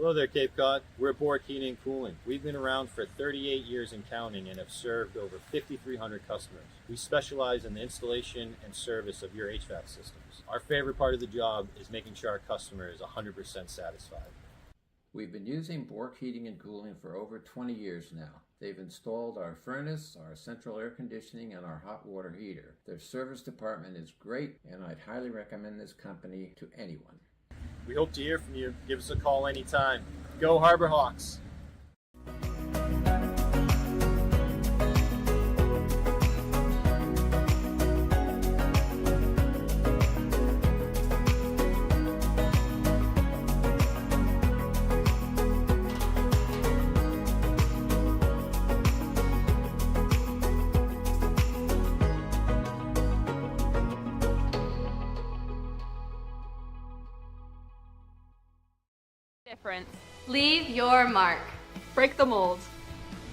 Hello there, Cape Cod. We're Bork Heating and Cooling. We've been around for 38 years and counting and have served over 5,300 customers. We specialize in the installation and service of your HVAC systems. Our favorite part of the job is making sure our customer is 100% satisfied. We've been using Bork Heating and Cooling for over 20 years now. They've installed our furnace, our central air conditioning, and our hot water heater. Their service department is great, and I'd highly recommend this company to anyone. We hope to hear from you. Give us a call anytime. Go Harbor Hawks! Difference. Leave your mark. Break the mold.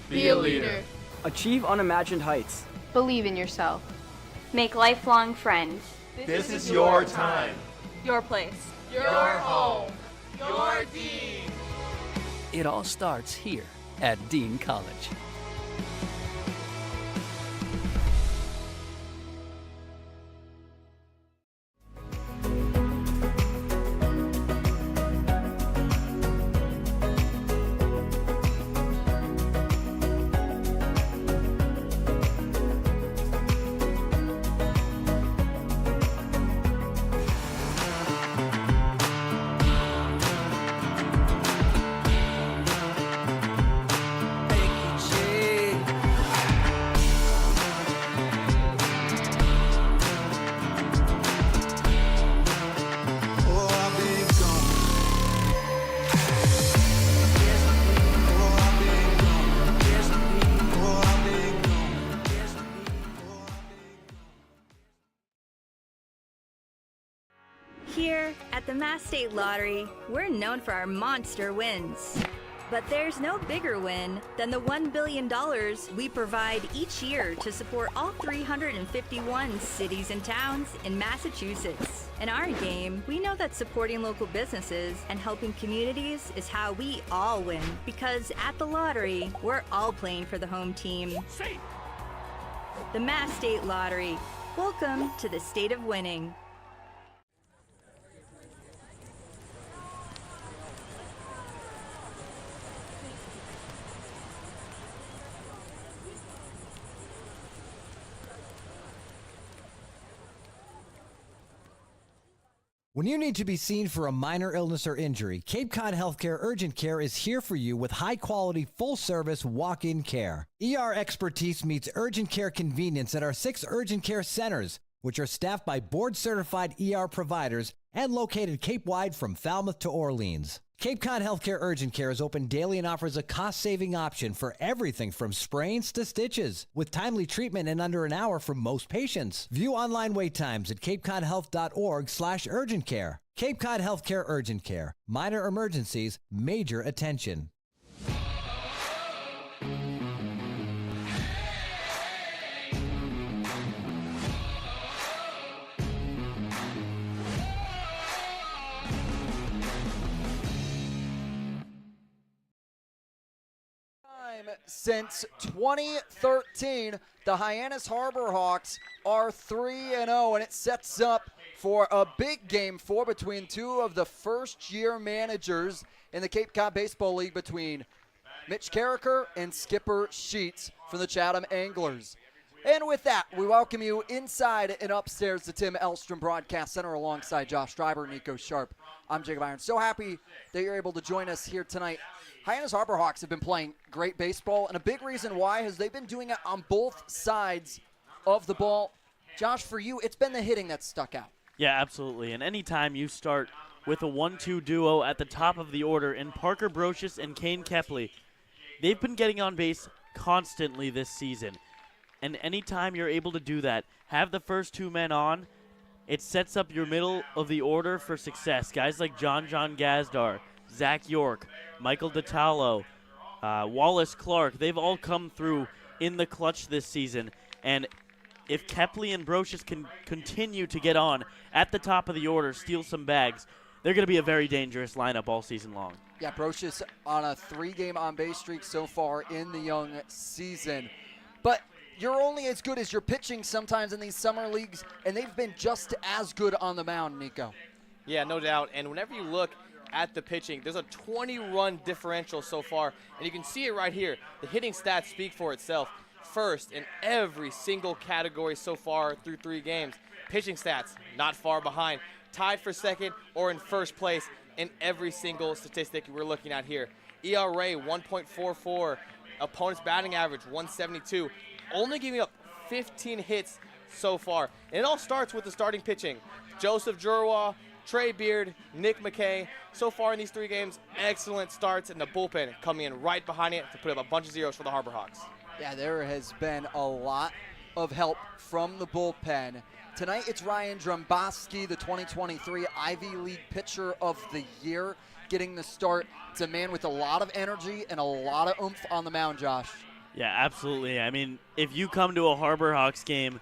Be a leader. Achieve unimagined heights. Believe in yourself. Make lifelong friends. This is your time. Your place. Your home. Your Dean. It all starts here at Dean College. Here at the Mass State Lottery, we're known for our monster wins. But there's no bigger win than the $1 billion we provide each year to support all 351 cities and towns in Massachusetts. In our game, we know that supporting local businesses and helping communities is how we all win. Because at the lottery, we're all playing for the home team. The Mass State Lottery. Welcome to the state of winning. When you need to be seen for a minor illness or injury, Cape Cod Healthcare Urgent Care is here for you with high-quality, full-service walk-in care. ER expertise meets urgent care convenience at our 6 urgent care centers, which are staffed by board-certified ER providers and located Cape-wide from Falmouth to Orleans. Cape Cod Healthcare Urgent Care is open daily and offers a cost-saving option for everything from sprains to stitches, with timely treatment in under an hour for most patients. View online wait times at capecodhealth.org/urgent-care. Cape Cod Healthcare Urgent Care. Minor emergencies, major attention. Since 2013, the Hyannis Harbor Hawks are 3-0, and it sets up for a big game 4 between two of the first-year managers in the Cape Cod Baseball League, between Mitch Carricker and Skipper Sheets from the Chatham Anglers. And with that, we welcome you inside and upstairs to Tim Elstrom Broadcast Center alongside Josh Stryber and Nico Sharp. I'm Jacob Iron. So happy that you're able to join us here tonight. Hyannis Harbor Hawks have been playing great baseball, and a big reason why is they've been doing it on both sides of the ball. Josh, for you, it's been the hitting that's stuck out. Yeah, absolutely. And anytime you start with a 1-2 duo at the top of the order in Parker Brocious and Kane Kepley, they've been getting on base constantly this season. And anytime you're able to do that, have the first two men on, it sets up your middle of the order for success. Guys like John Gazdar, Zach York, Michael DiTallo, Wallace Clark, they've all come through in the clutch this season. And if Kepley and Brocious can continue to get on at the top of the order, steal some bags, they're going to be a very dangerous lineup all season long. Yeah, Brocious on a 3-game on-base streak so far in the young season. But you're only as good as your pitching sometimes in these summer leagues, and they've been just as good on the mound, Nico. Yeah, no doubt. And whenever you look at the pitching, there's a 20-run differential so far, and you can see it right here. The hitting stats speak for itself. First in every single category so far through 3 games. Pitching stats, not far behind. Tied for second or in first place in every single statistic we're looking at here. ERA 1.44, opponent's batting average 172, only giving up 15 hits so far. And it all starts with the starting pitching. Joseph Jurwa, Trey Beard, Nick McKay. So far in these 3 games, excellent starts, and the bullpen coming in right behind it to put up a bunch of zeros for the Harbor Hawks. Yeah, there has been a lot of help from the bullpen. Tonight it's Ryan Dromboski, the 2023 Ivy League Pitcher of the Year, getting the start. It's a man with a lot of energy and a lot of oomph on the mound, Josh. Yeah, absolutely. I mean, if you come to a Harbor Hawks game,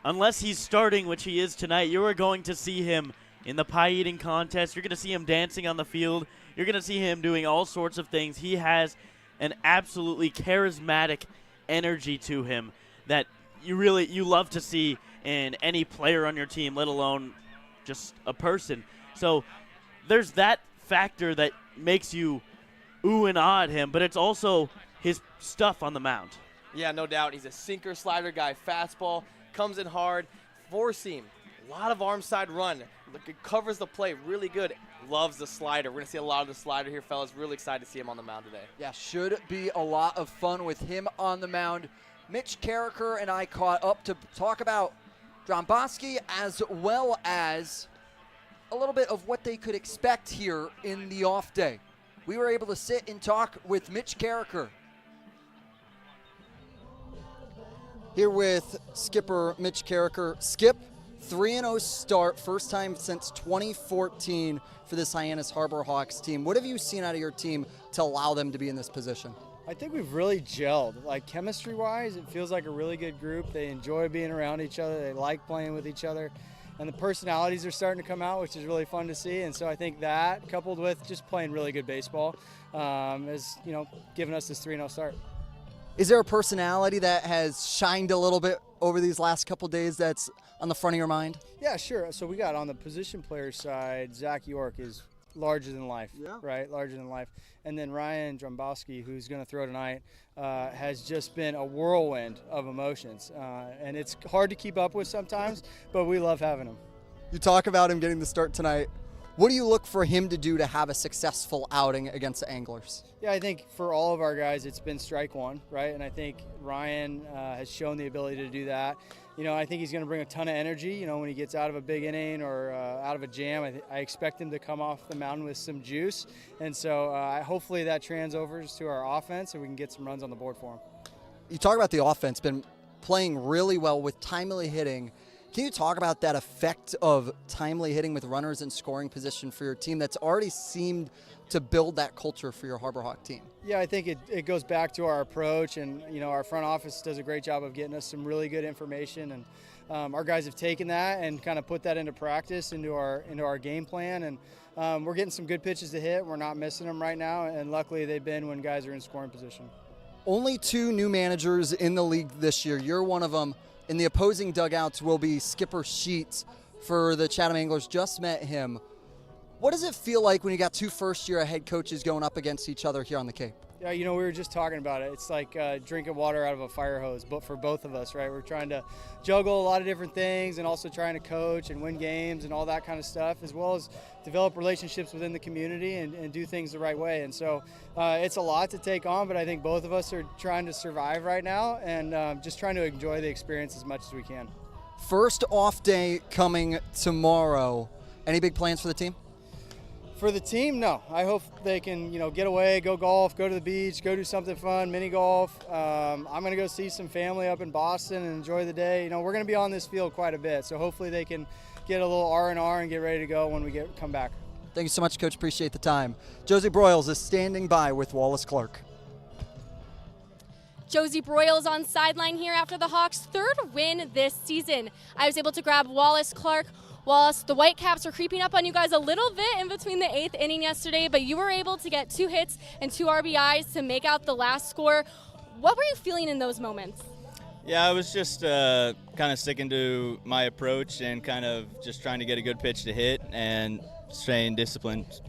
unless he's starting, which he is tonight, you are going to see him in the pie eating contest. You're going to see him dancing on the field. You're going to see him doing all sorts of things. He has an absolutely charismatic energy to him that you love to see in any player on your team, let alone just a person. So there's that factor that makes you ooh and ah at him, but it's also his stuff on the mound. Yeah, no doubt. He's a sinker slider guy. Fastball, comes in hard, four seam, a lot of arm side run. Look, it covers the plate really good. Loves the slider. We're going to see a lot of the slider here, fellas. Really excited to see him on the mound today. Yeah, should be a lot of fun with him on the mound. Mitch Carricker and I caught up to talk about Dromboski as well as a little bit of what they could expect here in the off day. We were able to sit and talk with Mitch Carricker. Here with skipper Mitch Carricker. Skip, 3-0 start, first time since 2014 for this Hyannis Harbor Hawks team. What have you seen out of your team to allow them to be in this position? I think we've really gelled. Like chemistry-wise, it feels like a really good group. They enjoy being around each other. They like playing with each other. And the personalities are starting to come out, which is really fun to see. And so I think that, coupled with just playing really good baseball, has given us this 3-0 start. Is there a personality that has shined a little bit over these last couple days that's on the front of your mind? Yeah, sure. So we got on the position player side, Zach York is larger than life, right? Larger than life. And then Ryan Dromboski, who's going to throw tonight, has just been a whirlwind of emotions. And it's hard to keep up with sometimes, but we love having him. You talk about him getting the start tonight. What do you look for him to do to have a successful outing against the Anglers? Yeah, I think for all of our guys, it's been strike one, right? And I think Ryan has shown the ability to do that. I think he's going to bring a ton of energy, when he gets out of a big inning or out of a jam. I expect him to come off the mound with some juice. And so hopefully that transfers to our offense and we can get some runs on the board for him. You talk about the offense, been playing really well with timely hitting. Can you talk about that effect of timely hitting with runners in scoring position for your team that's already seemed to build that culture for your Harbor Hawk team? Yeah, I think it goes back to our approach, and our front office does a great job of getting us some really good information, and our guys have taken that and kind of put that into practice, into our game plan, and we're getting some good pitches to hit. We're not missing them right now, and luckily they've been when guys are in scoring position. Only 2 new managers in the league this year. You're one of them. In the opposing dugouts will be Skipper Sheets for the Chatham Anglers. Just met him. What does it feel like when you got 2 first-year head coaches going up against each other here on the Cape? Yeah, we were just talking about it. It's like drinking water out of a fire hose, but for both of us, right? We're trying to juggle a lot of different things and also trying to coach and win games and all that kind of stuff, as well as develop relationships within the community and do things the right way. And so it's a lot to take on, but I think both of us are trying to survive right now and just trying to enjoy the experience as much as we can. First off day coming tomorrow. Any big plans for the team? For the team, no. I hope they can, get away, go golf, go to the beach, go do something fun, mini golf. I'm going to go see some family up in Boston and enjoy the day. We're going to be on this field quite a bit, so hopefully they can get a little R&R and get ready to go when we come back. Thank you so much, Coach. Appreciate the time. Josie Broyles is standing by with Wallace Clark. Josie Broyles on sideline here after the Hawks' 3rd win this season. I was able to grab Wallace Clark. Whilst the Whitecaps were creeping up on you guys a little bit in between the 8th inning yesterday, but you were able to get 2 hits and 2 RBIs to make out the last score. What were you feeling in those moments? Yeah, I was just kind of sticking to my approach and kind of just trying to get a good pitch to hit and staying disciplined.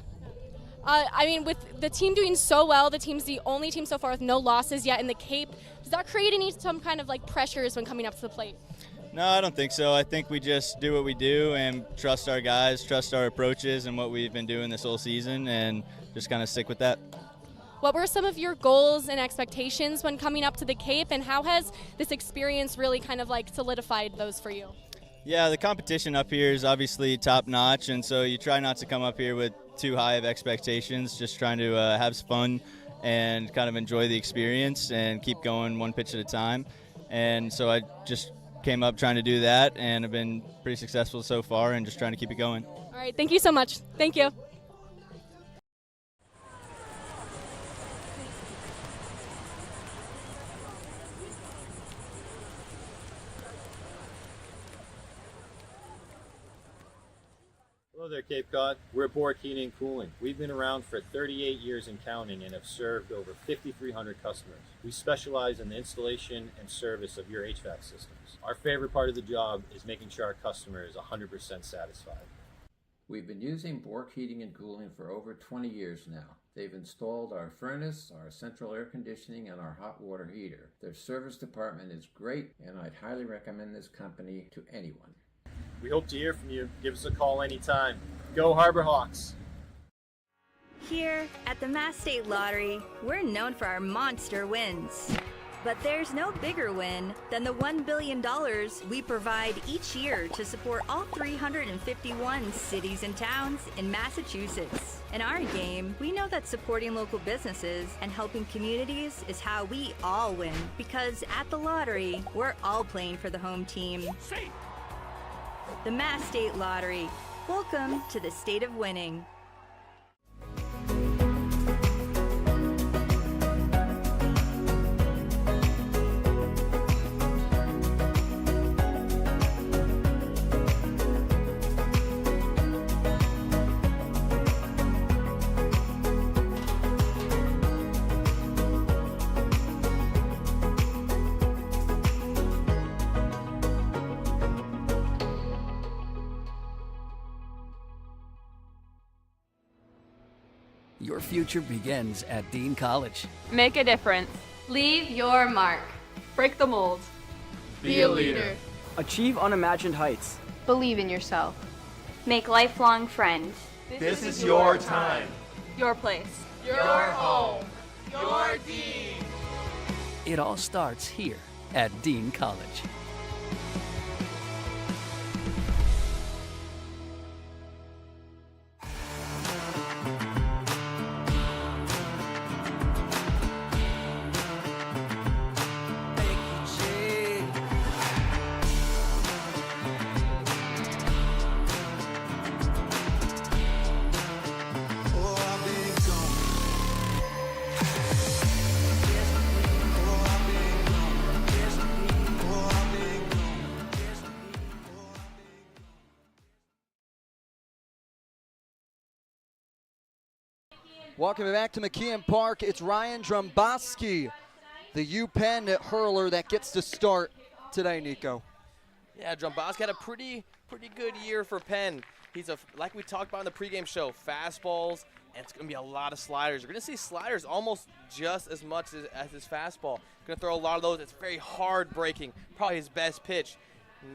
I mean, with the team doing so well, the team's the only team so far with no losses yet in the Cape. Does that create some kind of like pressures when coming up to the plate? No, I don't think so. I think we just do what we do and trust our guys, trust our approaches and what we've been doing this whole season, and just kind of stick with that. What were some of your goals and expectations when coming up to the Cape, and how has this experience really kind of like solidified those for you? Yeah, the competition up here is obviously top notch, and so you try not to come up here with too high of expectations, just trying to have some fun and kind of enjoy the experience and keep going one pitch at a time. And so I just came up trying to do that, and have been pretty successful so far and just trying to keep it going. All right, thank you so much. Thank you. Hello there, Cape Cod. We're Bork Heating and Cooling. We've been around for 38 years and counting and have served over 5,300 customers. We specialize in the installation and service of your HVAC systems. Our favorite part of the job is making sure our customer is 100% satisfied. We've been using Bork Heating and Cooling for over 20 years now. They've installed our furnace, our central air conditioning, and our hot water heater. Their service department is great, and I'd highly recommend this company to anyone. We hope to hear from you. Give us a call anytime. Go Harbor Hawks! Here at the Mass State Lottery, we're known for our monster wins. But there's no bigger win than the $1 billion we provide each year to support all 351 cities and towns in Massachusetts. In our game, we know that supporting local businesses and helping communities is how we all win. Because at the lottery, we're all playing for the home team. The Mass State Lottery. Welcome to the state of winning. Your future begins at Dean College. Make a difference. Leave your mark. Break the mold. Be a leader. Achieve unimagined heights. Believe in yourself. Make lifelong friends. This is your time. Your place. Your home. Your Dean. It all starts here at Dean College. Welcome back to McKeon Park. It's Ryan Drumboski, the UPenn hurler that gets to start today, Nico. Yeah, Drumboski had a pretty good year for Penn. He's like we talked about in the pregame show, fastballs, and it's going to be a lot of sliders. You're going to see sliders almost just as much as his fastball. Going to throw a lot of those. It's very hard breaking, probably his best pitch.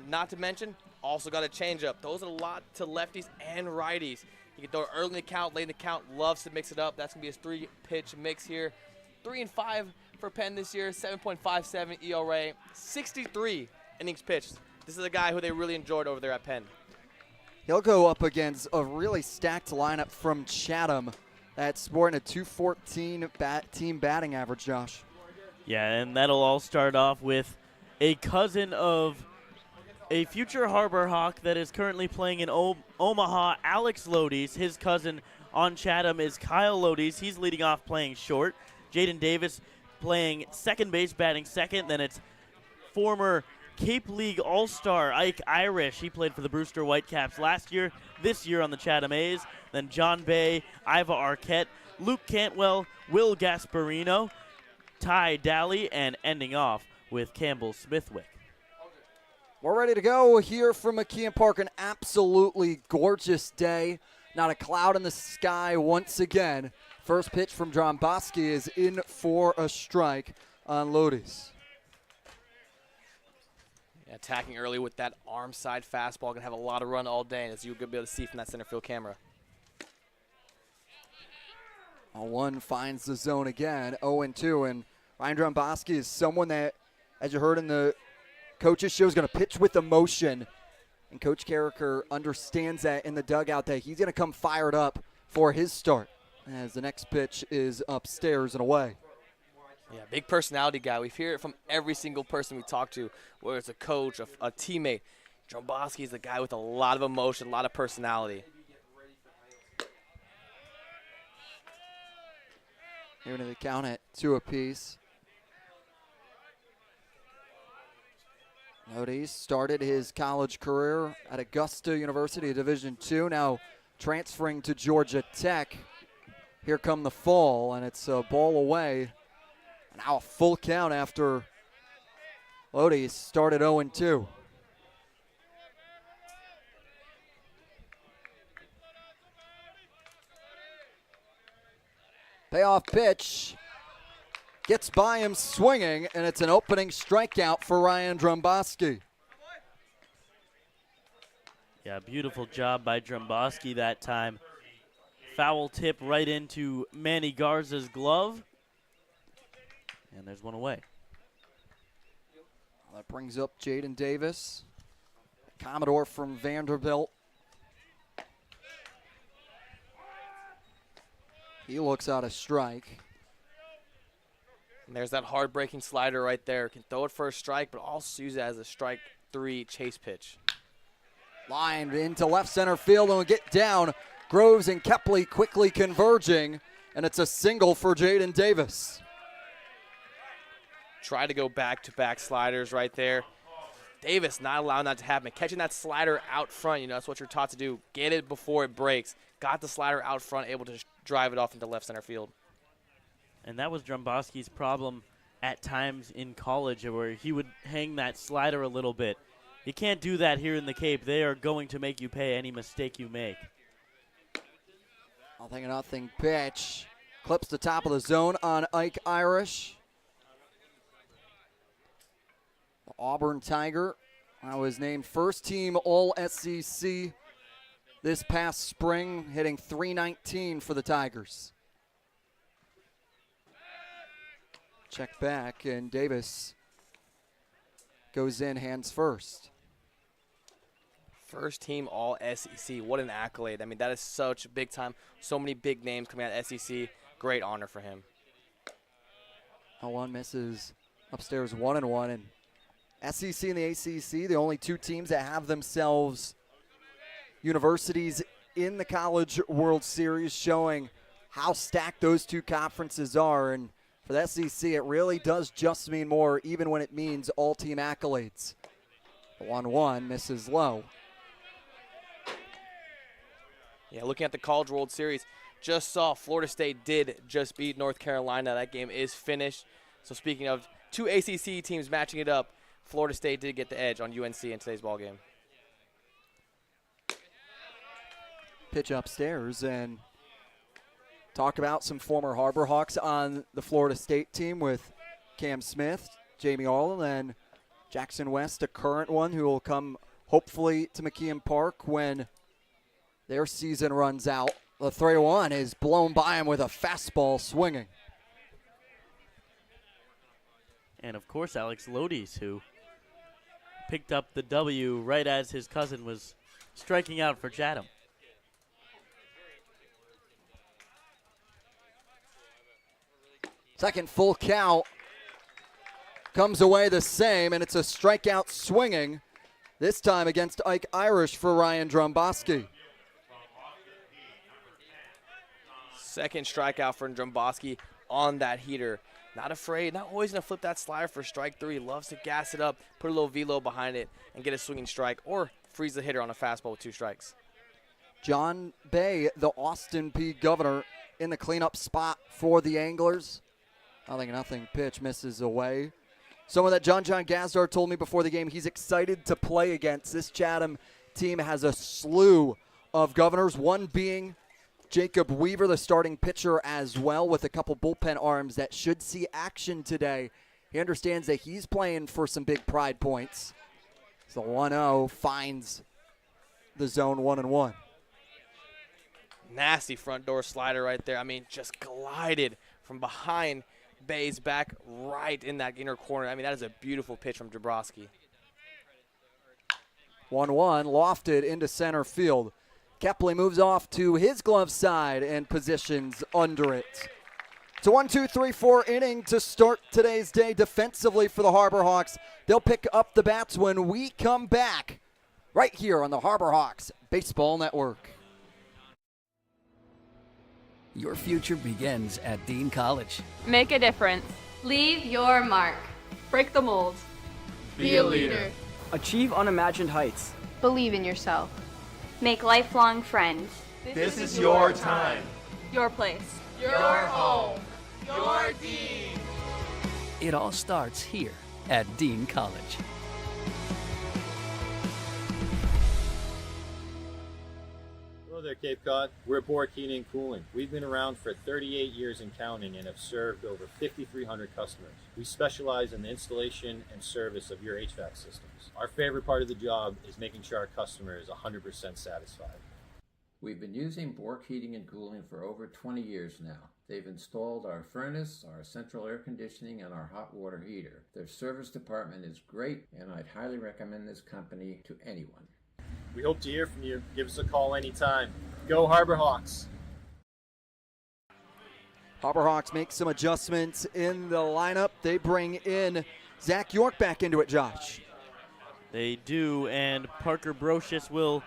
Not to mention, also got a changeup. Those are a lot to lefties and righties. He can throw it early in the count, late in the count, loves to mix it up. That's going to be his 3-pitch mix here. 3-5 for Penn this year, 7.57 ERA, 63 innings pitched. This is a guy who they really enjoyed over there at Penn. He'll go up against a really stacked lineup from Chatham that's sporting a 214 team batting average, Josh. Yeah, and that'll all start off with a cousin of a future Harbor Hawk that is currently playing in Omaha, Alex Lodies. His cousin on Chatham is Kyle Lodies. He's leading off playing short. Jaden Davis playing second base, batting second. Then it's former Cape League All-Star Ike Irish. He played for the Brewster Whitecaps last year, this year on the Chatham A's. Then John Bay, Iva Arquette, Luke Cantwell, Will Gasparino, Ty Daly, and ending off with Campbell Smithwick. We're ready to go here from McKeon Park. An absolutely gorgeous day. Not a cloud in the sky once again. First pitch from Dromboski is in for a strike on Lodis. Yeah, attacking early with that arm side fastball. Going to have a lot of run all day, as you'll be able to see from that center field camera. 1 finds the zone again, 0-2. And Ryan Dromboski is someone that, as you heard in the coaches show, is going to pitch with emotion. And Coach Carricker understands that in the dugout, that he's going to come fired up for his start, as the next pitch is upstairs and away. Yeah, big personality guy. We hear it from every single person we talk to, whether it's a coach, a teammate. Dromboski is the guy with a lot of emotion, a lot of personality. Here to the count at 2 apiece. Lodis started his college career at Augusta University, Division II, now transferring to Georgia Tech. Here come the fall, and it's a ball away. Now a full count after Lodis started 0-2. Payoff pitch. Gets by him swinging, and it's an opening strikeout for Ryan Dromboski. Yeah, beautiful job by Dromboski that time. Foul tip right into Manny Garza's glove. And there's one away. That brings up Jaden Davis, Commodore from Vanderbilt. He looks out a strike. And there's that hard-breaking slider right there. Can throw it for a strike, but also use it as a strike 3 chase pitch. Lined into left center field and will get down. Groves and Kepley quickly converging, and it's a single for Jaden Davis. Try to go back-to-back sliders right there. Davis not allowing that to happen. Catching that slider out front, that's what you're taught to do. Get it before it breaks. Got the slider out front, able to drive it off into left center field. And that was Dromboski's problem at times in college, where he would hang that slider a little bit. You can't do that here in the Cape. They are going to make you pay any mistake you make. 0-0 pitch. Clips the top of the zone on Ike Irish. The Auburn Tiger was named first team All-SEC this past spring, hitting .319 for the Tigers. Check back, and Davis goes in hands first. First team All-SEC. What an accolade. I mean, that is such a big time. So many big names coming out of SEC. Great honor for him. 0-1 misses upstairs 1-1. And SEC and the ACC, the only 2 teams that have themselves universities in the College World Series, showing how stacked those 2 conferences are. And for the SEC, it really does just mean more, even when it means all-team accolades. 1-1 misses low. Yeah, looking at the College World Series, just saw Florida State did just beat North Carolina. That game is finished. So speaking of 2 ACC teams matching it up, Florida State did get the edge on UNC in today's ballgame. Pitch upstairs, and talk about some former Harbor Hawks on the Florida State team with Cam Smith, Jamie Arlen, and Jackson West, a current one who will come hopefully to McKeon Park when their season runs out. The 3-1 is blown by him with a fastball swinging. And, of course, Alex Lodis, who picked up the W right as his cousin was striking out for Chatham. Second full count comes away the same, and it's a strikeout swinging, this time against Ike Irish for Ryan Dromboski. Second strikeout for Dromboski on that heater. Not afraid, not always going to flip that slider for strike three. He loves to gas it up, put a little velo behind it, and get a swinging strike, or freeze the hitter on a fastball with 2 strikes. John Bay, the Austin P. Governor, in the cleanup spot for the Anglers. 0-0 pitch misses away. Someone that John Gazdar told me before the game he's excited to play against. This Chatham team has a slew of Governors, one being Jacob Weaver, the starting pitcher as well, with a couple bullpen arms that should see action today. He understands that he's playing for some big pride points. So 1-0 finds the zone 1-1. Nasty front door slider right there. I mean, just glided from behind Bay's back right in that inner corner. I mean, that is a beautiful pitch from Dabrowski. 1-1, lofted into center field. Kepley moves off to his glove side and positions under it. It's a 1-2-3-4 inning to start today's day defensively for the Harbor Hawks. They'll pick up the bats when we come back right here on the Harbor Hawks Baseball Network. Your future begins at Dean College. Make a difference. Leave your mark. Break the mold. Be a leader. Achieve unimagined heights. Believe in yourself. Make lifelong friends. This is your time. Your place. Your home. Your Dean. It all starts here at Dean College. Hello there, Cape Cod. We're at Bork Heating and Cooling. We've been around for 38 years and counting and have served over 5,300 customers. We specialize in the installation and service of your HVAC systems. Our favorite part of the job is making sure our customer is 100% satisfied. We've been using Bork Heating and Cooling for over 20 years now. They've installed our furnace, our central air conditioning, and our hot water heater. Their service department is great, and I'd highly recommend this company to anyone. We hope to hear from you. Give us a call anytime. Go Harbor Hawks! Harbor Hawks make some adjustments in the lineup. They bring in Zach York back into it, Josh. They do, and Parker Brocious will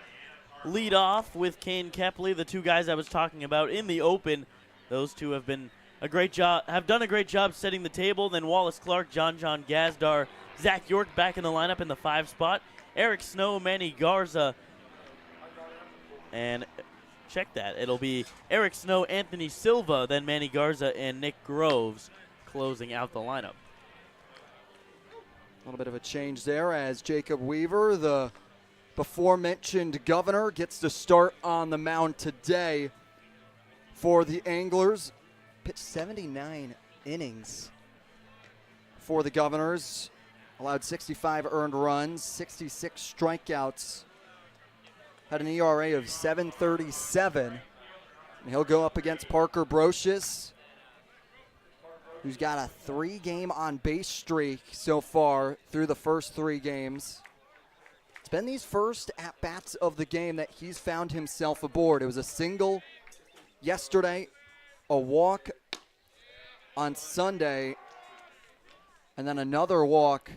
lead off with Kane Kepley, the two guys I was talking about in the open. Those two have done a great job setting the table. Then Wallace Clark, John Gazdar, Zach York back in the lineup in the 5 spot. Eric Snow, Manny Garza, and check that. It'll be Eric Snow, Anthony Silva, then Manny Garza and Nick Groves closing out the lineup. A little bit of a change there as Jacob Weaver, the before-mentioned Governor, gets to start on the mound today for the Anglers. Pitched 79 innings for the Governors. Allowed 65 earned runs, 66 strikeouts. Had an ERA of 7.37. And he'll go up against Parker Brocious, who's got a 3-game on-base streak so far through the first 3 games. It's been these first at-bats of the game that he's found himself aboard. It was a single yesterday, a walk on Sunday, and then another walk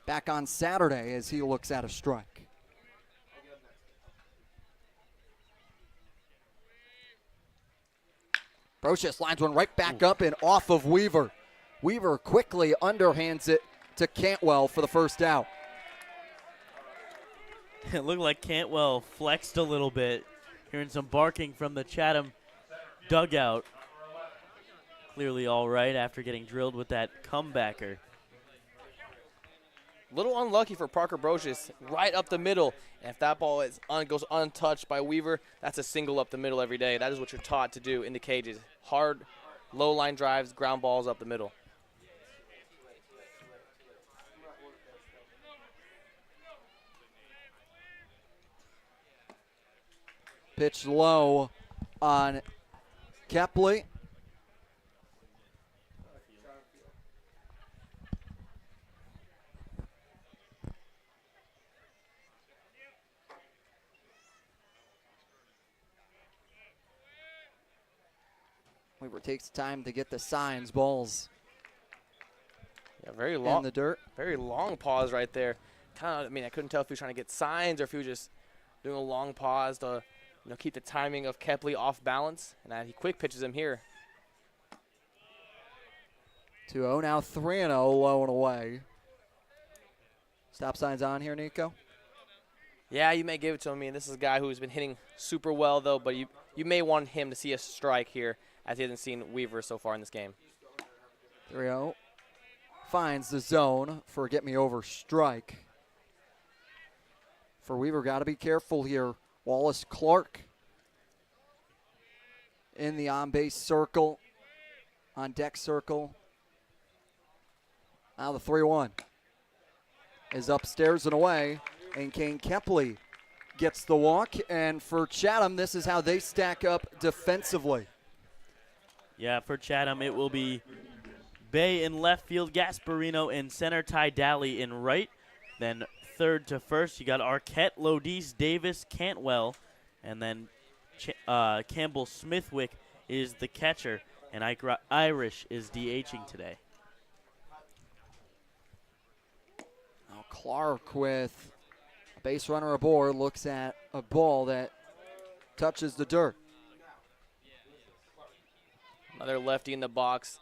back on Saturday as he looks at a strike. Brocious lines one right back up and off of Weaver. Weaver quickly underhands it to Cantwell for the first out. It looked like Cantwell flexed a little bit. Hearing some barking from the Chatham dugout. Clearly all right after getting drilled with that comebacker. Little unlucky for Parker Brocious, right up the middle. And if that ball goes untouched by Weaver, that's a single up the middle every day. That is what you're taught to do in the cages. Hard, low line drives, ground balls up the middle. Pitch low on Kepley. Weaver takes time to get the signs, balls. Yeah, very long. In the dirt. Very long pause right there. Kind of, I couldn't tell if he was trying to get signs or if he was just doing a long pause to, keep the timing of Kepley off balance. And he quick pitches him here. 2-0, now 3-0, low and away. Stop signs on here, Nico? Yeah, you may give it to him. I mean, this is a guy who's been hitting super well, though, but you may want him to see a strike here, as he hasn't seen Weaver so far in this game. 3-0. Finds the zone for a get-me-over strike. For Weaver, got to be careful here. Wallace Clark in the on-base circle, on-deck circle. Now the 3-1 is upstairs and away, and Kane Kepley gets the walk. And for Chatham, this is how they stack up defensively. Yeah, for Chatham, it will be Bay in left field, Gasparino in center, Ty Daly in right. Then third to first, you got Arquette, Lodis, Davis, Cantwell, and then Campbell Smithwick is the catcher, and Irish is DHing today. Now Clark with a base runner aboard looks at a ball that touches the dirt. Another lefty in the box.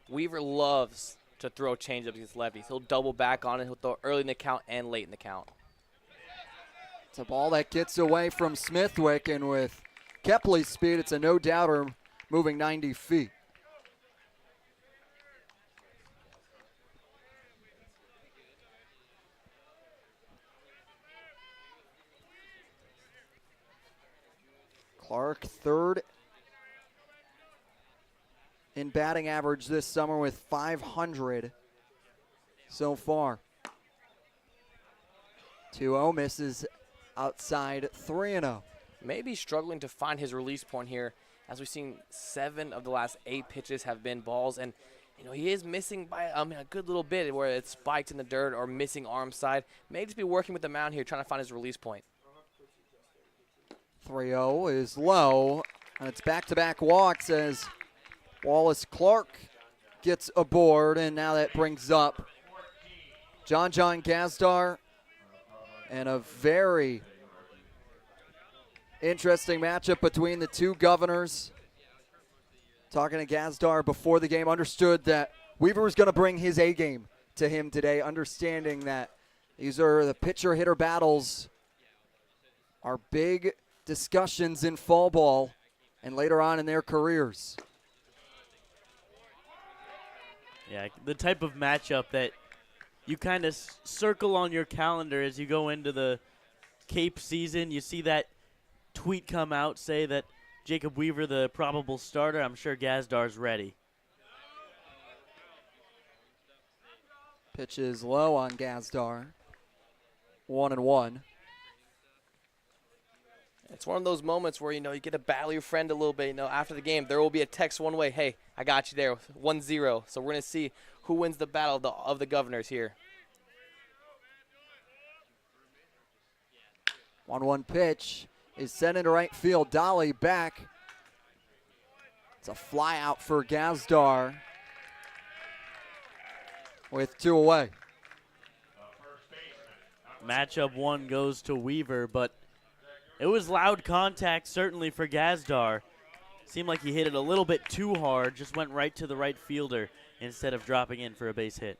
Weaver loves to throw changeups against lefties. He'll double back on it. He'll throw early in the count and late in the count. It's a ball that gets away from Smithwick, and with Kepley's speed, it's a no-doubter moving 90 feet. Clark, third in batting average this summer with 500 so far. 2-0 misses outside 3-0. Maybe struggling to find his release point here, as we've seen 7 of the last 8 pitches have been balls, and he is missing by a good little bit where it's spiked in the dirt or missing arm side. May just be working with the mound here, trying to find his release point. 3-0 is low, and it's back-to-back walks as Wallace Clark gets aboard, and now that brings up John Gazdar, and a very interesting matchup between the two governors. Talking to Gazdar before the game, understood that Weaver was going to bring his A game to him today, understanding that these are the pitcher-hitter battles, are big discussions in fall ball and later on in their careers. Yeah, the type of matchup that you kind of circle on your calendar as you go into the Cape season. You see that tweet come out, say that Jacob Weaver, the probable starter. I'm sure Gazdar's ready. Pitch is low on Gazdar. 1-1. It's one of those moments where, you get to battle your friend a little bit. After the game, there will be a text one way. Hey, I got you there, 1-0. So we're going to see who wins the battle of the governors here. 1-1 pitch is sent into right field. Dolly back. It's a fly out for Gazdar with 2 away. Matchup 1 goes to Weaver, but it was loud contact, certainly, for Gazdar. Seemed like he hit it a little bit too hard, just went right to the right fielder instead of dropping in for a base hit.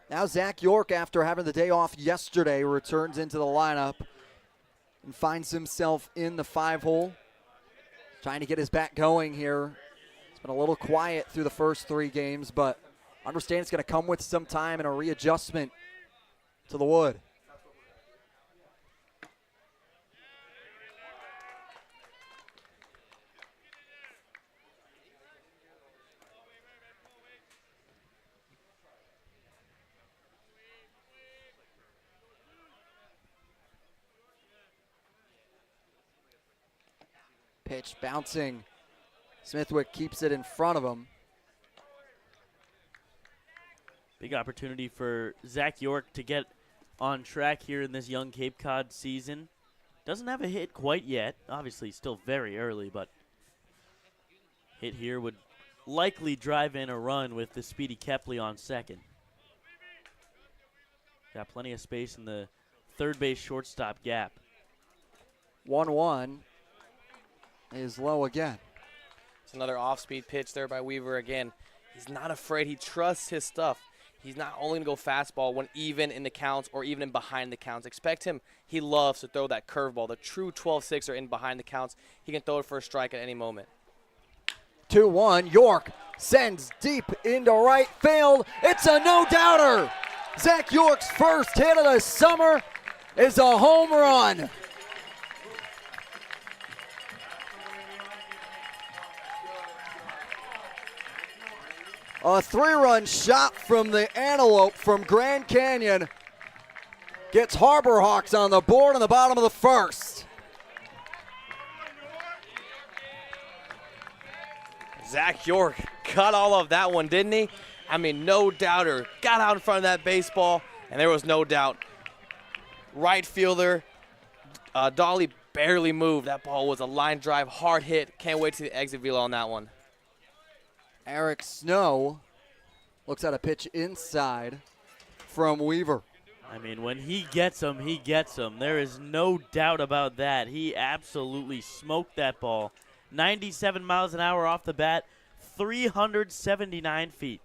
Now Zach York, after having the day off yesterday, returns into the lineup and finds himself in the 5-hole. Trying to get his bat going here. It's been a little quiet through the first 3 games, but understand it's going to come with some time and a readjustment to the wood. Pitch bouncing. Smithwick keeps it in front of him. Big opportunity for Zach York to get on track here in this young Cape Cod season. Doesn't have a hit quite yet. Obviously still very early, but hit here would likely drive in a run with the speedy Kepley on second. Got plenty of space in the third base shortstop gap. 1-1 is low again. It's another off-speed pitch there by Weaver again. He's not afraid. He trusts his stuff. He's not only going to go fastball when even in the counts or even in behind the counts. Expect him. He loves to throw that curveball, the true 12-6er in behind the counts. He can throw it for a strike at any moment. 2-1. York sends deep into right field. It's a no-doubter. Zach York's first hit of the summer is a home run. A 3-run shot from the Antelope from Grand Canyon gets Harbor Hawks on the board in the bottom of the first. Zach York cut all of that one, didn't he? I mean, no doubter. Got out in front of that baseball, and there was no doubt. Right fielder, Dolly barely moved. That ball was a line drive, hard hit. Can't wait to the exit velo on that one. Eric Snow looks at a pitch inside from Weaver. I mean, when he gets them, he gets them. There is no doubt about that. He absolutely smoked that ball. 97 miles an hour off the bat, 379 feet.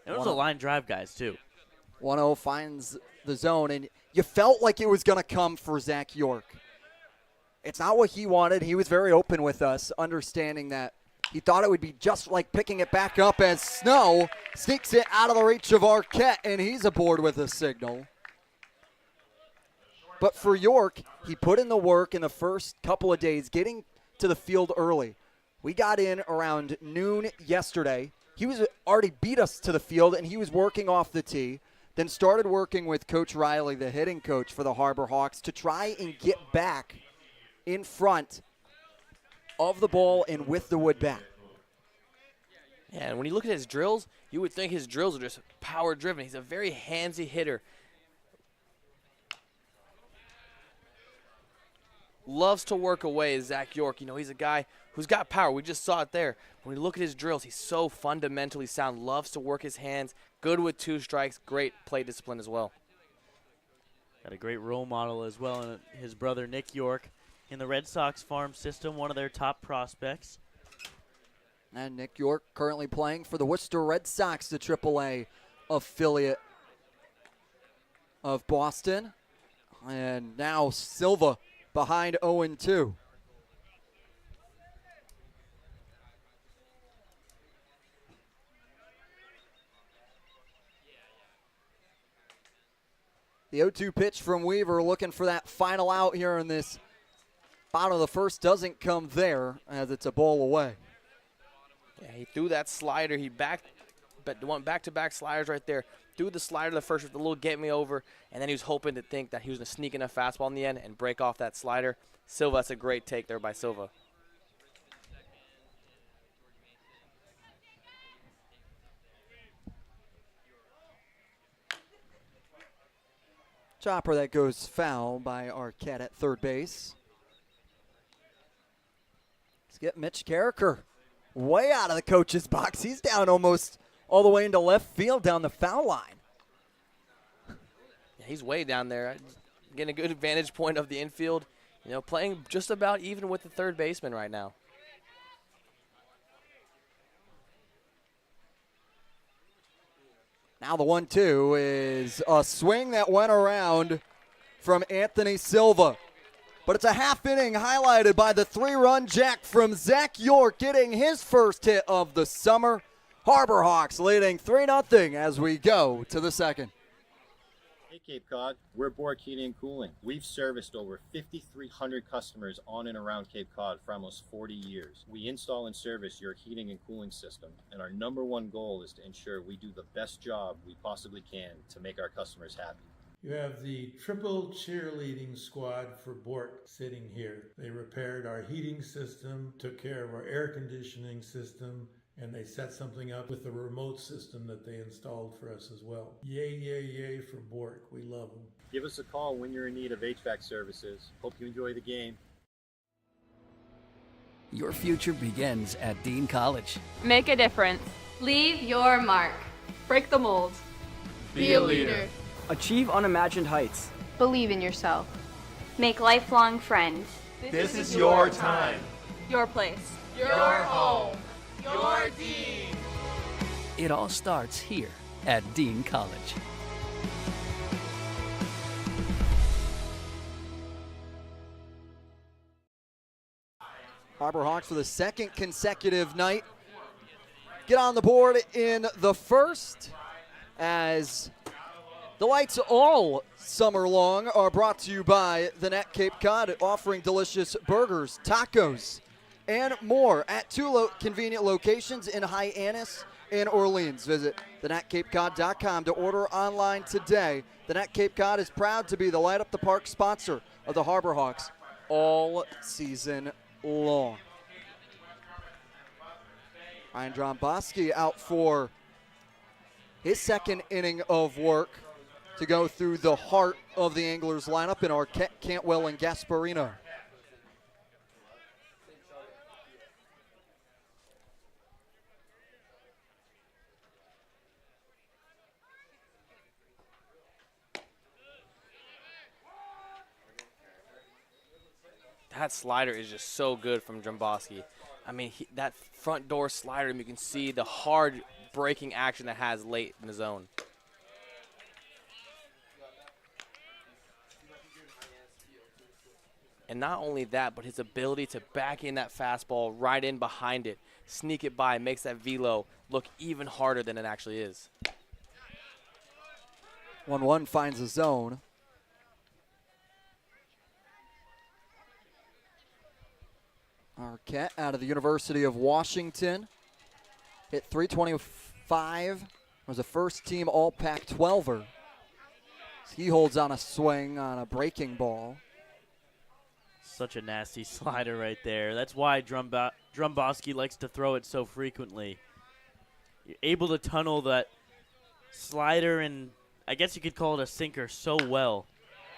It was a line drive, guys, too. 1-0 finds the zone, and you felt like it was going to come for Zach York. It's not what he wanted. He was very open with us, understanding that he thought it would be just like picking it back up as Snow sneaks it out of the reach of Arquette, and he's aboard with a signal. But for York, he put in the work in the first couple of days, getting to the field early. We got in around noon yesterday. He was already beat us to the field, and he was working off the tee, then started working with Coach Riley, the hitting coach for the Harbor Hawks, to try and get back in front of the ball and with the wood bat. Yeah, and when you look at his drills, you would think his drills are just power-driven. He's a very handsy hitter. Loves to work away is Zach York. You know, he's a guy who's got power. We just saw it there. When you look at his drills, he's so fundamentally sound. Loves to work his hands. Good with 2 strikes. Great play discipline as well. Got a great role model as well in his brother Nick York in the Red Sox farm system, one of their top prospects. And Nick York currently playing for the Worcester Red Sox, the AAA affiliate of Boston. And now Silva behind 0-2. The 0-2 pitch from Weaver, looking for that final out here in this bottom of the first, doesn't come there as it's a ball away. Yeah, he threw that slider. He went back-to-back sliders right there. Threw the slider the first with a little get me over, and then he was hoping to think that he was going to sneak enough fastball in the end and break off that slider. Silva, that's a great take there by Silva. Chopper that goes foul by Arquette at third base. Let's get Mitch Carricker way out of the coach's box. He's down almost all the way into left field down the foul line. Yeah, he's way down there. Getting a good vantage point of the infield. You know, playing just about even with the third baseman right now. Now the 1-2 is a swing that went around from Anthony Silva. But it's a half inning highlighted by the 3-run jack from Zach York getting his first hit of the summer. Harbor Hawks leading 3-0 as we go to the second. Hey Cape Cod, we're Bork Heating and Cooling. We've serviced over 5,300 customers on and around Cape Cod for almost 40 years. We install and service your heating and cooling system, and our #1 goal is to ensure we do the best job we possibly can to make our customers happy. You have the triple cheerleading squad for Bork sitting here. They repaired our heating system, took care of our air conditioning system, and they set something up with the remote system that they installed for us as well. Yay, yay, yay for Bork. We love them. Give us a call when you're in need of HVAC services. Hope you enjoy the game. Your future begins at Dean College. Make a difference. Leave your mark. Break the mold. Be a leader. Achieve unimagined heights. Believe in yourself. Make lifelong friends. This is your time. Your place. your home, your Dean. It all starts here at Dean College. Harbor Hawks for the second consecutive night get on the board in the first, as the lights all summer long are brought to you by the Net Cape Cod, offering delicious burgers, tacos, and more at two convenient locations in Hyannis and Orleans. Visit thenetcapecod.com to order online today. The Net Cape Cod is proud to be the Light Up the Park sponsor of the Harbor Hawks all season long. Ryan Dromboski out for his second inning of work to go through the heart of the Anglers lineup in Arquette, Cantwell, and Gasparino. That slider is just so good from Dromboski. I mean, that front door slider, you can see the hard breaking action that has late in the zone. And not only that, but his ability to back in that fastball right in behind it, sneak it by, makes that velo look even harder than it actually is. 1-1 finds a zone. Arquette out of the University of Washington. Hit .325. Was a first-team All-Pac-12er. He holds on a swing on a breaking ball. Such a nasty slider right there. That's why Dromboski likes to throw it so frequently. You're able to tunnel that slider, and I guess you could call it a sinker, so well.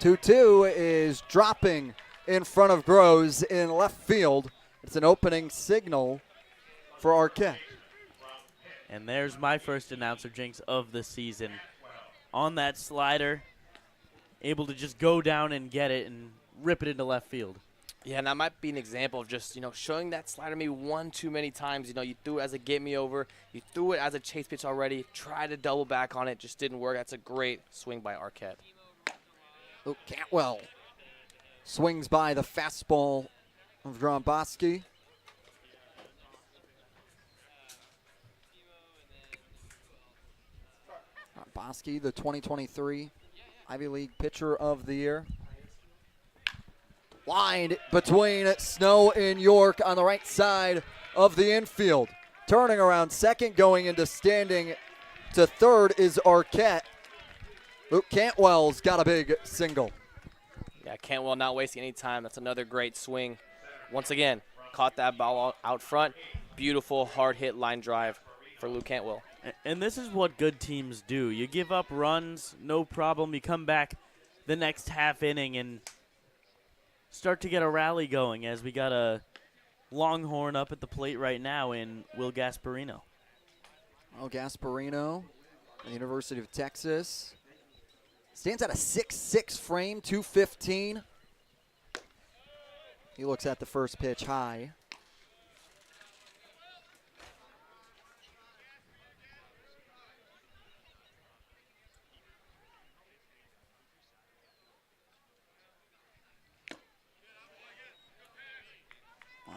2-2 is dropping in front of Groves in left field. It's an opening signal for Arquette. And there's my first announcer jinx of the season. On that slider, able to just go down and get it and rip it into left field. Yeah, and that might be an example of just, showing that slider maybe one too many times. You threw it as a get-me-over. You threw it as a chase pitch already. Tried to double back on it. Just didn't work. That's a great swing by Arquette. Luke Cantwell swings by the fastball of Dromboski. Dromboski, the 2023 Ivy League Pitcher of the Year. Lined between Snow and York on the right side of the infield. Turning around second, going into standing to third is Arquette. Luke Cantwell's got a big single. Yeah, Cantwell not wasting any time. That's another great swing. Once again, caught that ball out front. Beautiful hard hit line drive for Luke Cantwell. And this is what good teams do. You give up runs, no problem. You come back the next half inning and start to get a rally going, as we got a Longhorn up at the plate right now in Will Gasparino. Will Gasparino, the University of Texas. Stands at a 6'6" frame, 215. He looks at the first pitch high.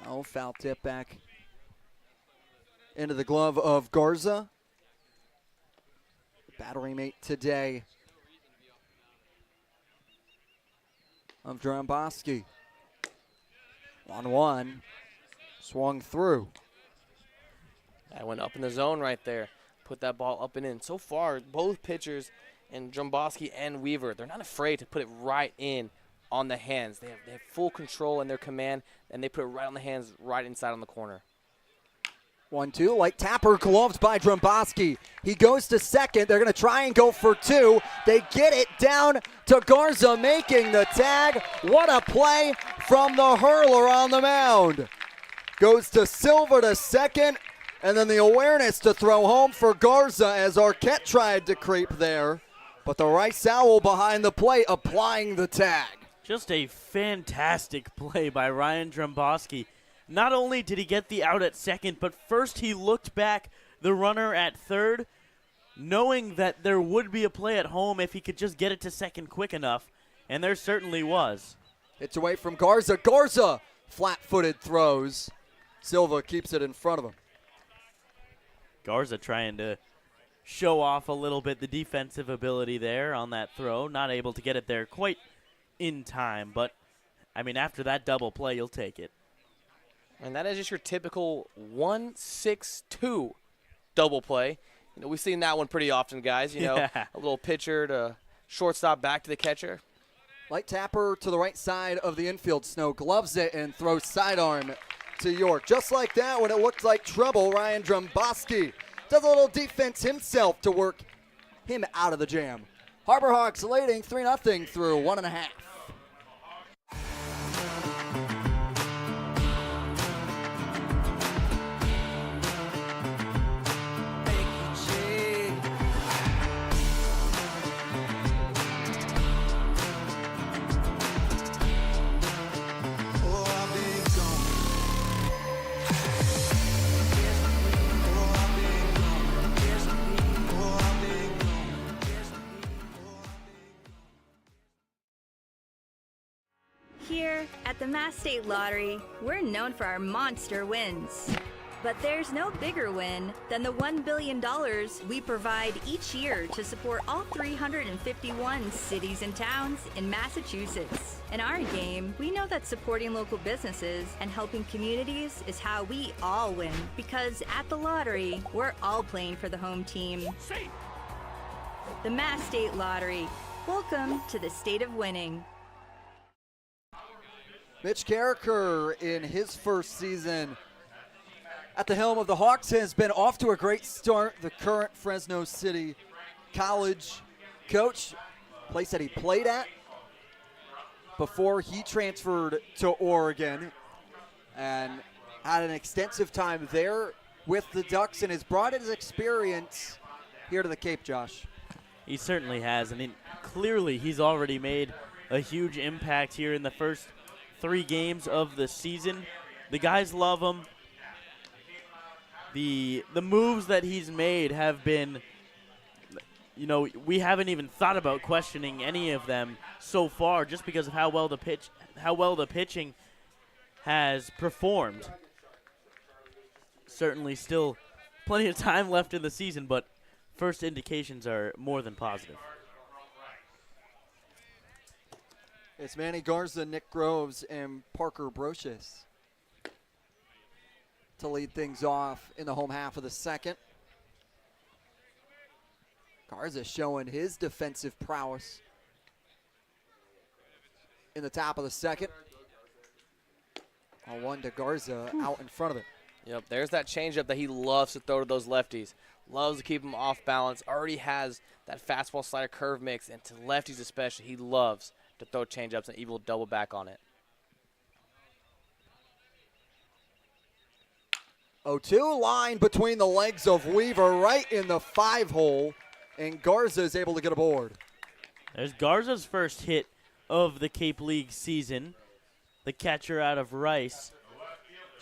Oh, foul tip back into the glove of Garza. Battery mate today of Dromboski. 1-1. Swung through. That went up in the zone right there. Put that ball up and in. So far, both pitchers, and Dromboski and Weaver, they're not afraid to put it right in on the hands. They have full control in their command, and they put it right on the hands, right inside on the corner. 1-2, light tapper, gloved by Dromboski. He goes to second. They're going to try and go for two. They get it down to Garza, making the tag. What a play from the hurler on the mound. Goes to Silva to second, and then the awareness to throw home for Garza as Arquette tried to creep there. But the Rice Owl behind the plate applying the tag. Just a fantastic play by Ryan Dromboski. not only did he get the out at second, but first he looked back the runner at third, knowing that there would be a play at home if he could just get it to second quick enough, and there certainly was. It's away from Garza. Garza, flat-footed throws. Silva keeps it in front of him. Garza trying to show off a little bit the defensive ability there on that throw. Not able to get it there quite in time, but, I mean, after that double play, you'll take it. And that is just your typical 1-6-2 double play. You know, we've seen that one pretty often, guys. You know, a little pitcher to shortstop back to the catcher. Light tapper to the right side of the infield. Snow gloves it and throws sidearm to York. Just like that, when it looked like trouble, Ryan Drumboski does a little defense himself to work him out of the jam. Harbor Hawks leading 3-0 through 1.5. Here at the Mass State Lottery, we're known for our monster wins. But there's no bigger win than the $1 billion we provide each year to support all 351 cities and towns in Massachusetts. In our game, we know that supporting local businesses and helping communities is how we all win. Because at the lottery, we're all playing for the home team. The Mass State Lottery. Welcome to the state of winning. Mitch Carricker, in his first season at the helm of the Hawks, has been off to a great start. The current Fresno City College coach, place that he played at before he transferred to Oregon, and had an extensive time there with the Ducks, and has brought his experience here to the Cape, Josh. He certainly has, and clearly he's already made a huge impact here in the first 3 games of the season. The guys love him. The moves that he's made have been, you know, we haven't even thought about questioning any of them so far, just because of how well the pitching has performed. Certainly still plenty of time left in the season, but first indications are more than positive. It's Manny Garza, Nick Groves, and Parker Brocious to lead things off in the home half of the second. Garza showing his defensive prowess in the top of the second. A 1 to Garza out in front of it. Yep, there's that changeup that he loves to throw to those lefties. Loves to keep them off balance. Already has that fastball slider curve mix, and to lefties especially, he loves to throw changeups, and he will double back on it. 0-2 line between the legs of Weaver right in the 5-hole, and Garza is able to get aboard. There's Garza's first hit of the Cape League season. The catcher out of Rice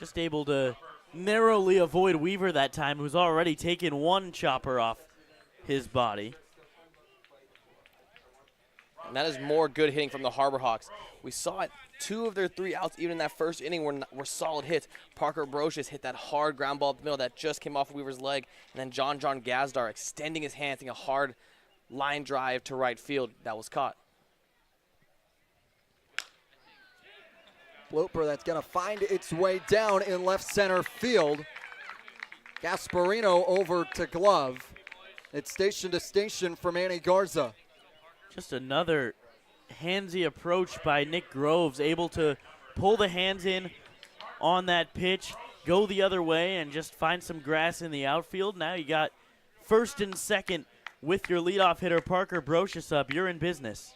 just able to narrowly avoid Weaver that time, who's already taken 1 chopper off his body. And that is more good hitting from the Harbor Hawks. We saw it, 2 of their 3 outs, even in that first inning, were solid hits. Parker Brocious hit that hard ground ball up the middle that just came off Weaver's leg. And then John Gazdar extending his hand, hitting a hard line drive to right field that was caught. Blooper that's going to find its way down in left center field. Gasparino over to glove. It's station to station for Manny Garza. Just another handsy approach by Nick Groves, able to pull the hands in on that pitch, go the other way, and just find some grass in the outfield. Now you got first and second with your leadoff hitter, Parker Brocious, up. You're in business.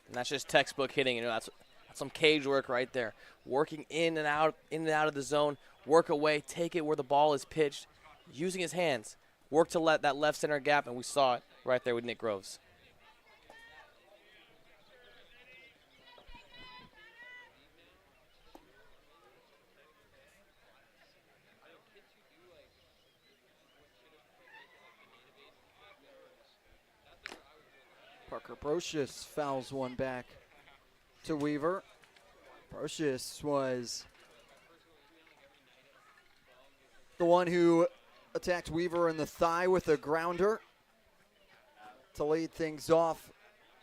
And that's just textbook hitting. You know, that's some cage work right there. Working in and out of the zone, work away, take it where the ball is pitched, using his hands, work to let that left center gap, and we saw it right there with Nick Groves. Parker Brocious fouls one back to Weaver. Brocious was the one who attacked Weaver in the thigh with a grounder to lead things off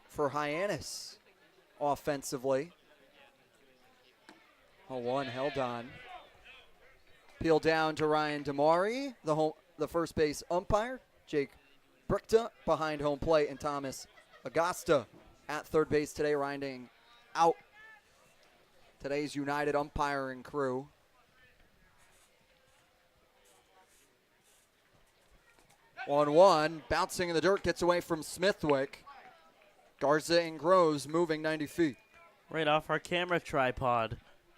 for Hyannis offensively. 0-1 held on. Peel down to Ryan Damari, the first base umpire. Jake Brickta behind home plate, and Thomas Agasta at third base today, rounding out today's United umpiring crew. On one, bouncing in the dirt, gets away from Smithwick. Garza and Groves moving 90 feet. Right off our camera tripod.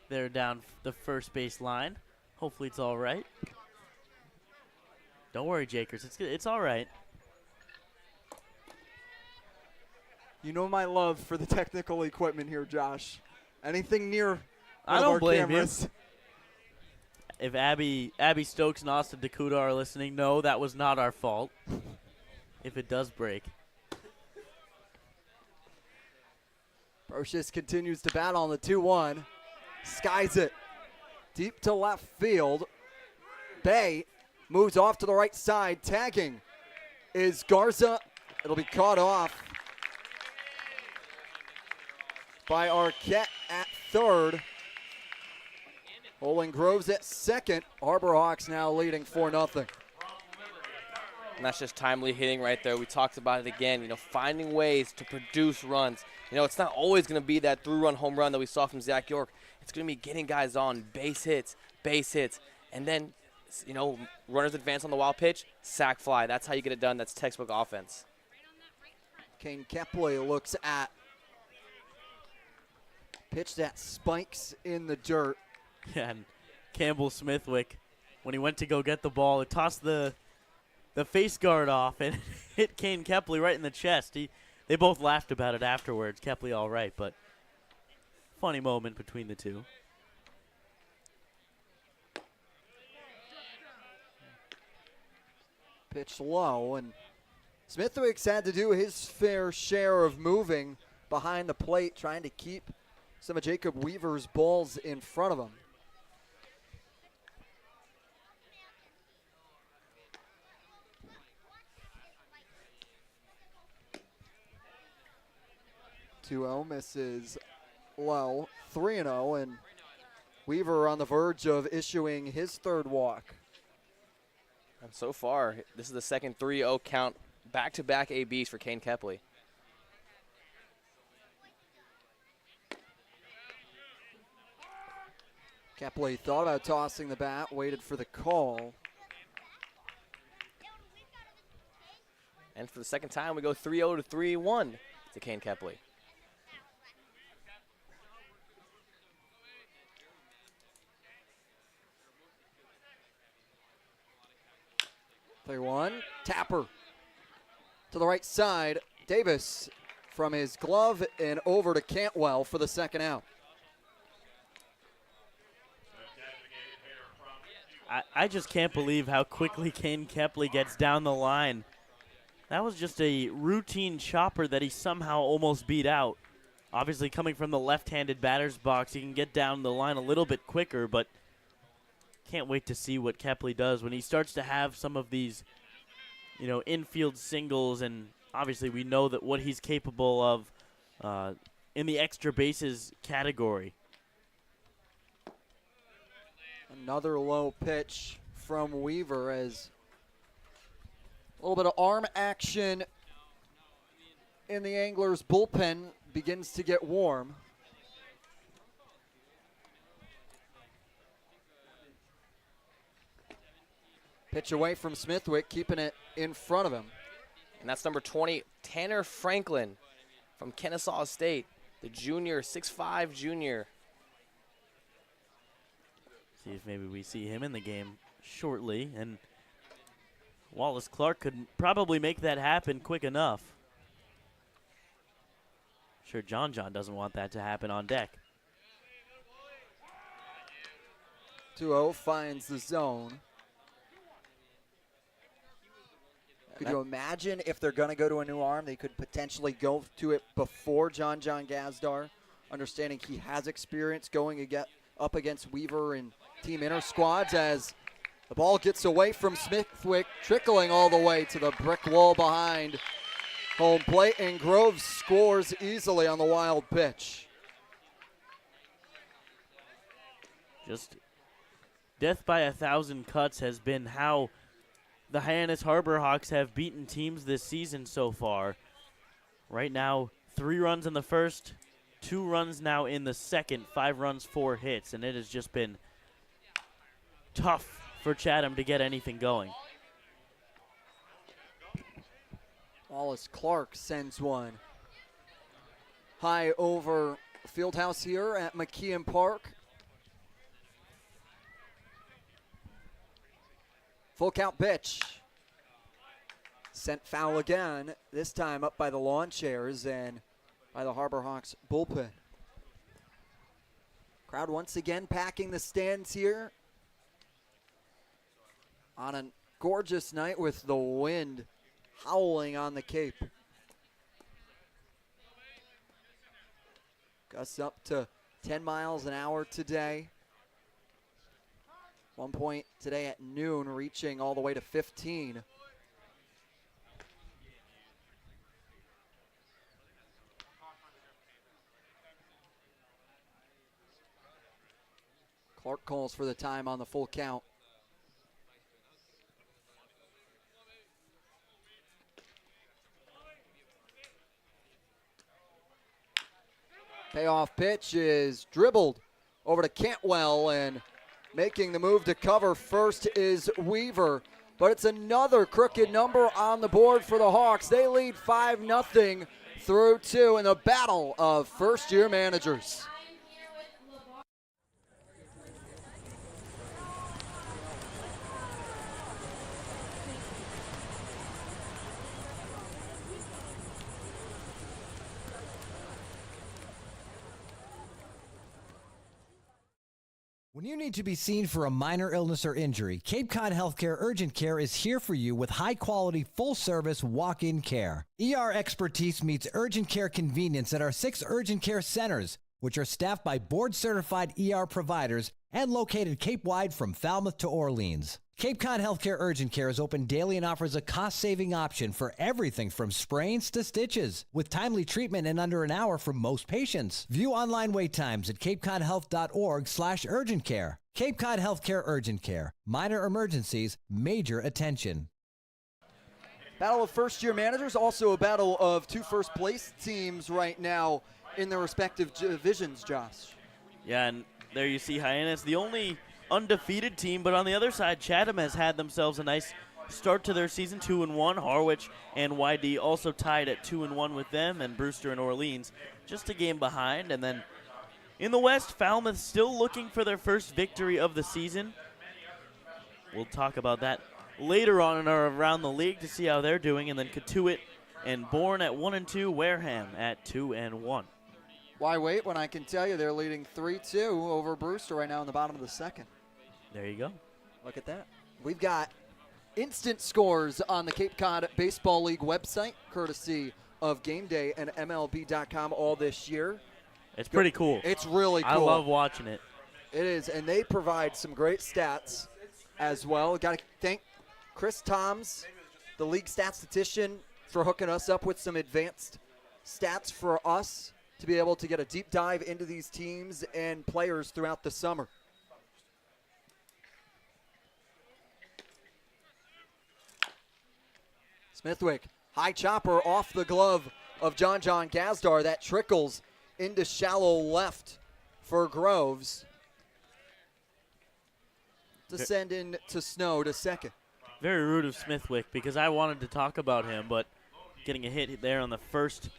They're down the first base line. Hopefully it's all right. Don't worry, Jakers. It's all right. You know my love for the technical equipment here, Josh. Anything near I don't blame cameras. him. If Abby Stokes and Austin Dakuda are listening, no, that was not our fault. If it does break. Brocious continues to battle on the 2-1. Skies it deep to left field. Bay moves off to the right side. Tagging is Garza. It'll be caught off by Arquette at third. Olin Groves at second. Harbor Hawks now leading 4-0. And that's just timely hitting right there. We talked about it again, finding ways to produce runs. It's not always going to be that through-run home run that we saw from Zach York. It's going to be getting guys on base hits, and then, runners advance on the wild pitch, sac fly. That's how you get it done. That's textbook offense. Kane Kepley looks at pitch that spikes in the dirt. Yeah, and Campbell Smithwick, when he went to go get the ball, it tossed the face guard off and hit Kane Kepley right in the chest. They both laughed about it afterwards. Kepley all right, but funny moment between the two. Pitch low, and Smithwick's had to do his fair share of moving behind the plate, trying to keep some of Jacob Weaver's balls in front of him. Misses low, 3-0, and Weaver on the verge of issuing his third walk. And so far, this is the second 3-0 count, back-to-back ABs for Kane Kepley. Kepley thought about tossing the bat, waited for the call. And for the second time, we go 3-0 to 3-1 to Kane Kepley. 3-1, Tapper to the right side. Davis from his glove and over to Cantwell for the second out. I just can't believe how quickly Kane Kepley gets down the line. That was just a routine chopper that he somehow almost beat out. Obviously, coming from the left-handed batter's box, he can get down the line a little bit quicker, but can't wait to see what Kepley does when he starts to have some of these, infield singles, and obviously we know that what he's capable of in the extra bases category. Another low pitch from Weaver as a little bit of arm action in the Anglers bullpen begins to get warm. Pitch away from Smithwick, keeping it in front of him. And that's number 20, Tanner Franklin from Kennesaw State, the junior, 6'5" junior. See if maybe we see him in the game shortly. And Wallace Clark could probably make that happen quick enough. Sure, John doesn't want that to happen on deck. 2-0 finds the zone. Could you imagine if they're going to go to a new arm, they could potentially go to it before John Gazdar, understanding he has experience going up against Weaver and Team Inter squads as the ball gets away from Smithwick, trickling all the way to the brick wall behind home plate, and Groves scores easily on the wild pitch. Just death by 1,000 cuts has been how the Hyannis Harbor Hawks have beaten teams this season so far. Right now, 3 runs in the first, 2 runs now in the second, 5 runs, 4 hits, and it has just been tough for Chatham to get anything going. Wallace Clark sends one high over Fieldhouse here at McKeon Park. Full count pitch. Sent foul again, this time up by the lawn chairs and by the Harbor Hawks bullpen. Crowd once again packing the stands here on a gorgeous night with the wind howling on the Cape. Gusts up to 10 miles an hour today. One point today at noon, reaching all the way to 15. Clark calls for the time on the full count. Payoff pitch is dribbled over to Cantwell, and making the move to cover first is Weaver. But it's another crooked number on the board for the Hawks. They lead 5-0 through 2 in the battle of first-year managers. When you need to be seen for a minor illness or injury, Cape Cod Healthcare Urgent Care is here for you with high-quality, full-service walk-in care. ER expertise meets urgent care convenience at our 6 urgent care centers, which are staffed by board-certified ER providers and located Cape-wide from Falmouth to Orleans. Cape Cod Healthcare Urgent Care is open daily and offers a cost-saving option for everything from sprains to stitches, with timely treatment in under an hour for most patients. View online wait times at capecodhealth.org/urgent care. Cape Cod Healthcare Urgent Care. Minor emergencies, major attention. Battle of first-year managers, also a battle of 2 first-place teams right now in their respective divisions, Josh. Yeah, and there you see Hyannis, the only undefeated team, but on the other side, Chatham has had themselves a nice start to their season, 2-1. Harwich and YD also tied at 2-1 with them, and Brewster and Orleans just a game behind. And then in the West, Falmouth still looking for their first victory of the season. We'll talk about that later on in our Around the League to see how they're doing. And then Cotuit and Bourne at 1-2, Wareham at 2-1. Why wait when I can tell you they're leading 3-2 over Brewster right now in the bottom of the second. There you go. Look at that. We've got instant scores on the Cape Cod Baseball League website, courtesy of Game Day and MLB.com all this year. It's pretty cool. It's really cool. I love watching it. It is, and they provide some great stats as well. Got to thank Chris Toms, the league statistician, for hooking us up with some advanced stats for us to be able to get a deep dive into these teams and players throughout the summer. Smithwick, high chopper off the glove of John Gazdar. That trickles into shallow left for Groves to send in to Snow to second. Very rude of Smithwick, because I wanted to talk about him, but getting a hit there on the first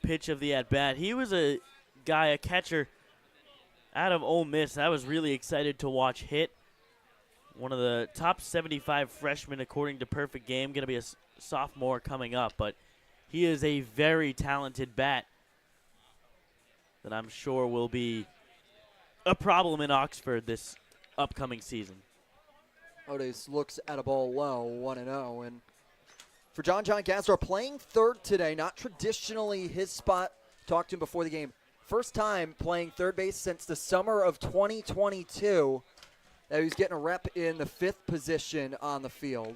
pitch of the at-bat. He was a guy, a catcher out of Ole Miss I was really excited to watch hit. One of the top 75 freshmen according to Perfect Game, going to be a sophomore coming up, but he is a very talented bat that I'm sure will be a problem in Oxford this upcoming season. Otis looks at a ball low, 1-0, and for John Gazdar, playing third today. Not traditionally his spot. Talked to him before the game. First time playing third base since the summer of 2022. That he's getting a rep in the 5th position on the field.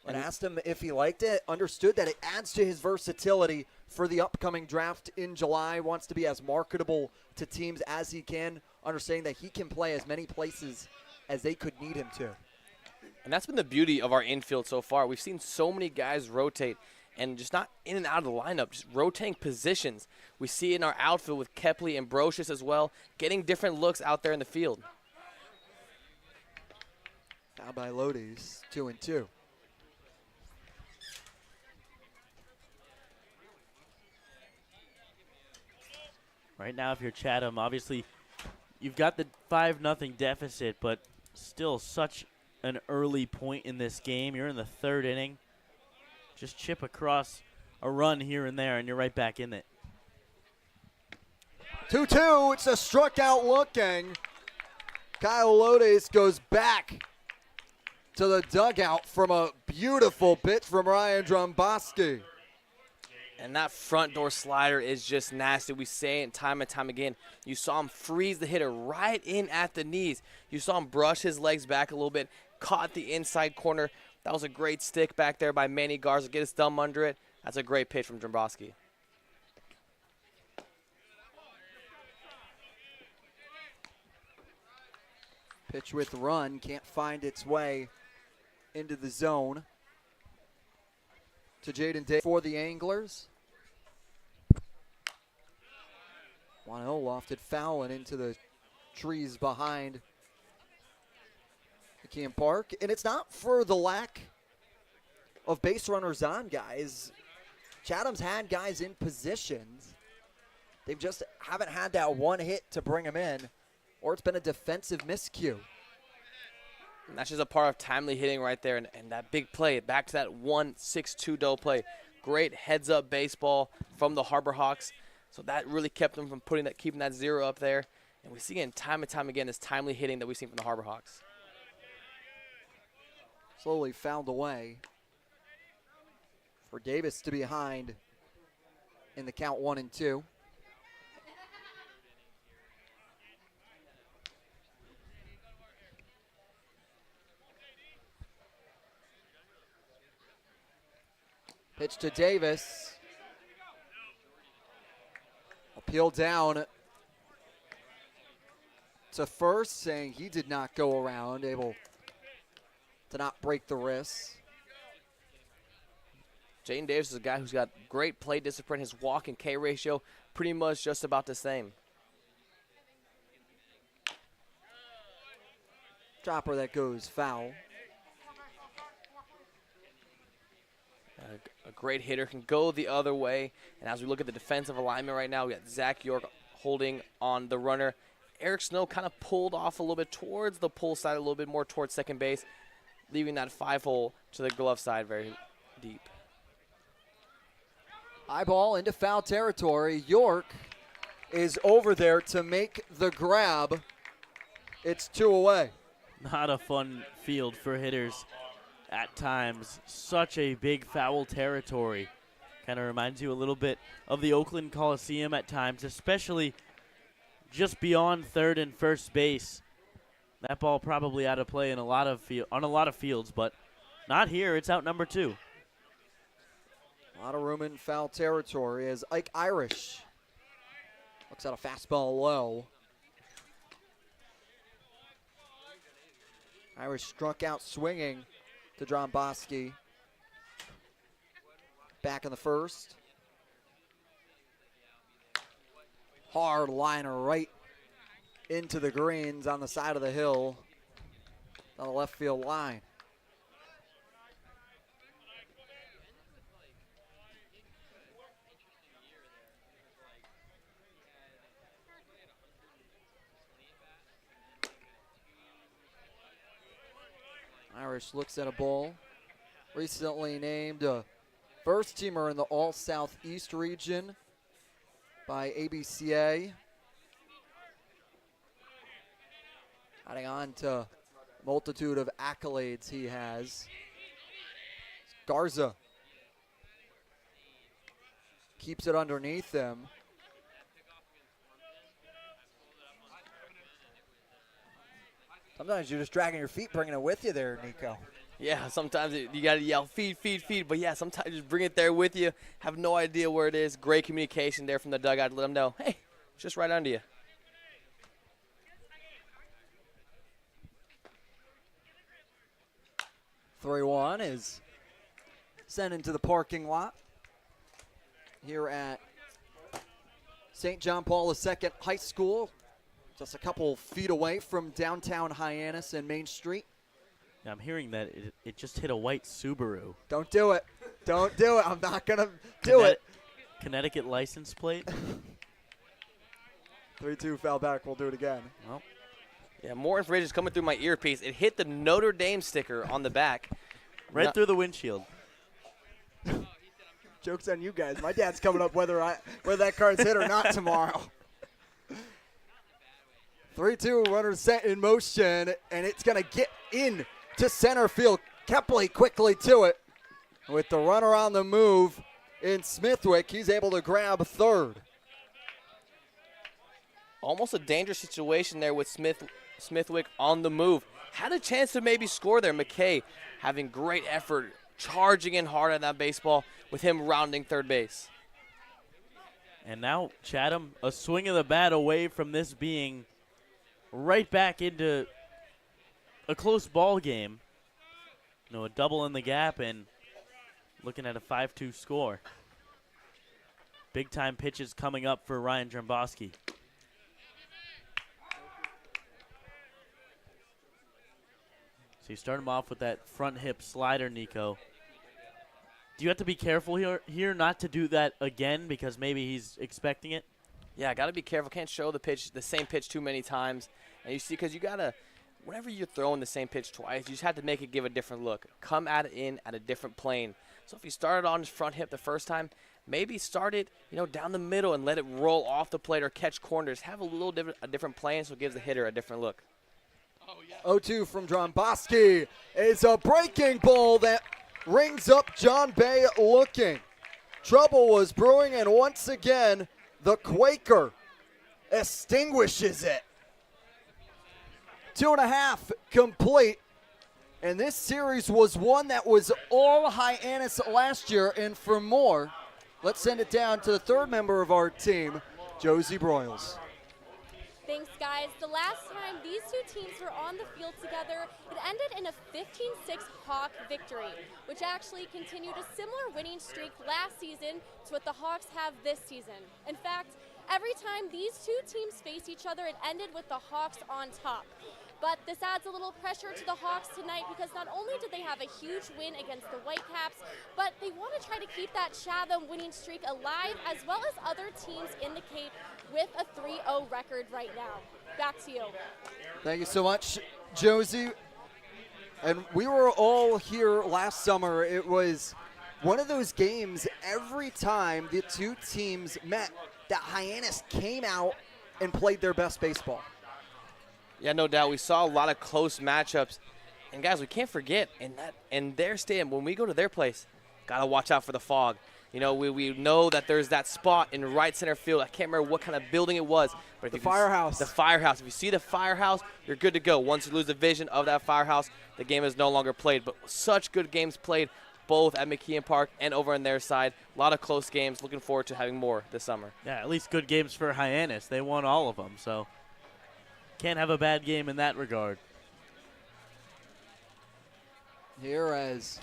And asked him if he liked it, understood that it adds to his versatility for the upcoming draft in July, wants to be as marketable to teams as he can, understanding that he can play as many places as they could need him to. And that's been the beauty of our infield so far. We've seen so many guys rotate and just not in and out of the lineup, just rotating positions. We see it in our outfield with Kepley and Brocious as well, getting different looks out there in the field. Now by Lodi's, 2-2. Right now, if you're Chatham, obviously you've got the 5-0 deficit, but still such an early point in this game. You're in the 3rd inning. Just chip across a run here and there, and you're right back in it. 2-2, it's a struck out looking. Kyle Lodes goes back to the dugout from a beautiful pitch from Ryan Dromboski. And that front door slider is just nasty. We say it time and time again. You saw him freeze the hitter right in at the knees. You saw him brush his legs back a little bit, caught the inside corner. That was a great stick back there by Manny Garza. Get his thumb under it. That's a great pitch from Dromboski. Pitch with run, can't find its way into the zone. To Jaden Day for the Anglers. 1-0 lofted foul and into the trees behind McKeon Park. And it's not for the lack of base runners on, guys. Chatham's had guys in positions. They just haven't had that one hit to bring them in, or it's been a defensive miscue. And that's just a part of timely hitting right there, and that big play, back to that 1-6-2 double play. Great heads-up baseball from the Harbor Hawks. So that really kept them from keeping that 0 up there. And we see it time and time again, this timely hitting that we've seen from the Harbor Hawks. Slowly found a way for Davis to be behind in the count 1-2. Pitch to Davis. Appeal down to first, saying he did not go around, able to not break the wrist. Jaden Davis is a guy who's got great play discipline. His walk and K ratio pretty much just about the same. Chopper that goes foul. A great hitter can go the other way. And as we look at the defensive alignment right now, we got Zach York holding on the runner. Eric Snow kind of pulled off a little bit towards the pull side, a little bit more towards second base, leaving that 5-hole to the glove side very deep. High ball into foul territory. York is over there to make the grab. It's 2 away. Not a fun field for hitters at times. Such a big foul territory. Kind of reminds you a little bit of the Oakland Coliseum at times, especially just beyond third and first base. That ball probably out of play in on a lot of fields, but not here. It's out number 2. A lot of room in foul territory as Ike Irish looks at a fastball low. Irish struck out swinging to Dromboski. Back in the first. Hard liner right into the greens on the side of the hill on the left field line. Irish looks at a ball. Recently named a first teamer in the All-Southeast region by ABCA. Adding on to multitude of accolades he has. Garza keeps it underneath him. Sometimes you're just dragging your feet, bringing it with you there, Nico. Yeah, sometimes you got to yell, feed, feed, feed. But, yeah, sometimes just bring it there with you. Have no idea where it is. Great communication there from the dugout to let them know, hey, it's just right under you. (3-1) is sent into the parking lot here at St. John Paul II High School, just a couple feet away from downtown Hyannis and Main Street. Yeah, I'm hearing that it just hit a white Subaru. Don't do it. Don't do it. I'm not going to do it. Connecticut license plate. 3-2 foul back. We'll do it again. Well, yeah, more information is coming through my earpiece. It hit the Notre Dame sticker on the back. Right through the windshield. Joke's on you guys. My dad's coming up whether that card's hit or not tomorrow. 3-2, runner set in motion, and it's going to get in to center field. Kepley quickly to it. With the runner on the move in Smithwick, he's able to grab third. Almost a dangerous situation there with Smithwick on the move. Had a chance to maybe score there. McKay having great effort, charging in hard on that baseball with him rounding third base. And now Chatham, a swing of the bat away from this being right back into a close ball game. You know, a double in the gap and looking at a 5-2 score. Big time pitches coming up for Ryan Drembowski. So you start him off with that front hip slider, Nico. Do you have to be careful here not to do that again because maybe he's expecting it? Yeah, got to be careful. Can't show the same pitch too many times. And you see, because you got to, whenever you're throwing the same pitch twice, you just have to make it give a different look. Come at it in at a different plane. So if he started on his front hip the first time, maybe start it, down the middle and let it roll off the plate or catch corners. Have a different plane so it gives the hitter a different look. 0-2 from Drembowski is a breaking ball that rings up John Bay looking. Trouble was brewing, and once again, the Quaker extinguishes it. 2.5 complete, and this series was one that was all Hyannis last year, and for more, let's send it down to the third member of our team, Josie Broyles. Thanks, guys. The last time these two teams were on the field together, it ended in a 15-6 Hawk victory, which actually continued a similar winning streak last season to what the Hawks have this season. In fact, every time these two teams faced each other, it ended with the Hawks on top. But this adds a little pressure to the Hawks tonight because not only did they have a huge win against the Whitecaps, but they want to try to keep that Chatham winning streak alive, as well as other teams in the Cape with a 3-0 record right now. Back to you. Thank you so much, Josie. And we were all here last summer. It was one of those games every time the two teams met that Hyannis came out and played their best baseball. Yeah, no doubt. We saw a lot of close matchups. And, guys, we can't forget, in their stadium, when we go to their place, got to watch out for the fog. We know that there's that spot in right center field. I can't remember what kind of building it was. But the firehouse. The firehouse. If you see the firehouse, you're good to go. Once you lose the vision of that firehouse, the game is no longer played. But such good games played both at McKeon Park and over on their side. A lot of close games. Looking forward to having more this summer. Yeah, at least good games for Hyannis. They won all of them, so can't have a bad game in that regard. Here as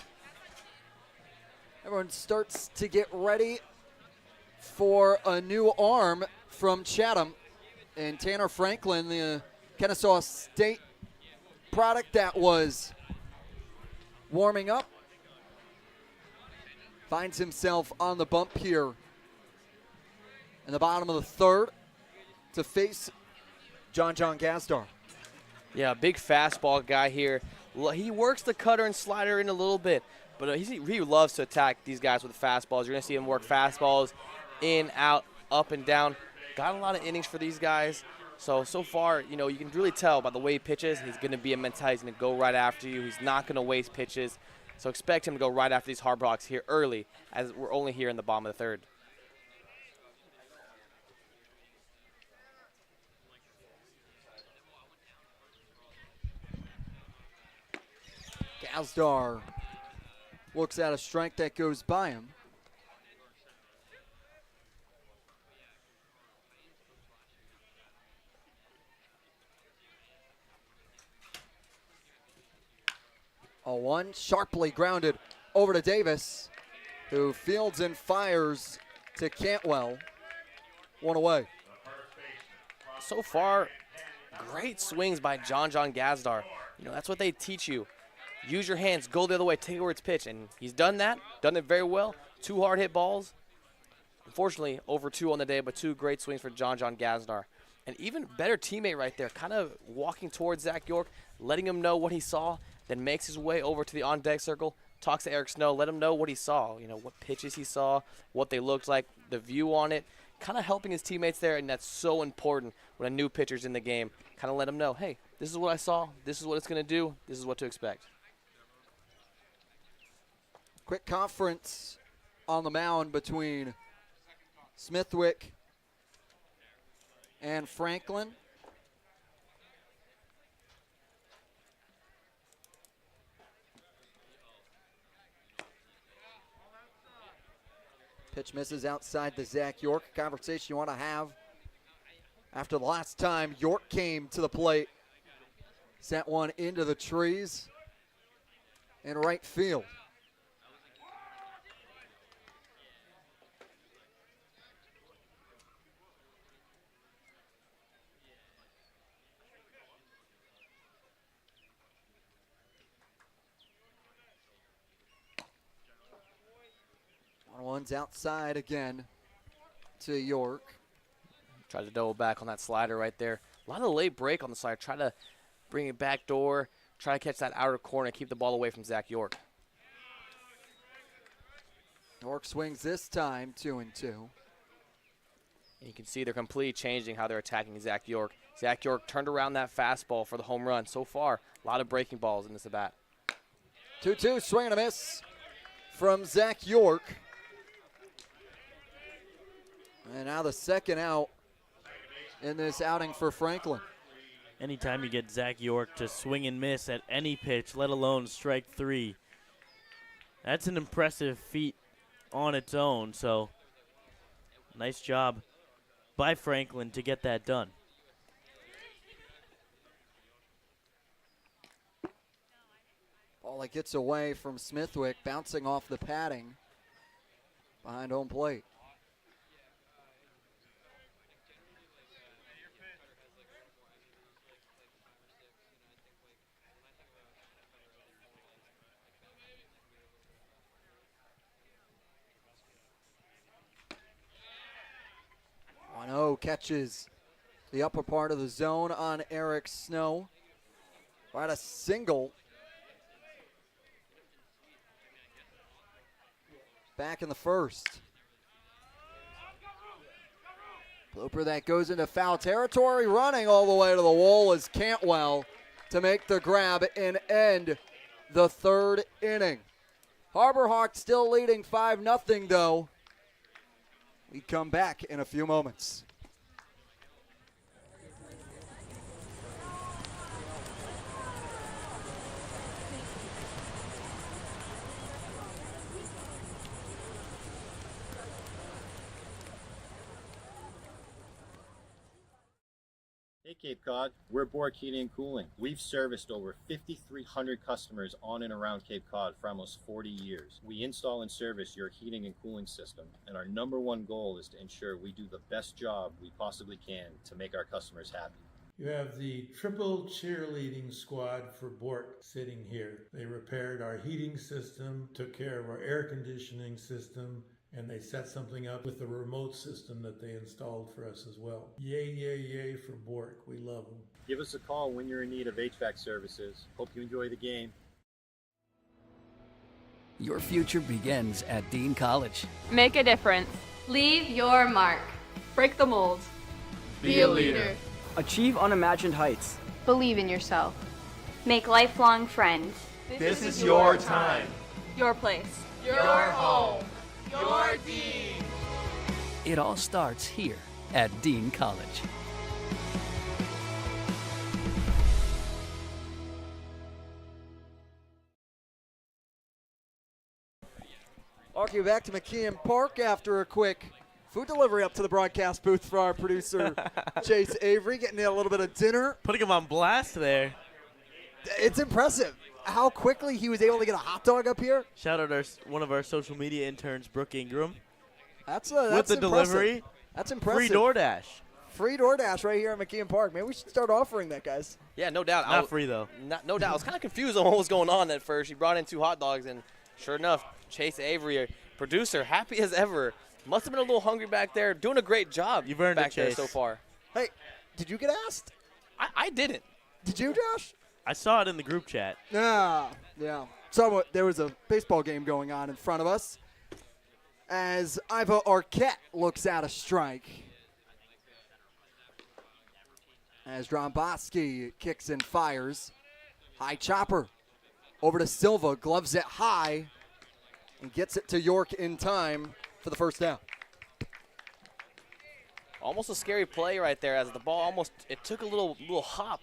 everyone starts to get ready for a new arm from Chatham. And Tanner Franklin, the Kennesaw State product that was warming up, finds himself on the bump here in the bottom of the third to face John Gazdar. Yeah, big fastball guy here. He works the cutter and slider in a little bit, but he loves to attack these guys with fastballs. You're going to see him work fastballs in, out, up, and down. Got a lot of innings for these guys. So far, you can really tell by the way he pitches, he's going to be a mentality. He's going to go right after you. He's not going to waste pitches. So expect him to go right after these Harbor Hawks here early, as we're only here in the bottom of the third. Gazdar looks at a strike that goes by him. A 1 sharply grounded over to Davis, who fields and fires to Cantwell. 1 away. So far, great swings by John Gazdar. That's what they teach you. Use your hands, go the other way, take it where it's pitched. And he's done that, done it very well. 2 hard hit balls. Unfortunately, over 2 on the day, but 2 great swings for John Gazdar. An even better teammate right there, kind of walking towards Zach York, letting him know what he saw, then makes his way over to the on-deck circle, talks to Eric Snow, let him know what he saw, what pitches he saw, what they looked like, the view on it, kind of helping his teammates there, and that's so important when a new pitcher's in the game. Kind of let him know, hey, this is what I saw, this is what it's going to do, this is what to expect. Quick conference on the mound between Smithwick and Franklin. Pitch misses outside the Zach York. Conversation you want to have after the last time York came to the plate. Sent one into the trees in right field. One's outside again to York. Tried to double back on that slider right there. A lot of late break on the slider. Try to bring it back door. Try to catch that outer corner and keep the ball away from Zach York. York swings this time 2-2. And you can see they're completely changing how they're attacking Zach York. Zach York turned around that fastball for the home run. So far, a lot of breaking balls in this at bat. 2-2, swing and a miss from Zach York. And now the second out in this outing for Franklin. Anytime you get Zach York to swing and miss at any pitch, let alone strike 3, that's an impressive feat on its own. So nice job by Franklin to get that done. Ball that gets away from Smithwick, bouncing off the padding behind home plate. Catches the upper part of the zone on Eric Snow. Right, a single. Back in the first. Blooper that goes into foul territory. Running all the way to the wall is Cantwell to make the grab and end the third inning. Harbor Hawks still leading 5-0 though. We come back in a few moments. Hey Cape Cod, we're Bork Heating and Cooling. We've serviced over 5,300 customers on and around Cape Cod for almost 40 years. We install and service your heating and cooling system, and our #1 goal is to ensure we do the best job we possibly can to make our customers happy. You have the triple cheerleading squad for Bork sitting here. They repaired our heating system, took care of our air conditioning system, and they set something up with the remote system that they installed for us as well. Yay, yay, yay for Bork. We love them. Give us a call when you're in need of HVAC services. Hope you enjoy the game. Your future begins at Dean College. Make a difference. Leave your mark. Break the mold. Be a leader. Achieve unimagined heights. Believe in yourself. Make lifelong friends. This is your time. Your place. Your home. Your Dean. It all starts here at Dean College. Welcome you back to McKeon Park after a quick food delivery up to the broadcast booth for our producer, Chase Avery, getting a little bit of dinner. Putting him on blast there. It's impressive how quickly he was able to get a hot dog up here. Shout out one of our social media interns, Brooke Ingram. That's with the impressive. delivery. That's impressive. Free DoorDash. Free DoorDash right here at McKeon Park. Maybe we should start offering that, guys. Yeah, no doubt. Not free, though. No doubt. I was kind of confused on what was going on at first. He brought in 2 hot dogs, and sure enough, Chase Avery, producer, happy as ever. Must have been a little hungry back there. Doing a great job. You've earned back it, there Chase. so far. Hey, did you get asked? I didn't. Did you, Josh? I saw it in the group chat. Yeah. So there was a baseball game going on in front of us as Iva Arquette looks at a strike. As Dromboski kicks and fires. High chopper over to Silva, gloves it high, and gets it to York in time for the first down. Almost a scary play right there as the ball it took a little hop.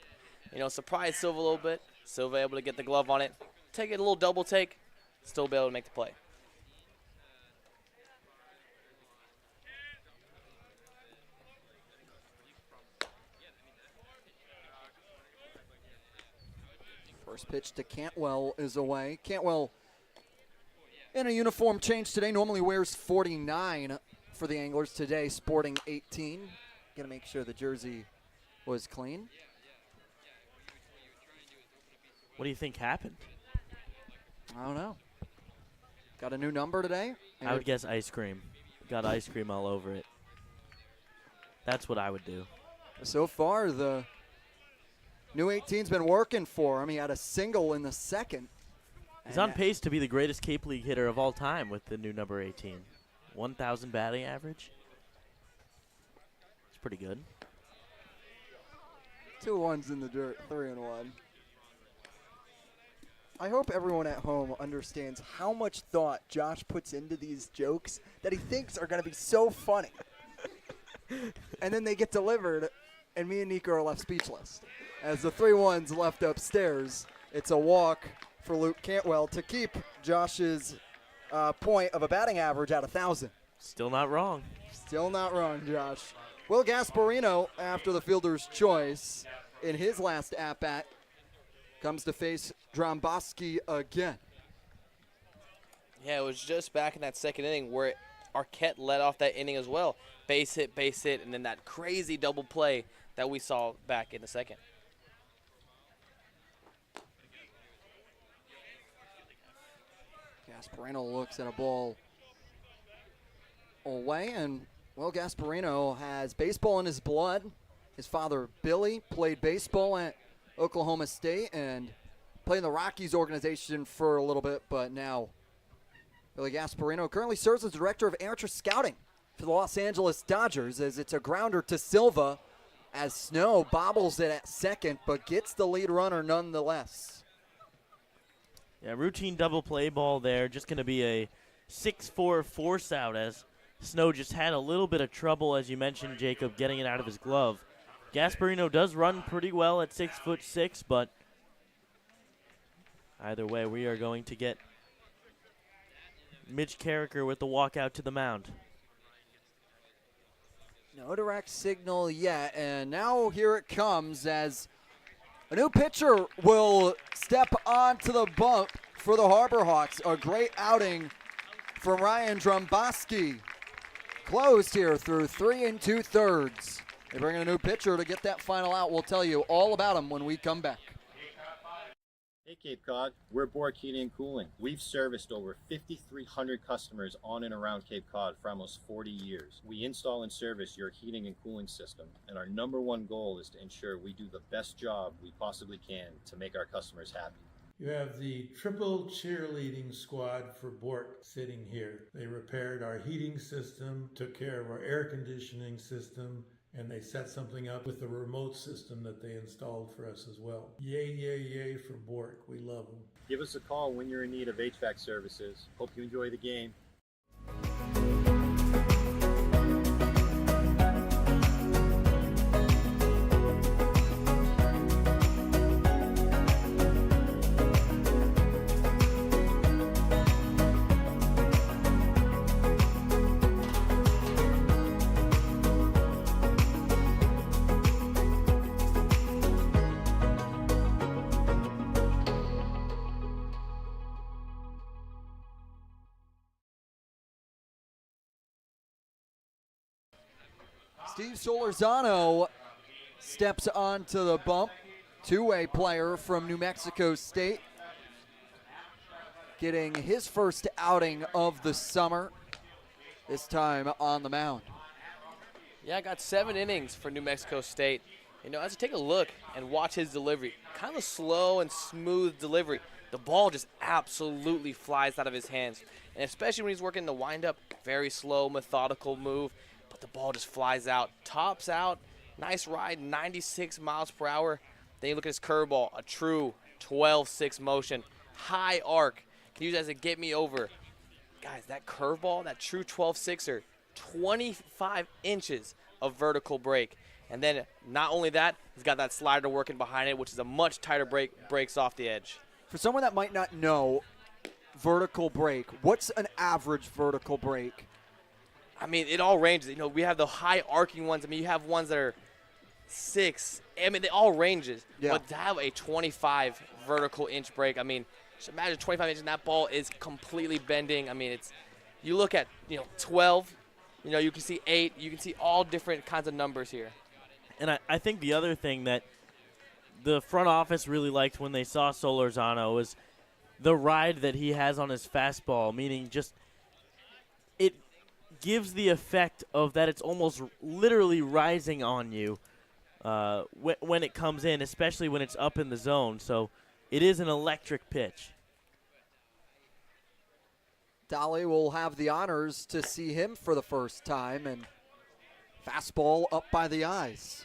Surprised Silva a little bit. Silva able to get the glove on it. Take it a little double take. Still be able to make the play. First pitch to Cantwell is away. Cantwell in a uniform change today. Normally wears 49 for the Anglers. Today sporting 18. Gonna make sure the jersey was clean. What do you think happened? I don't know. Got a new number today? I would guess ice cream. Got ice cream all over it. That's what I would do. So far, the new 18's been working for him. He had a single in the second. He's on pace to be the greatest Cape League hitter of all time with the new number 18. 1,000 batting average. It's pretty good. 2 ones in the dirt, 3 and 1. I hope everyone at home understands how much thought Josh puts into these jokes that he thinks are going to be so funny. And then they get delivered, and me and Nico are left speechless. As the 3-1's left upstairs, it's a walk for Luke Cantwell to keep Josh's point of a batting average at 1,000. Still not wrong. Still not wrong, Josh. Will Gasparino, after the fielder's choice, in his last at-bat, comes to face Dromboski again. Yeah, it was just back in that second inning where Arquette led off that inning as well. Base hit, and then that crazy double play that we saw back in the second. Gasparino looks at a ball away, and Will Gasparino has baseball in his blood. His father, Billy, played baseball at Oklahoma State and played in the Rockies organization for a little bit, but now Billy Gasparino currently serves as director of amateur scouting for the Los Angeles Dodgers, as it's a grounder to Silva as Snow bobbles it at second but gets the lead runner nonetheless. Yeah, routine double play ball there. Just going to be a 6-4 force out as Snow just had a little bit of trouble, as you mentioned, Jacob, getting it out of his glove. Gasparino does run pretty well at 6'6", but either way, we are going to get Mitch Carricker with the walkout to the mound. No direct signal yet, and now here it comes as a new pitcher will step onto the bump for the Harbor Hawks. A great outing from Ryan Dromboski. Closed here through 3 2/3. They bring in a new pitcher to get that final out. We'll tell you all about him when we come back. Hey Cape Cod, we're Bork Heating and Cooling. We've serviced over 5,300 customers on and around Cape Cod for almost 40 years. We install and service your heating and cooling system, and our #1 goal is to ensure we do the best job we possibly can to make our customers happy. You have the triple cheerleading squad for Bork sitting here. They repaired our heating system, took care of our air conditioning system, and they set something up with the remote system that they installed for us as well. Yay, yay, yay for Bork. We love them. Give us a call when you're in need of HVAC services. Hope you enjoy the game. Steve Solorzano steps onto the bump. Two-way player from New Mexico State, getting his first outing of the summer, this time on the mound. Yeah, I got 7 innings for New Mexico State. You know, as you take a look and watch his delivery, kind of slow and smooth delivery. The ball just absolutely flies out of his hands. And especially when he's working the windup, very slow, methodical move. But the ball just flies out, tops out, nice ride, 96 miles per hour. Then you look at his curveball, a true 12-6 motion, high arc. Can use that as a get me over. Guys, that curveball, that true 12-6er, 25 inches of vertical break. And then not only that, he's got that slider working behind it, which is a much tighter break, breaks off the edge. For someone that might not know vertical break, what's an average vertical break? I mean, it all ranges. You know, we have the high arcing ones. I mean, you have ones that are 6. I mean, they all ranges. Yeah. But to have a 25 vertical inch break, I mean, just imagine 25 inches and that ball is completely bending. I mean, it's, you look at, 12, you can see 8. You can see all different kinds of numbers here. And I think the other thing that the front office really liked when they saw Solorzano was the ride that he has on his fastball, meaning just it gives the effect of that it's almost literally rising on you when it comes in, especially when it's up in the zone. So it is an electric pitch. Dolly will have the honors to see him for the first time, and fastball up by the eyes.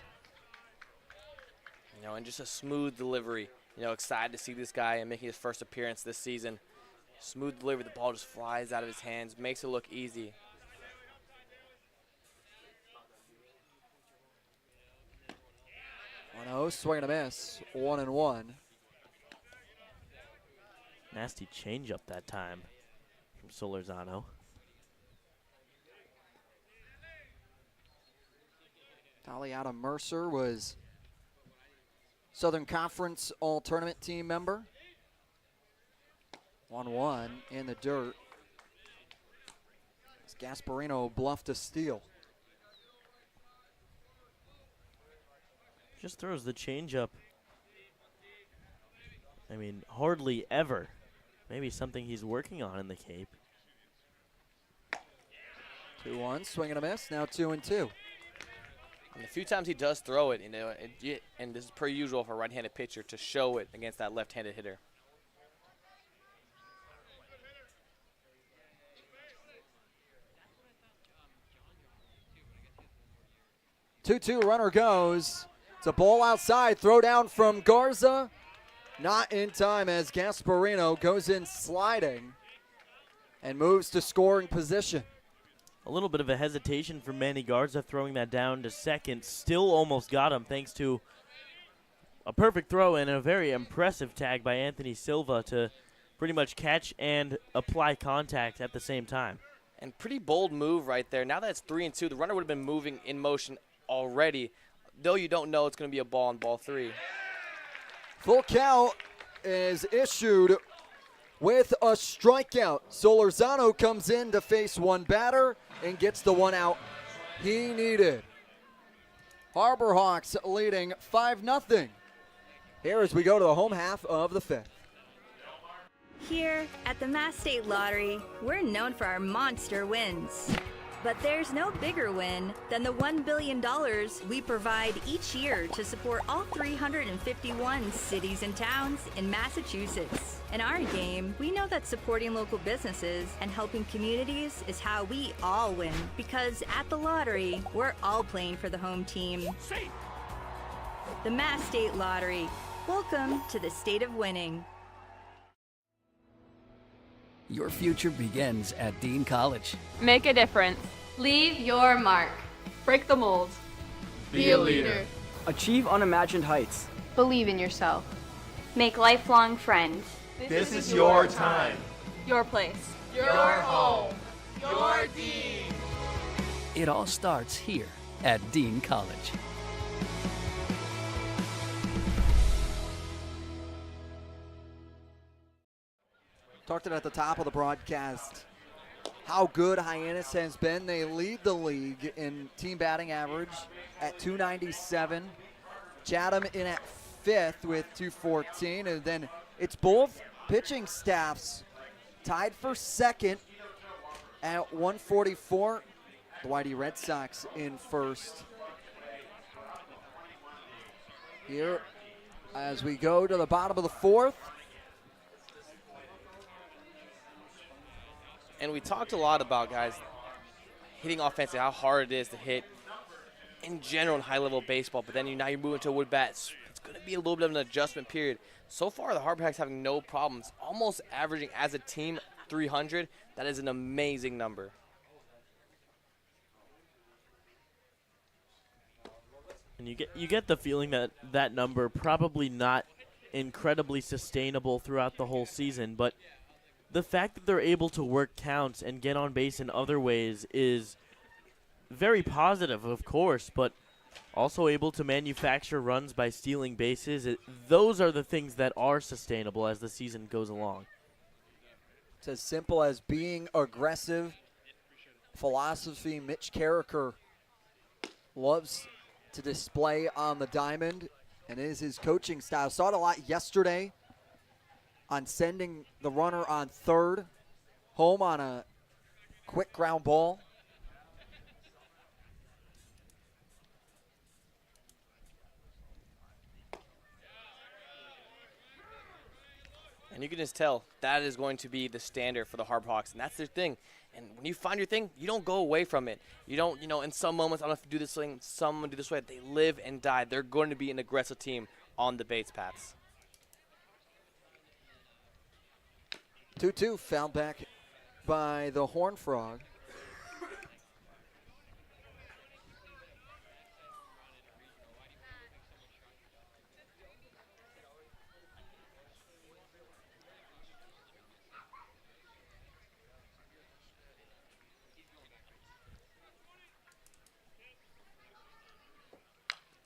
And just a smooth delivery. Excited to see this guy and making his first appearance this season. Smooth delivery, the ball just flies out of his hands, makes it look easy. Swing and a miss, 1-1. Nasty changeup that time from Solorzano. Dolly Adam Mercer was Southern Conference All-Tournament team member. 1-1 in the dirt. As Gasparino bluffed a steal. Just throws the changeup. I mean, hardly ever. Maybe something he's working on in the Cape. 2-1, swing and a miss, now 2-2. And the few times he does throw it, and this is per usual for a right-handed pitcher to show it against that left-handed hitter. Two runner goes. It's a ball outside, throw down from Garza. Not in time as Gasparino goes in sliding and moves to scoring position. A little bit of a hesitation for Manny Garza throwing that down to second. Still almost got him thanks to a perfect throw and a very impressive tag by Anthony Silva to pretty much catch and apply contact at the same time. And pretty bold move right there. Now that it's 3-2, the runner would have been moving in motion already, though you don't know it's going to be a ball on ball 3. Full count is issued with a strikeout. Solorzano comes in to face one batter and gets the one out he needed. Harbor Hawks leading 5-0. Here as we go to the home half of the 5th. Here at the Mass State Lottery, we're known for our monster wins. But there's no bigger win than the $1 billion we provide each year to support all 351 cities and towns in Massachusetts. In our game, we know that supporting local businesses and helping communities is how we all win. Because at the lottery, we're all playing for the home team. The Mass State Lottery. Welcome to the state of winning. Your future begins at Dean College. Make a difference. Leave your mark. Break the mold. Be a leader. Achieve unimagined heights. Believe in yourself. Make lifelong friends. This is your time. Your place. Your home. Your Dean. It all starts here at Dean College. Talked it at the top of the broadcast. How good Hyannis has been. They lead the league in team batting average at 297. Chatham in at 5th with 214. And then it's both pitching staffs tied for 2nd at 144. The Whitey Red Sox in 1st. Here as we go to the bottom of the 4th. And we talked a lot about, guys, hitting offensively, how hard it is to hit in general in high-level baseball. But then now you're moving to a wood bat. It's going to be a little bit of an adjustment period. So far, the Harbor Hawks having no problems, almost averaging as a team 300. That is an amazing number. And you get the feeling that that number probably not incredibly sustainable throughout the whole season, but the fact that they're able to work counts and get on base in other ways is very positive, of course, but also able to manufacture runs by stealing bases. Those are the things that are sustainable as the season goes along. It's as simple as being aggressive. Philosophy Mitch Carricker loves to display on the diamond, and is his coaching style. Saw it a lot yesterday on sending the runner on 3rd home on a quick ground ball. And you can just tell that is going to be the standard for the Harbor Hawks, and that's their thing. And when you find your thing, you don't go away from it. You don't, in some moments, I don't have to do this thing, some do this way. They live and die. They're going to be an aggressive team on the base paths. 2-2 fouled back by the Horned Frog.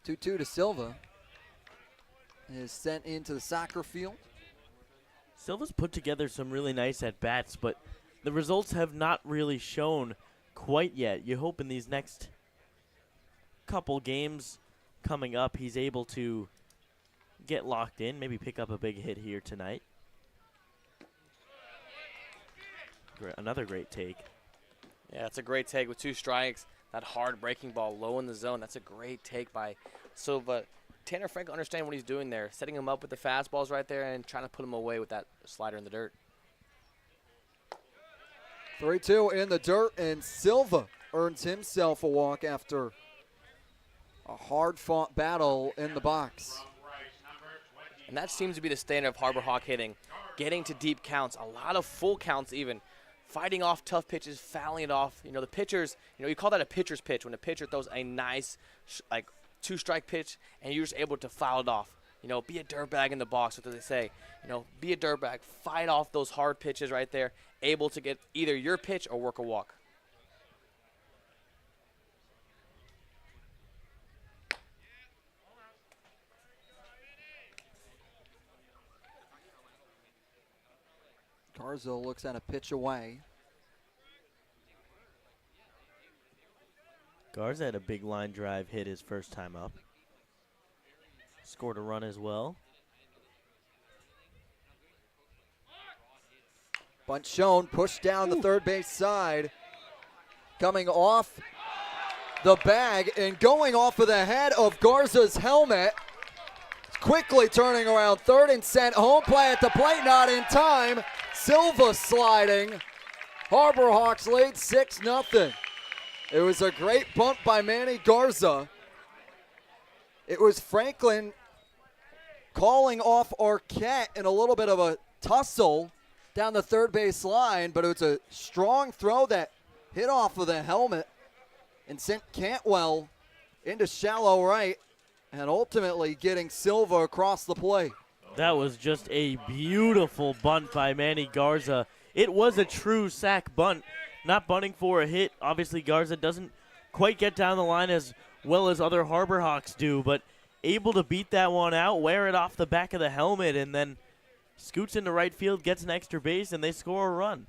To Silva is sent into the soccer field. Silva's put together some really nice at-bats, but the results have not really shown quite yet. You hope in these next couple games coming up he's able to get locked in, maybe pick up a big hit here tonight. Another great take. Yeah, it's a great take with 2 strikes. That hard breaking ball low in the zone. That's a great take by Silva. Tanner Frank understand what he's doing there, setting him up with the fastballs right there and trying to put him away with that slider in the dirt. 3-2 in the dirt, and Silva earns himself a walk after a hard-fought battle in the box. And that seems to be the standard of Harbor Hawk hitting, getting to deep counts, a lot of full counts even, fighting off tough pitches, fouling it off. The pitchers, you call that a pitcher's pitch when a pitcher throws a nice, 2-strike pitch, and you're just able to foul it off. Be a dirtbag in the box, what do they say? Be a dirtbag, fight off those hard pitches right there, able to get either your pitch or work a walk. Garza looks at a pitch away. Garza had a big line drive hit his first time up. Scored a run as well. Bunt shown, pushed down the third base side. coming off the bag and going off of the head of Garza's helmet. Quickly turning around third and sent. Home play at the plate, not in time. Silva sliding. Harbor Hawks lead 6-0. It was a great bunt by Manny Garza. It was Franklin calling off Arquette in a little bit of a tussle down the third base line, but it was a strong throw that hit off of the helmet and sent Cantwell into shallow right and ultimately getting Silva across the plate. That was just a beautiful bunt by Manny Garza. It was a true sack bunt, not bunting for a hit. Obviously, Garza doesn't quite get down the line as well as other Harbor Hawks do, but able to beat that one out, wear it off the back of the helmet, and then scoots into right field, gets an extra base, and they score a run.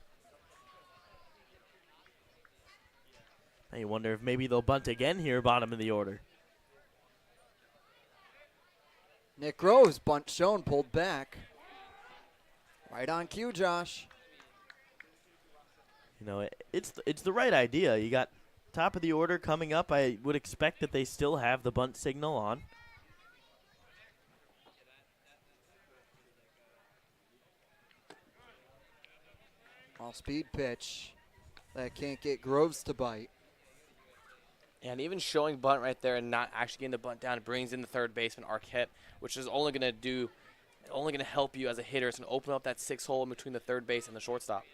Now you wonder if maybe they'll bunt again here, bottom of the order. Nick Rose, bunt shown, pulled back. Right on cue, Josh. You know, it's the right idea. You got top of the order coming up. I would expect that they still have the bunt signal on. Off-speed pitch. That can't get Groves to bite. And even showing bunt right there and not actually getting the bunt down brings in the third baseman Arquette, which is only going to help you as a hitter. It's going to open up that 6 hole in between the third base and the shortstop.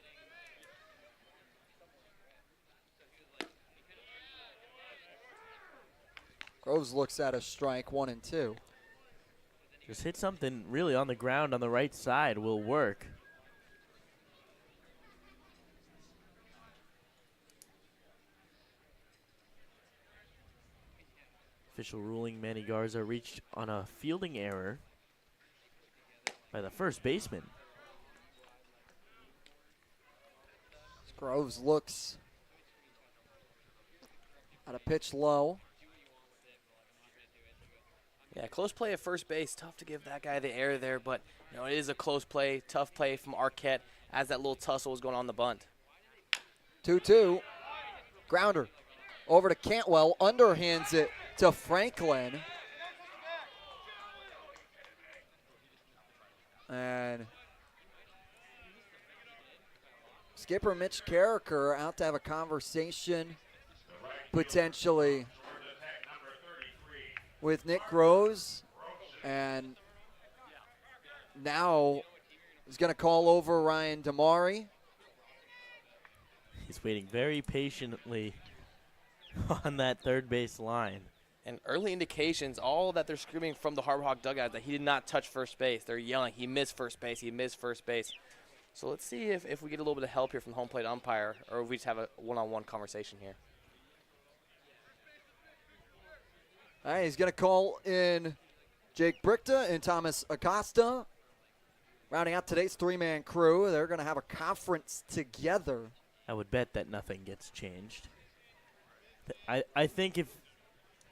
Groves looks at a strike, 1-2. Just hit something really on the ground on the right side will work. Official ruling, Manny Garza reached on a fielding error by the first baseman. Groves looks at a pitch low. Yeah, close play at first base. Tough to give that guy the error there, but you know it is a close play. Tough play from Arquette as that little tussle was going on the bunt. 2-2. Grounder over to Cantwell. Underhands it to Franklin. And skipper Mitch Carricker out to have a conversation potentially with Nick Rose. And now he's going to call over Ryan Damari. He's waiting very patiently on that third base line. And early indications, all that they're screaming from the Harbor Hawk dugout, that he did not touch first base. They're yelling, he missed first base, he missed first base. So let's see if we get a little bit of help here from the home plate umpire, or if we just have a one-on-one conversation here. All right, he's going to call in Jake Brichta and Thomas Acosta. Rounding out today's three-man crew, they're going to have a conference together. I would bet that nothing gets changed. I think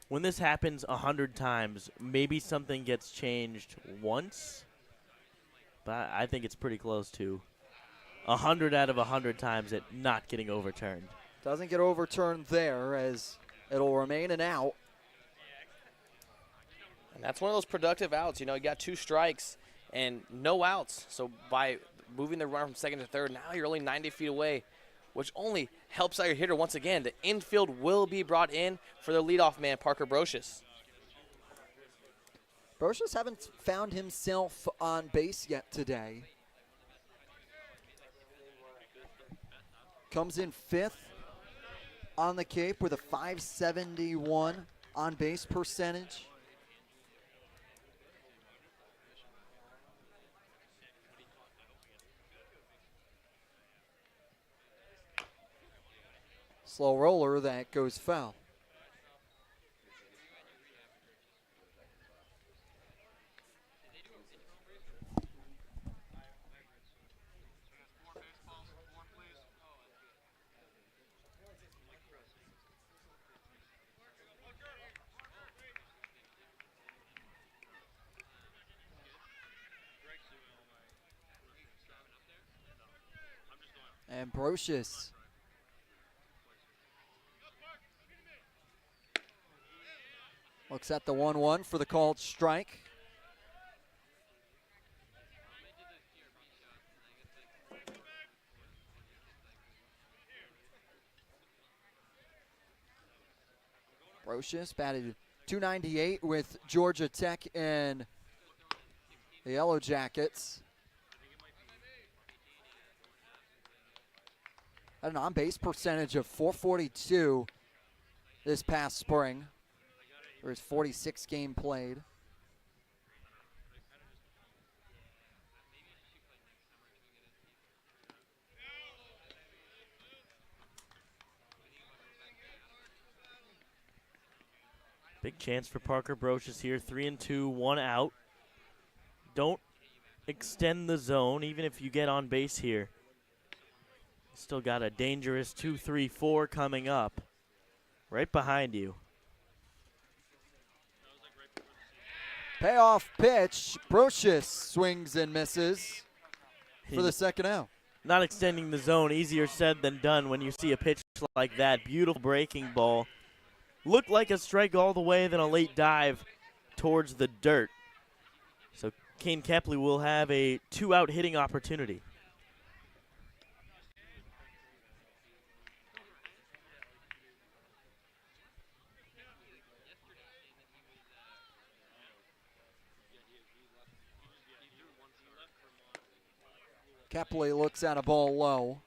when this happens 100 times, maybe something gets changed once. But I think it's pretty close to 100 out of 100 times it not getting overturned. Doesn't get overturned there, as it'll remain an out. And that's one of those productive outs. You know, you got 2 strikes and no outs. So by moving the runner from second to third, now you're only 90 feet away, which only helps out your hitter. Once again, the infield will be brought in for the leadoff man, Parker Brocious. Brocious hasn't found himself on base yet today. Comes in 5th on the Cape with a .571 on base percentage. Slow roller that goes foul. And Brocious Looks at the 1-1 for the called strike. Brocious batted .298 with Georgia Tech and the Yellow Jackets. Had an on-base percentage of .442 this past spring. For his 46 game played. Big chance for Parker Brocious here. 3-2, 1 out. Don't extend the zone, even if you get on base here. Still got a dangerous 2-3-4 coming up. Right behind you. Payoff pitch. Brocious swings and misses for the second out. Not extending the zone, easier said than done when you see a pitch like that. Beautiful breaking ball. Looked like a strike all the way, then a late dive towards the dirt. So Kane Kepley will have a 2-out hitting opportunity. Kepley looks at a ball low.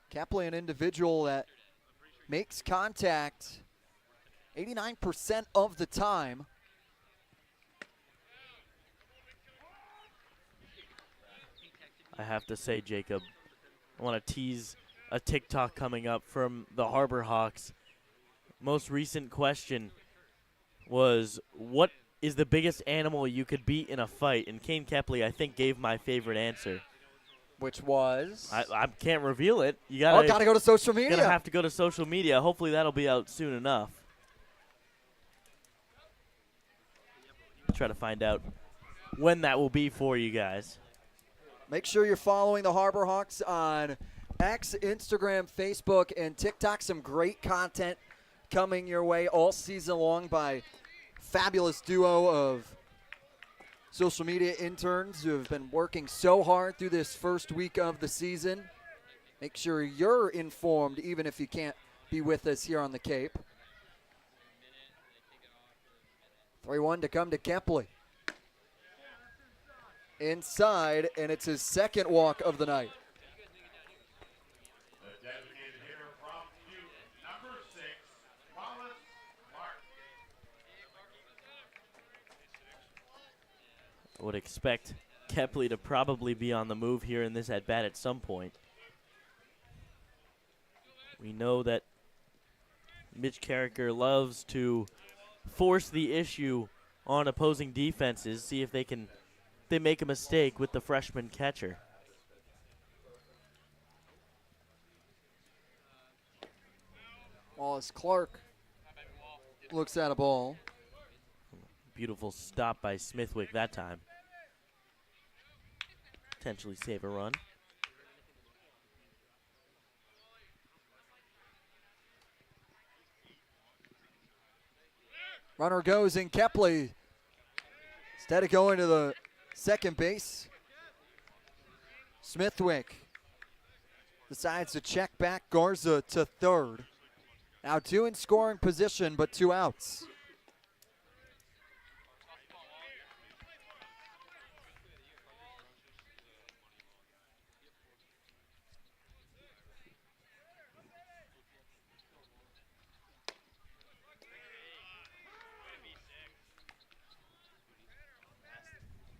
Kepley, an individual that makes contact 89% of the time. I have to say, Jacob, I want to tease a TikTok coming up from the Harbor Hawks. Most recent question was, what is the biggest animal you could beat in a fight? And Kane Kepley, I think, gave my favorite answer. Which was? I can't reveal it. You gotta go to social media. Gonna have to go to social media. Hopefully that'll be out soon enough. Try to find out when that will be for you guys. Make sure you're following the Harbor Hawks on X, Instagram, Facebook, and TikTok. Some great content coming your way all season long by fabulous duo of social media interns who have been working so hard through this first week of the season. Make sure you're informed even if you can't be with us here on the Cape. 3-1 to come to Kepley. Inside, and it's his second walk of the night. I would expect Kepley to probably be on the move here in this at-bat at some point. We know that Mitch Carricker loves to force the issue on opposing defenses, see if they make a mistake with the freshman catcher. Wallace Clark looks at a ball. Beautiful stop by Smithwick that time. Potentially save a run. Runner goes in Kepley. Instead of going to the second base, Smithwick decides to check back Garza to third. Now 2 in scoring position, but 2 outs.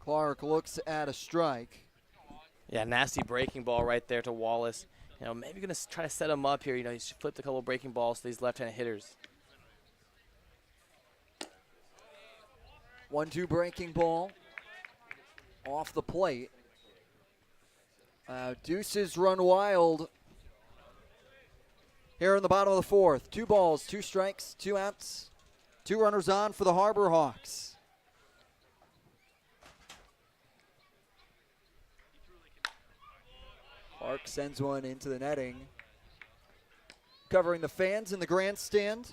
Clark looks at a strike. Yeah, nasty breaking ball right there to Wallace. You know, maybe going to try to set him up here. You know, he's flipped a couple of breaking balls to these left-handed hitters. 1-2 breaking ball off the plate. Deuces run wild here in the bottom of the fourth. 2 balls, 2 strikes, 2 outs, 2 runners on for the Harbor Hawks. Clark sends one into the netting. covering the fans in the grandstand.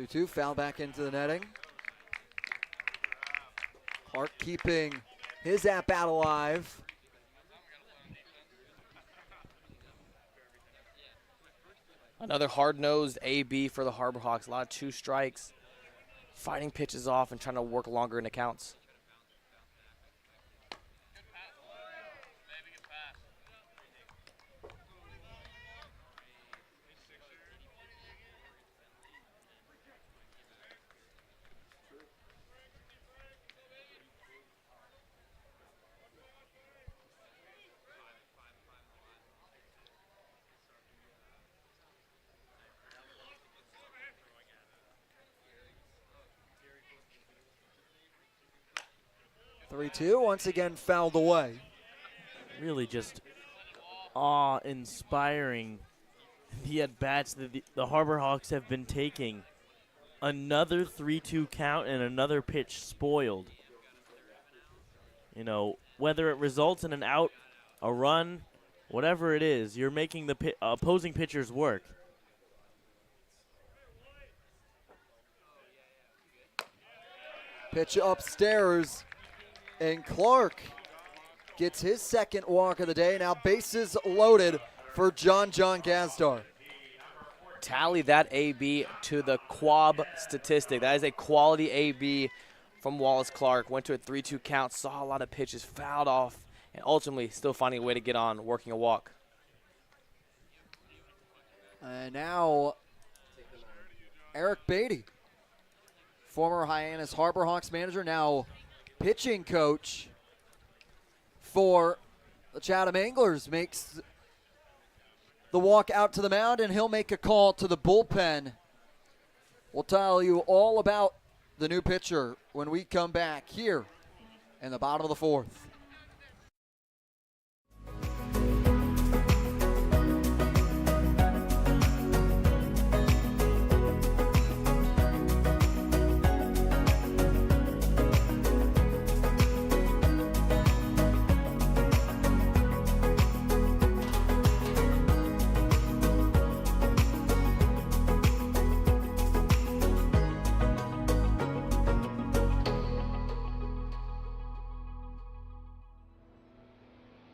Two foul back into the netting. Clark keeping his at-bat alive. Another hard-nosed AB for the Harbor Hawks. A lot of 2 strikes, fighting pitches off and trying to work longer in accounts. Three-two, once again fouled away. Really just awe-inspiring, the at-bats that the Harbor Hawks have been taking. Another 3-2 count and another pitch spoiled. You know, whether it results in an out, a run, whatever it is, you're making the opposing pitchers work. Pitch upstairs, and Clark gets his second walk of the day. Now bases loaded for John Gazdar. Tally that AB to the Quab statistic. That is a quality AB from Wallace Clark. Went to a 3-2 count, saw a lot of pitches, fouled off, and ultimately still finding a way to get on, working a walk. And now Eric Beatty, former Hyannis Harbor Hawks manager, now pitching coach for the Chatham Anglers, makes the walk out to the mound, and he'll make a call to the bullpen. We'll tell you all about the new pitcher when we come back here in the bottom of the fourth.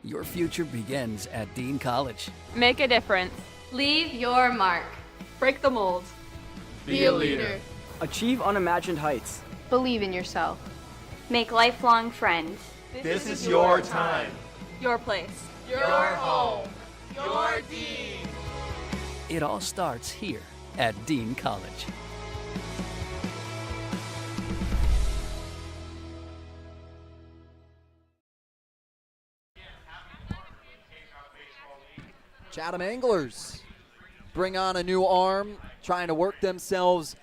Your future begins at Dean College. Make a difference. Leave your mark. Break the mold. Be a leader. Achieve unimagined heights. Believe in yourself. Make lifelong friends. This is your time. Your place. Your home. Your Dean. It all starts here at Dean College. Chatham Anglers bring on a new arm, trying to work themselves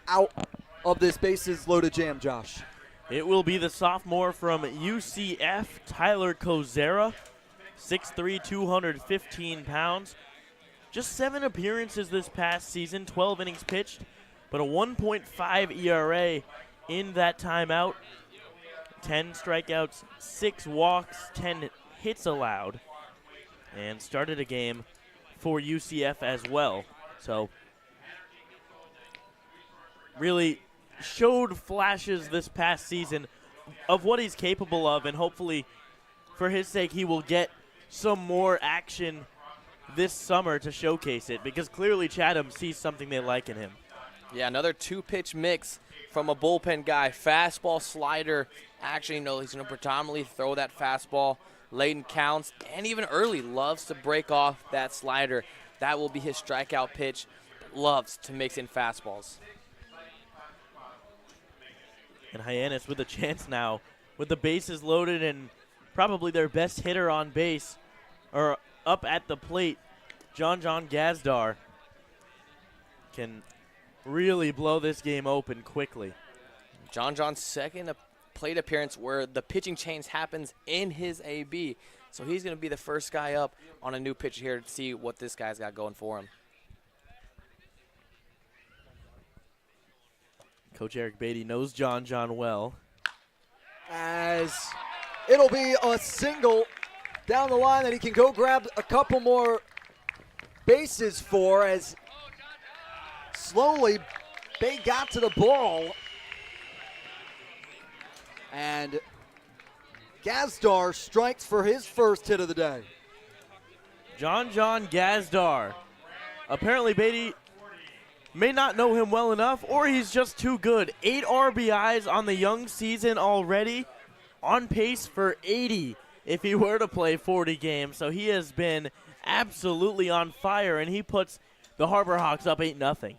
out of this bases loaded jam, Josh. It will be the sophomore from UCF, Tyler Kozera, 6'3", 215 pounds. Just 7 appearances this past season, 12 innings pitched, but a 1.5 ERA in that timeout. 10 strikeouts, 6 walks, 10 hits allowed, and started a game for UCF as well. So really showed flashes this past season of what he's capable of, and hopefully for his sake he will get some more action this summer to showcase it, because clearly Chatham sees something they like in him. Yeah, another 2-pitch mix from a bullpen guy. Fastball, slider. Actually, no, he's going to predominantly throw that fastball late in counts, and even early loves to break off that slider. That will be his strikeout pitch. Loves to mix in fastballs. And Hyannis with a chance now, with the bases loaded and probably their best hitter on base, or up at the plate, John Gazdar, can really blow this game open quickly. John's second plate appearance where the pitching change happens in his AB. So he's going to be the first guy up on a new pitch here to see what this guy's got going for him. Coach Eric Beatty knows John well. As it'll be a single down the line that he can go grab a couple more bases for, as slowly they got to the ball. And Gazdar strikes for his first hit of the day. John Gazdar. Apparently Beatty may not know him well enough, or he's just too good. 8 RBIs on the young season already, on pace for 80 if he were to play 40 games. So he has been absolutely on fire, and he puts the Harbor Hawks up 8-0.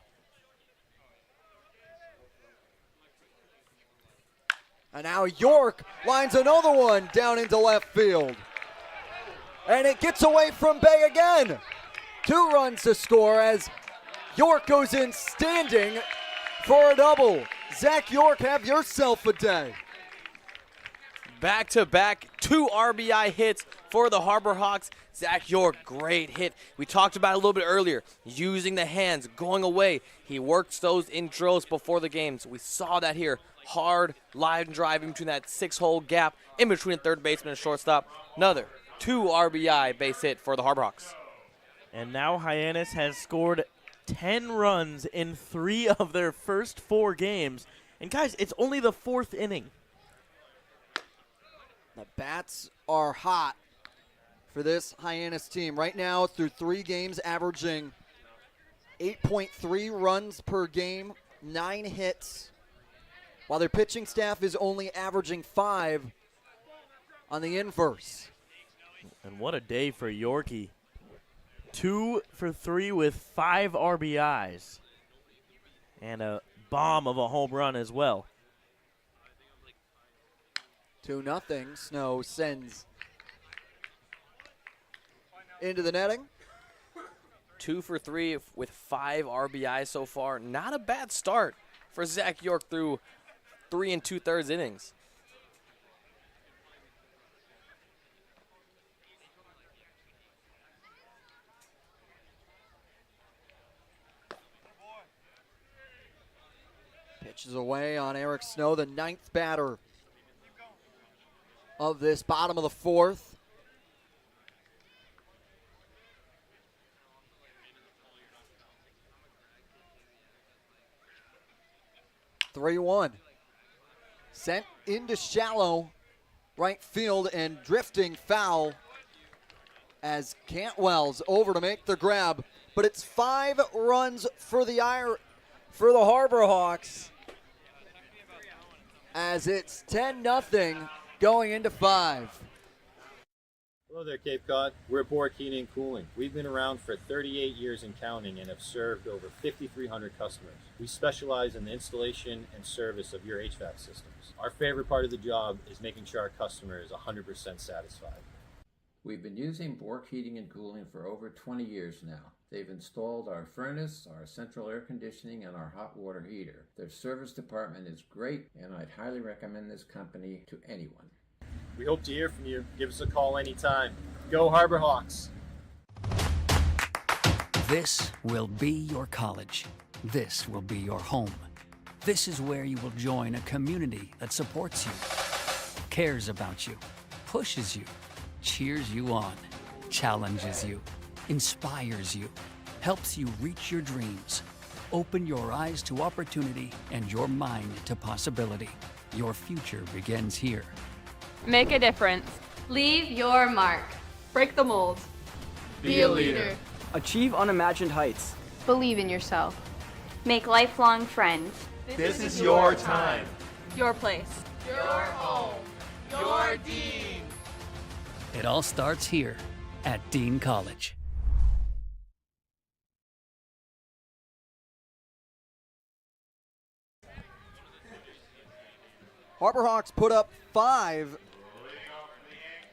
And now York lines another one down into left field. And it gets away from Bay again. 2 runs to score as York goes in standing for a double. Zach York, have yourself a day. Back-to-back 2 RBI hits for the Harbor Hawks. Zach York, great hit. We talked about it a little bit earlier, using the hands, going away. He works those in drills before the games. We saw that here. Hard line drive in between that 6-hole gap in between third baseman and shortstop. Another 2 RBI base hit for the Harbor Hawks. And now Hyannis has scored 10 runs in 3 of their first 4 games. And guys, it's only the 4th inning. The bats are hot for this Hyannis team. Right now, through 3 games, averaging 8.3 runs per game, 9 hits, while their pitching staff is only averaging 5 on the inverse. And what a day for Yorkie. 2 for 3 with 5 RBIs. And a bomb of a home run as well. 2-0. Snow sends into the netting. 2 for 3 with 5 RBIs so far. Not a bad start for Zach York through 3 2/3 innings. Pitches away on Eric Snow, the 9th batter of this bottom of the 4th. (3-1). Sent into shallow right field and drifting foul as Cantwell's over to make the grab. But it's 5 runs for the Harbor Hawks as it's 10-0 going into 5. Hello there, Cape Cod. We're Bork Heating and Cooling. We've been around for 38 years and counting and have served over 5,300 customers. We specialize in the installation and service of your HVAC systems. Our favorite part of the job is making sure our customer is 100% satisfied. We've been using Bork Heating and Cooling for over 20 years now. They've installed our furnace, our central air conditioning, and our hot water heater. Their service department is great, and I'd highly recommend this company to anyone. We hope to hear from you. Give us a call anytime. Go Harbor Hawks! This will be your college. This will be your home. This is where you will join a community that supports you, cares about you, pushes you, cheers you on, challenges you, inspires you, helps you reach your dreams. Open your eyes to opportunity and your mind to possibility. Your future begins here. Make a difference. Leave your mark. Break the mold. Be a leader. Achieve unimagined heights. Believe in yourself. Make lifelong friends. This is your time. Your place. Your home. Your Dean. It all starts here at Dean College. Harbor Hawks put up 5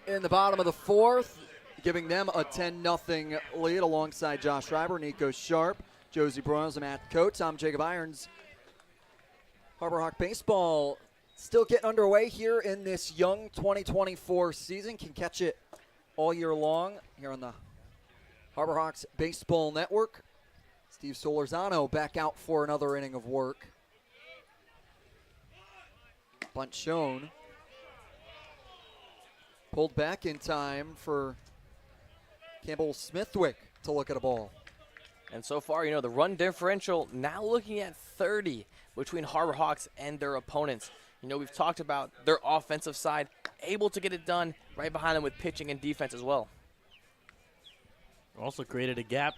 in the bottom of the 4th, giving them a 10-0 lead alongside Josh Schreiber, Nico Sharp, Josie Broyles, and Matt Coates. I'm Jacob Irons. Harbor Hawk Baseball Still getting underway here in this young 2024 season. Can catch it all year long here on the Harbor Hawks Baseball Network. Steve Solorzano back out for another inning of work. Bunt shown. Pulled back in time for Campbell Smithwick to look at a ball. And so far, the run differential now looking at 30 between Harbor Hawks and their opponents. We've talked about their offensive side, able to get it done right behind them with pitching and defense as well. Also created a gap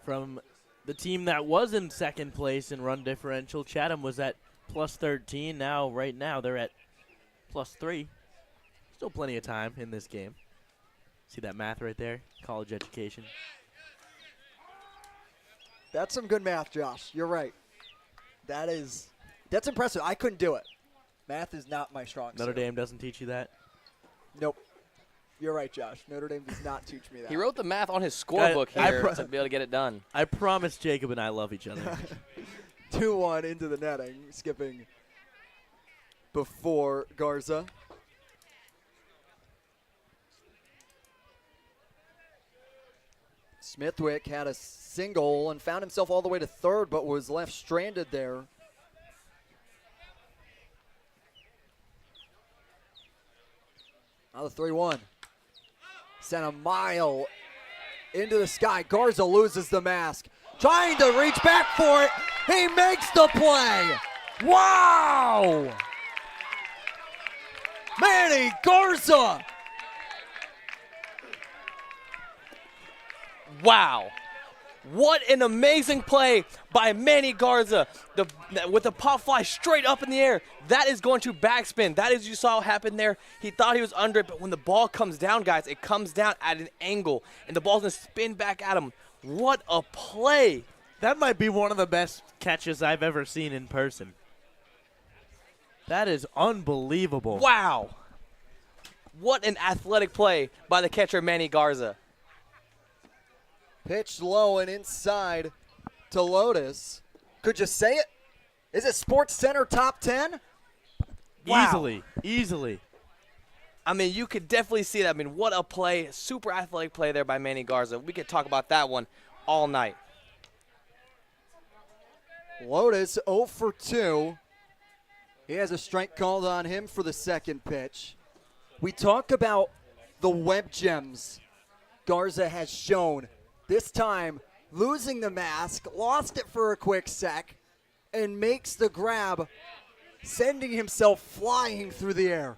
from the team that was in second place in run differential. Chatham was at plus 13. Right now, they're at plus 3. Still plenty of time in this game. See that math right there? College education. That's some good math, Josh. You're right. That's impressive. I couldn't do it. Math is not my strong suit. Notre Dame doesn't teach you that? Nope. You're right, Josh. Notre Dame does not teach me that. He wrote the math on his scorebook here to be able to get it done. I promise Jacob and I love each other. 2-1 into the netting, skipping before Garza. Smithwick had a single and found himself all the way to third, but was left stranded there. Now the 3-1. Sent a mile into the sky. Garza loses the mask. Trying to reach back for it. He makes the play. Wow! Manny Garza. Wow. What an amazing play by Manny Garza. With the pop fly straight up in the air. That is going to backspin. That is, you saw happen there. He thought he was under it, but when the ball comes down, guys, it comes down at an angle, and the ball's going to spin back at him. What a play. That might be one of the best catches I've ever seen in person. That is unbelievable. Wow. What an athletic play by the catcher, Manny Garza. Pitched low and inside to Lotus. Could you say it? Is it Sports Center top 10? Wow. Easily. I mean, you could definitely see that. I mean, what a play. Super athletic play there by Manny Garza. We could talk about that one all night. Lotus 0 for 2. He has a strike called on him for the second pitch. We talk about the web gems Garza has shown. This time, losing the mask, lost it for a quick sec, and makes the grab, sending himself flying through the air.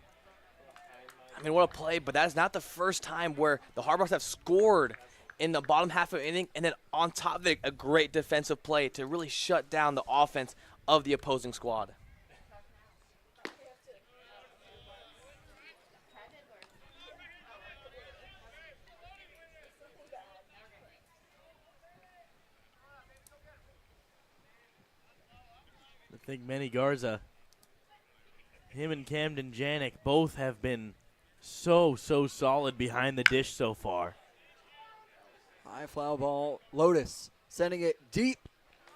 I mean, what a play, but that is not the first time where the Harbor Hawks have scored in the bottom half of the inning, and then on top of it, a great defensive play to really shut down the offense of the opposing squad. I think Manny Garza, him and Camden Janik both have been so solid behind the dish so far. High foul ball. Lotus sending it deep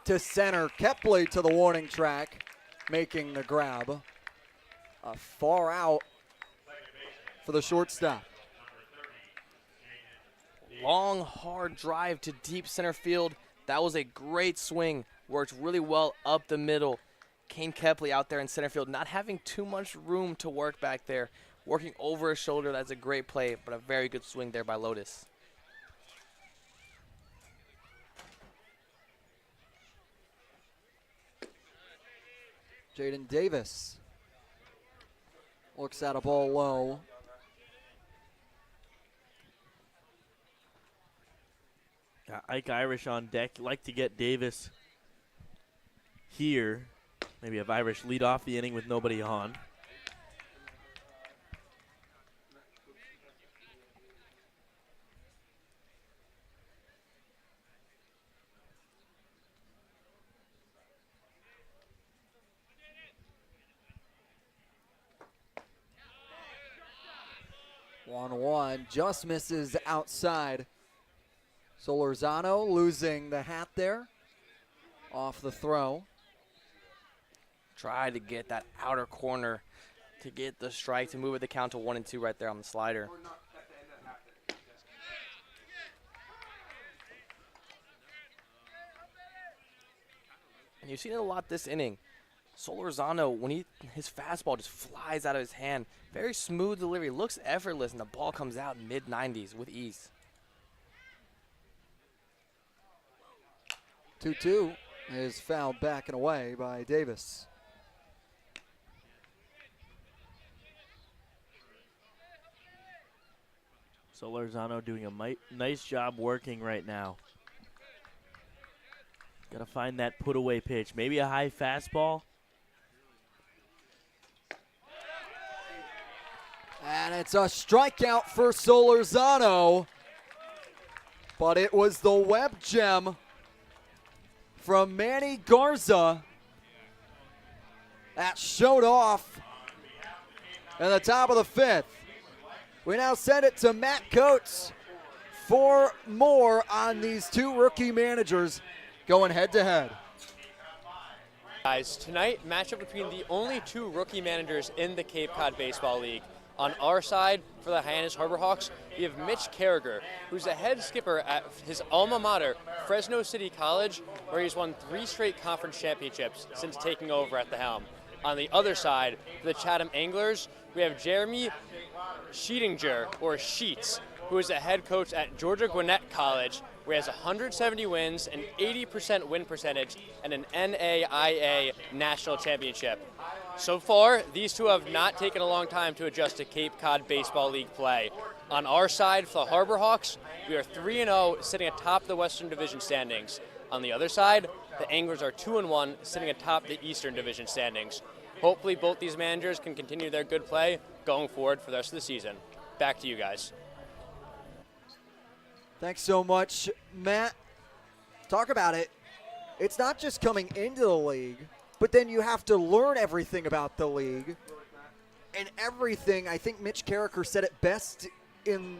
to center. Kepley to the warning track, making the grab. Far out for the shortstop. Long, hard drive to deep center field. That was a great swing. Worked really well up the middle. Kane Kepley out there in center field, not having too much room to work back there. Working over his shoulder, that's a great play, but a very good swing there by Lotus. Jaden Davis looks at a ball low. Ike Irish on deck. Like to get Davis here. Maybe have Irish lead off the inning with nobody on. One, just misses outside. Solorzano losing the hat there off the throw. Try to get that outer corner to get the strike to move it the count to 1-2 right there on the slider. And you've seen it a lot this inning. Solorzano, when his fastball just flies out of his hand, very smooth delivery, looks effortless, and the ball comes out mid-90s with ease. 2-2 is fouled back and away by Davis. Solorzano doing a nice job working right now. Got to find that put-away pitch. Maybe a high fastball. And it's a strikeout for Solorzano. But it was the web gem from Manny Garza that showed off in the top of the fifth. We now send it to Matt Coates for more on these two rookie managers going head-to-head. Guys, tonight, matchup between the only two rookie managers in the Cape Cod Baseball League. On our side, for the Hyannis Harbor Hawks, we have Mitch Carragher, who's the head skipper at his alma mater, Fresno City College, where he's won 3 straight conference championships since taking over at the helm. On the other side, for the Chatham Anglers, we have Jeremy Sheetinger, or Sheets, who is the head coach at Georgia Gwinnett College, where he has 170 wins, an 80% win percentage, and an NAIA national championship. So far, these two have not taken a long time to adjust to Cape Cod Baseball League play. On our side, for the Harbor Hawks, we are 3-0, sitting atop the Western Division standings. On the other side, the Anglers are 2-1, sitting atop the Eastern Division standings. Hopefully, both these managers can continue their good play going forward for the rest of the season. Back to you guys. Thanks so much, Matt. Talk about it. It's not just coming into the league, but then you have to learn everything about the league. And everything, I think Mitch Carragher said it best in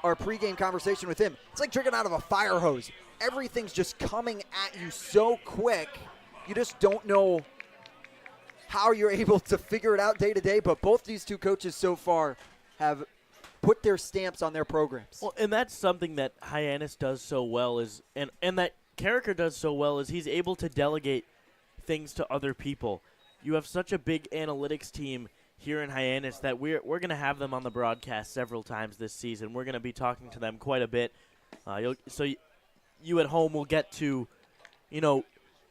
our pregame conversation with him. It's like drinking out of a fire hose. Everything's just coming at you so quick. You just don't know how you're able to figure it out day to day. But both these two coaches so far have put their stamps on their programs. Well, and that's something that Hyannis does so well and that Carragher does so well is he's able to delegate things to other people. You have such a big analytics team here in Hyannis that we're going to have them on the broadcast several times this season. We're going to be talking to them quite a bit. So you at home will get to,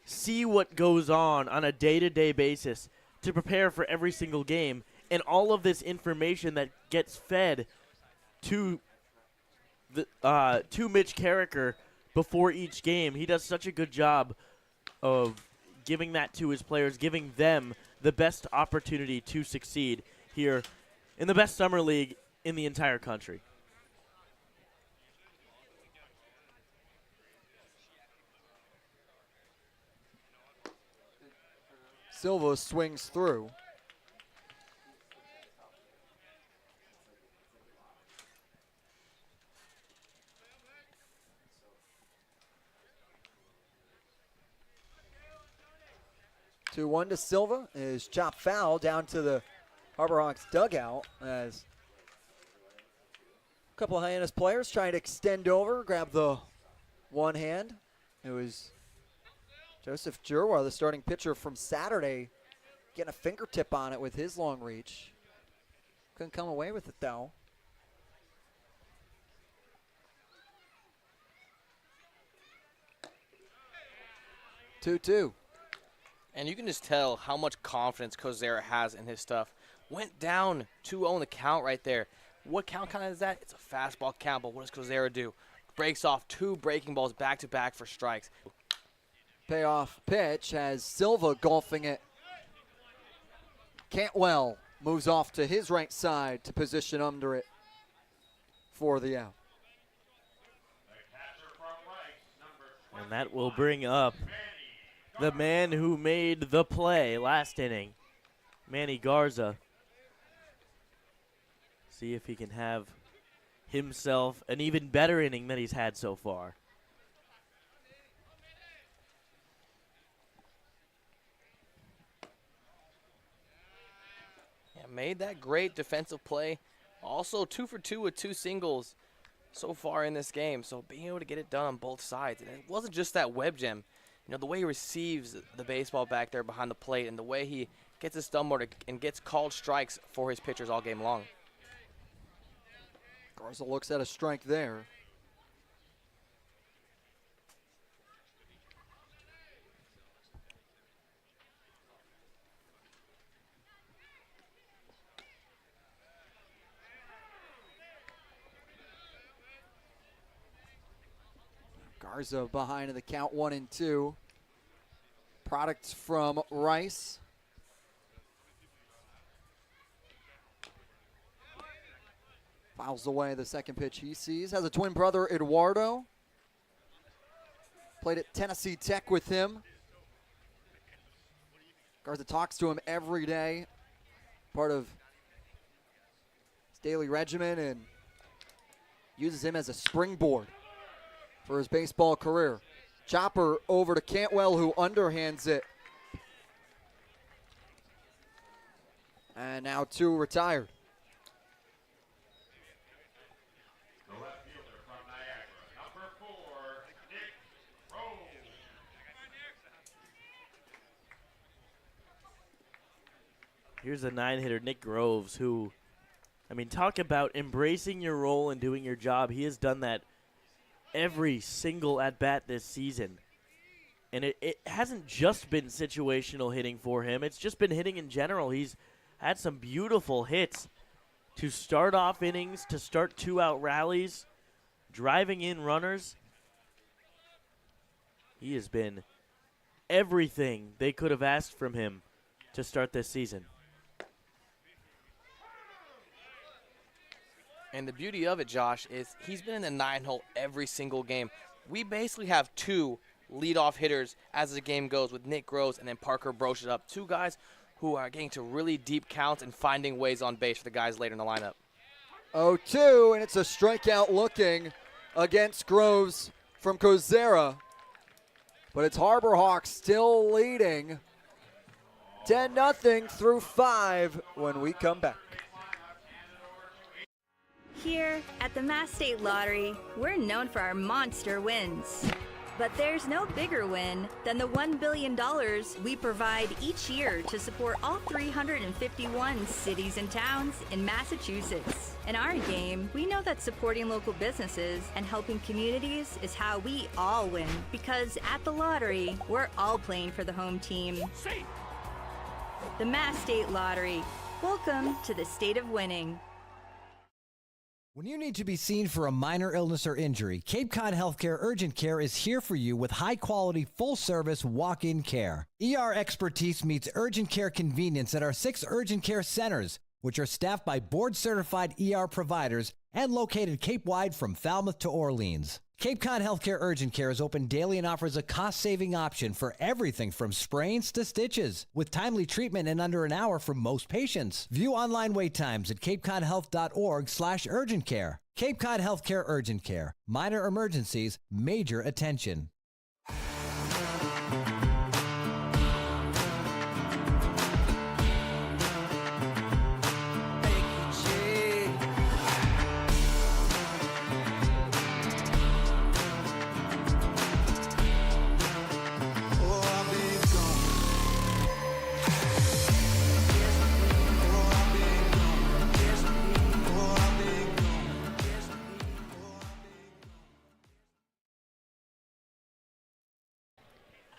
see what goes on a day-to-day basis to prepare for every single game. And all of this information that gets fed to Mitch Carragher before each game, he does such a good job of giving that to his players, giving them the best opportunity to succeed here in the best summer league in the entire country. Silva swings through. Two 1 to Silva is chopped foul down to the Harbor Hawks dugout as a couple of Hyannis players trying to extend over, grab the one hand. It was Joseph Jurwa, the starting pitcher from Saturday, getting a fingertip on it with his long reach. Couldn't come away with it though. Two. And you can just tell how much confidence Kozera has in his stuff. Went down 2-0 in the count right there. What count kind of is that? It's a fastball count, but what does Kozera do? Breaks off 2 breaking balls back-to-back for strikes. Payoff pitch has Silva golfing it. Cantwell moves off to his right side to position under it for the out. And that will bring up the man who made the play last inning, Manny Garza. See if he can have himself an even better inning than he's had so far. made that great defensive play. Also 2 for 2 with 2 singles so far in this game. So being able to get it done on both sides. And it wasn't just that web gem. You know, the way he receives the baseball back there behind the plate and the way he gets his thumb motor and gets called strikes for his pitchers all game long. Garza looks at a strike there. Garza behind in the count 1-2. Products from Rice. Fouls away the second pitch he sees. Has a twin brother, Eduardo. Played at Tennessee Tech with him. Garza talks to him every day. Part of his daily regimen and uses him as a springboard for his baseball career. Chopper over to Cantwell, who underhands it. And now 2 retired. Here's a 9-hitter, Nick Groves, who, I mean, talk about embracing your role and doing your job. He has done that every single at-bat this season. And it hasn't just been situational hitting for him. It's just been hitting in general. He's had some beautiful hits to start off innings, to start 2-out rallies, driving in runners. He has been everything they could have asked from him to start this season. And the beauty of it, Josh, is he's been in the 9-hole every single game. We basically have 2 leadoff hitters as the game goes with Nick Groves and then Parker Brochus up. 2 guys who are getting to really deep counts and finding ways on base for the guys later in the lineup. 0-2, and it's a strikeout looking against Groves from Kozera. But it's Harbor Hawks still leading 10-0 through 5 when we come back. Here at the Mass State Lottery, we're known for our monster wins. But there's no bigger win than the $1 billion we provide each year to support all 351 cities and towns in Massachusetts. In our game, we know that supporting local businesses and helping communities is how we all win. Because at the lottery, we're all playing for the home team. The Mass State Lottery. Welcome to the state of winning. When you need to be seen for a minor illness or injury, Cape Cod Healthcare Urgent Care is here for you with high-quality, full-service walk-in care. ER expertise meets urgent care convenience at our 6 urgent care centers, which are staffed by board-certified ER providers and located Cape-wide from Falmouth to Orleans. Cape Cod Healthcare Urgent Care is open daily and offers a cost-saving option for everything from sprains to stitches, with timely treatment in under an hour for most patients. View online wait times at capecodhealth.org/urgent care. Cape Cod Healthcare Urgent Care. Minor emergencies, major attention.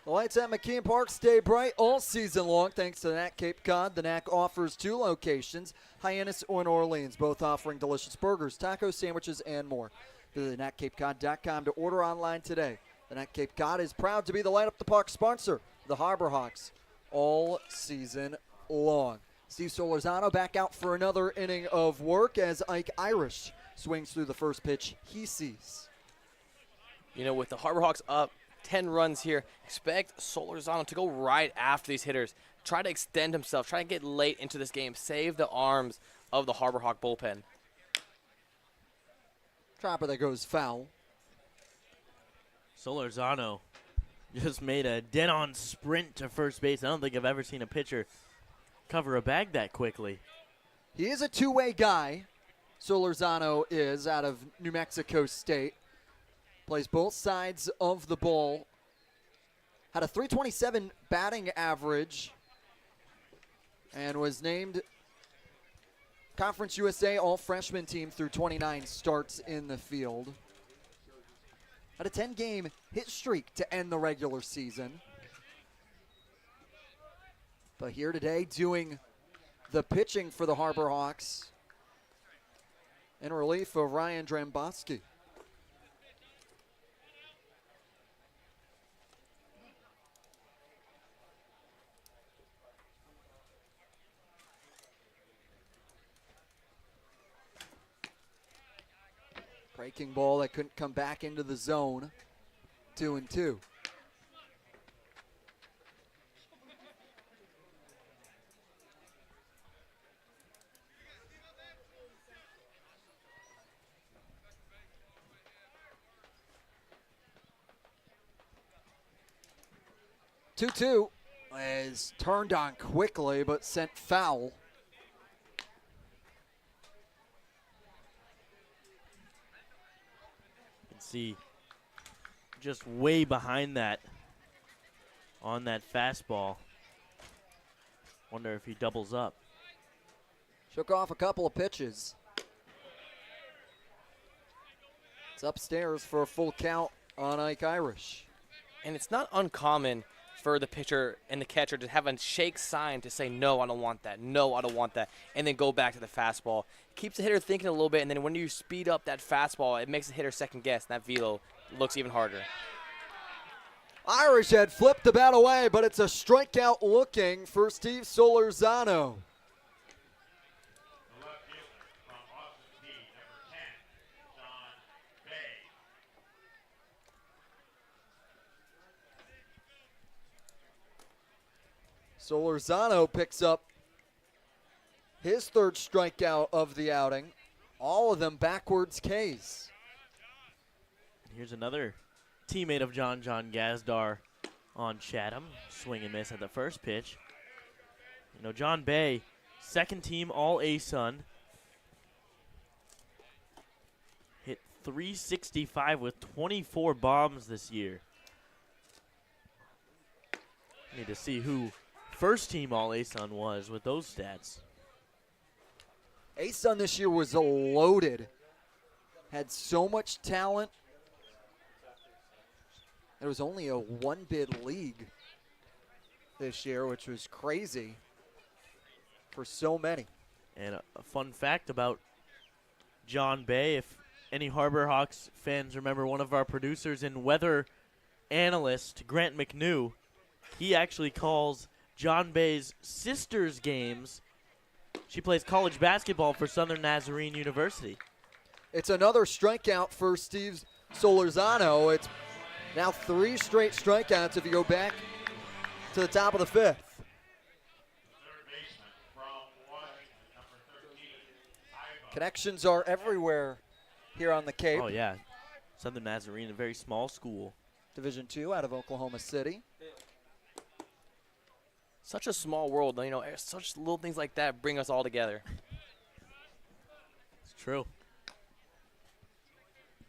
The lights at McKean Park stay bright all season long thanks to NAC Cape Cod. The NAC offers 2 locations, Hyannis and Orleans, both offering delicious burgers, tacos, sandwiches, and more. Visit NACCapeCod.com to order online today. The NAC Cape Cod is proud to be the Light Up the Park sponsor, the Harbor Hawks, all season long. Steve Solorzano back out for another inning of work as Ike Irish swings through the first pitch he sees. You know, with the Harbor Hawks up 10 runs here, expect Solorzano to go right after these hitters. Try to extend himself, try to get late into this game, save the arms of the Harbor Hawk bullpen. Chopper that goes foul. Solorzano just made a dead-on sprint to first base. I don't think I've ever seen a pitcher cover a bag that quickly. He is a two-way guy. Solorzano is out of New Mexico State. Plays both sides of the ball. Had a .327 batting average and was named Conference USA All-Freshman team through 29 starts in the field. Had a 10-game hit streak to end the regular season. But here today doing the pitching for the Harbor Hawks in relief of Ryan Dramboski. Breaking ball that couldn't come back into the zone. 2-2. Two is turned on quickly but sent foul. See, just way behind that on that fastball. Wonder if he doubles up. Shook off a couple of pitches. It's upstairs for a full count on Ike Irish. And it's not uncommon for the pitcher and the catcher to have a shake sign to say, no, I don't want that, no, I don't want that, and then go back to the fastball. Keeps the hitter thinking a little bit, and then when you speed up that fastball, it makes the hitter second guess, and that velo looks even harder. Irish had flipped the bat away, but it's a strikeout looking for Steve Solorzano. Solorzano picks up his third strikeout of the outing. All of them backwards Ks. Here's another teammate of John Gazdar on Chatham. Swing and miss at the first pitch. You know, John Bay, second team All-ASUN. Hit .365 with 24 bombs this year. Need to see who first team All-ASUN was with those stats. ASUN this year was loaded. Had so much talent. There was only a one-bid league this year, which was crazy for so many. And a fun fact about John Bay, if any Harbor Hawks fans remember one of our producers and weather analyst, Grant McNew, he actually calls John Bay's sister's games. She plays college basketball for Southern Nazarene University. It's another strikeout for Steve Solorzano. It's now 3 straight strikeouts if you go back to the top of the 5th. Connections are everywhere here on the Cape. Oh, yeah. Southern Nazarene, a very small school. Division II out of Oklahoma City. Such a small world, you know, such little things like that bring us all together. It's true.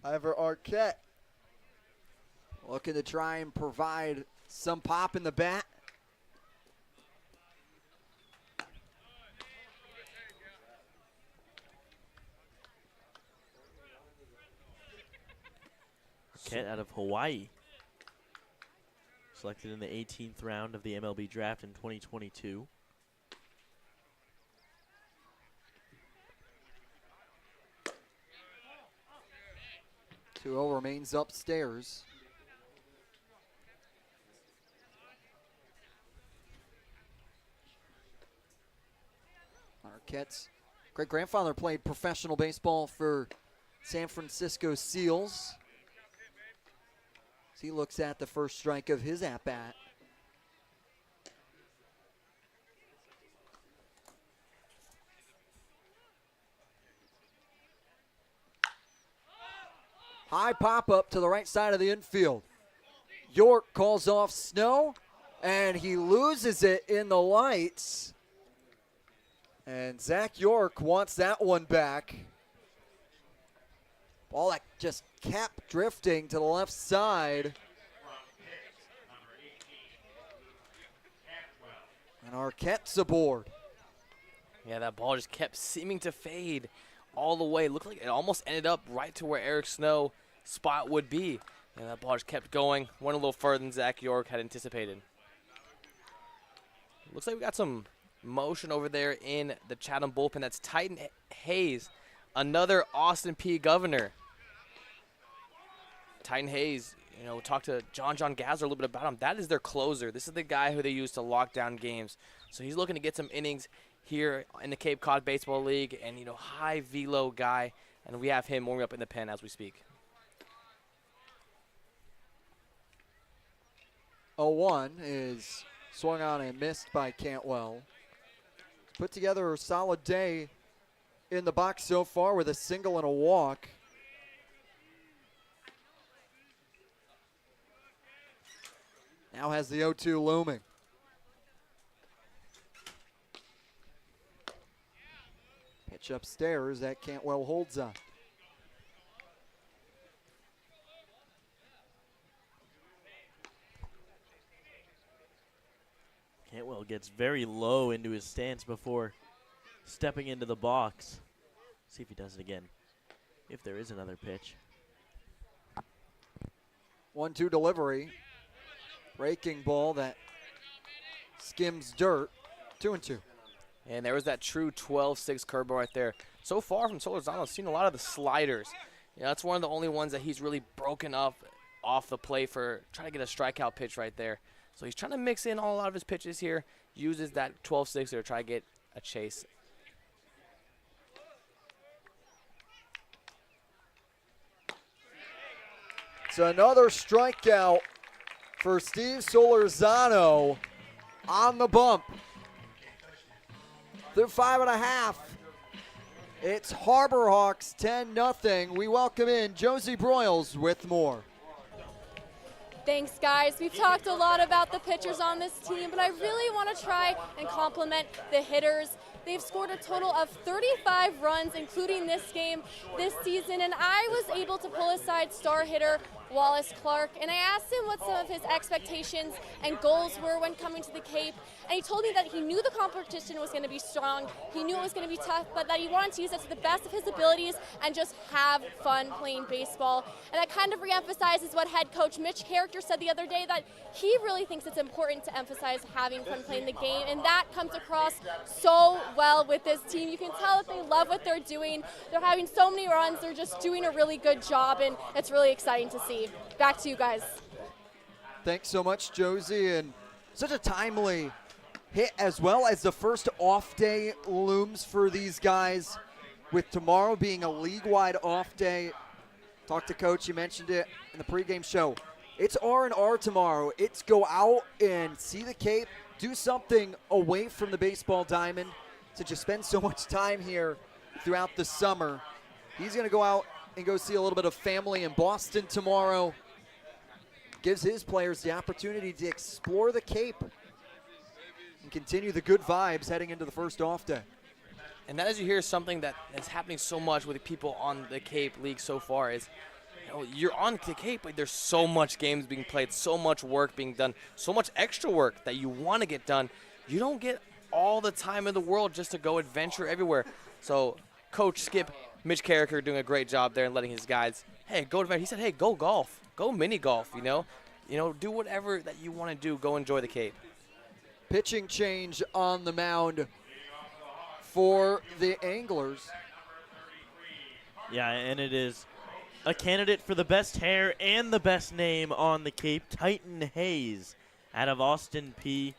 Ivor Arquette looking to try and provide some pop in the bat. Arquette out of Hawaii. Selected in the 18th round of the MLB draft in 2022. Two-0 remains upstairs. Arquette's great-grandfather played professional baseball for San Francisco Seals. He looks at the first strike of his at-bat. High pop-up to the right side of the infield. York calls off Snow, and he loses it in the lights. And Zach York wants that one back. Ball that just kept drifting to the left side. And Arquette's aboard. Yeah, that ball just kept seeming to fade all the way. Looked like it almost ended up right to where Eric Snow's spot would be. And that ball just kept going, went a little further than Zach York had anticipated. Looks like we got some motion over there in the Chatham bullpen. That's Titan Hayes, another Austin P governor. Titan Hayes, you know, talked to John Gazzard a little bit about him. That is their closer. This is the guy who they use to lock down games. So he's looking to get some innings here in the Cape Cod Baseball League, and, you know, high velo guy. And we have him warming up in the pen as we speak. 0-1 is swung on and missed by Cantwell. Put together a solid day in the box so far with a single and a walk. Now has the 0-2 looming. Pitch upstairs that Cantwell holds on. Cantwell gets very low into his stance before stepping into the box. See if he does it again, if there is another pitch. 1-2 delivery. Breaking ball that skims dirt. 2-2. And there was that true 12-6 curveball right there. So far from Solorzano, I've seen a lot of the sliders. You know, that's one of the only ones that he's really broken up off the play for trying to get a strikeout pitch right there. So he's trying to mix in a lot of his pitches here, uses that 12-6 to try to get a chase. It's another strikeout for Steve Solorzano on the bump. Through 5.5. It's Harbor Hawks 10-0. We welcome in Josie Broyles with more. Thanks, guys. We've talked a lot about the pitchers on this team, but I really want to try and compliment the hitters. They've scored a total of 35 runs, including this game this season, and I was able to pull aside star hitter Wallace Clark, and I asked him what some of his expectations and goals were when coming to the Cape, and he told me that he knew the competition was going to be strong, he knew it was going to be tough, but that he wanted to use it to the best of his abilities and just have fun playing baseball. And that kind of reemphasizes what head coach Mitch Carricker said the other day, that he really thinks it's important to emphasize having fun playing the game, and that comes across so well with this team. You can tell that they love what they're doing. They're having so many runs. They're just doing a really good job, and it's really exciting to see. Back to you guys. Thanks so much, Josie, and such a timely hit, as well as the first off day looms for these guys, with tomorrow being a league-wide off day. Talked to Coach, he mentioned it in the pregame show. It's R&R tomorrow. It's go out and see the Cape, do something away from the baseball diamond, since you spend so much time here throughout the summer. He's going to go out and go see a little bit of family in Boston tomorrow. Gives his players the opportunity to explore the Cape and continue the good vibes heading into the first off day. And that, as you hear, something that is happening so much with the people on the Cape League so far is, you know, you're on the Cape, but there's so much games being played, so much work being done, so much extra work that you want to get done. You don't get all the time in the world just to go adventure everywhere. So Coach Skip, Mitch Carricker, doing a great job there and letting his guys, hey, go to, he said, hey, go golf, go mini golf, you know, do whatever that you want to do, go enjoy the Cape. Pitching change on the mound for the Anglers. Yeah, and it is a candidate for the best hair and the best name on the Cape, Titan Hayes, out of Austin P.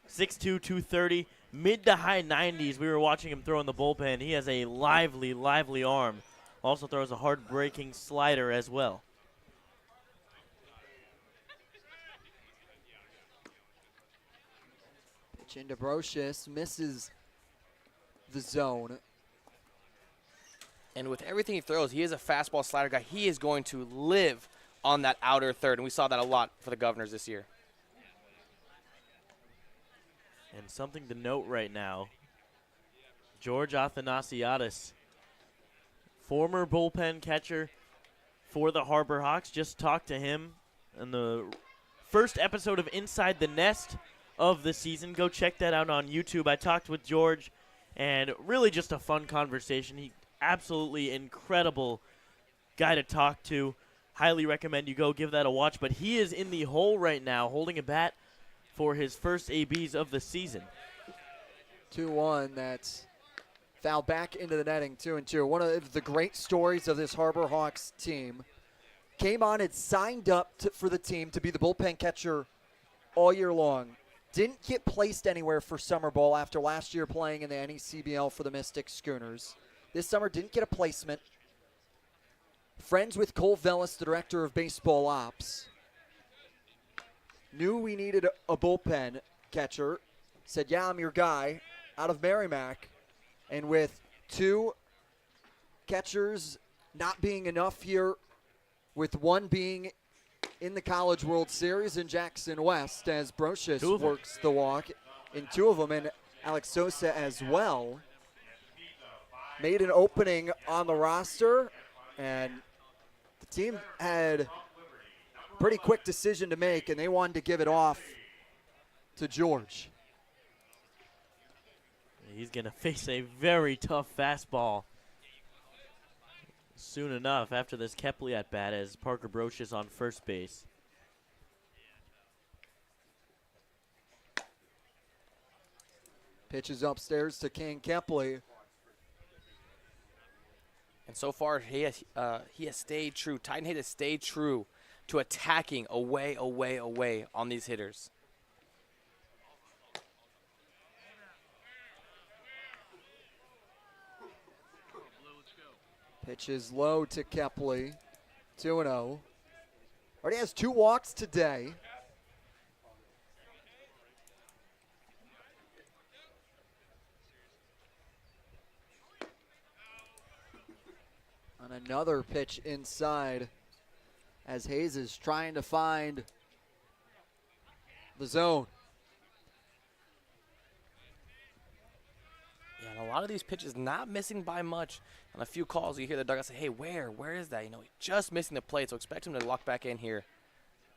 6'2", 230, mid to high 90s. We were watching him throw in the bullpen. He has a lively, lively arm. Also throws a hard-breaking slider as well. Pitch into Brocious, misses the zone. And with everything he throws, he is a fastball slider guy. He is going to live on that outer third, and we saw that a lot for the Governors this year. And something to note right now, George Athanasiadis, former bullpen catcher for the Harbor Hawks. Just talked to him in the first episode of Inside the Nest of the season. Go check that out on YouTube. I talked with George, and really just a fun conversation. He absolutely incredible guy to talk to. Highly recommend you go give that a watch. But he is in the hole right now, holding a bat for his first ABs of the season. 2-1, that's fouled back into the netting, 2-2. One of the great stories of this Harbor Hawks team. Came on and signed up for the team to be the bullpen catcher all year long. Didn't get placed anywhere for summer ball after last year playing in the NECBL for the Mystic Schooners. This summer didn't get a placement. Friends with Cole Vellis, the director of baseball ops. Knew we needed a bullpen catcher. Said, yeah, I'm your guy, out of Merrimack. And with 2 catchers not being enough here, with one being in the College World Series in Jackson West, as Brocious works the walk, and 2 of them, and Alex Sosa as well, made an opening on the roster, and the team had a pretty quick decision to make, and they wanted to give it off to George. He's going to face a very tough fastball soon enough after this Kepley at bat as Parker Brocious on first base. Pitches upstairs to King Kepley. And so far, he has stayed true. Titanhead has stayed true to attacking away on these hitters. Pitches low to Kepley, 2-0. Already has 2 walks today. On another pitch inside as Hayes is trying to find the zone. Yeah, and a lot of these pitches not missing by much. On a few calls, you hear the dugout say, hey, where is that? You know, just missing the plate, so expect him to lock back in here.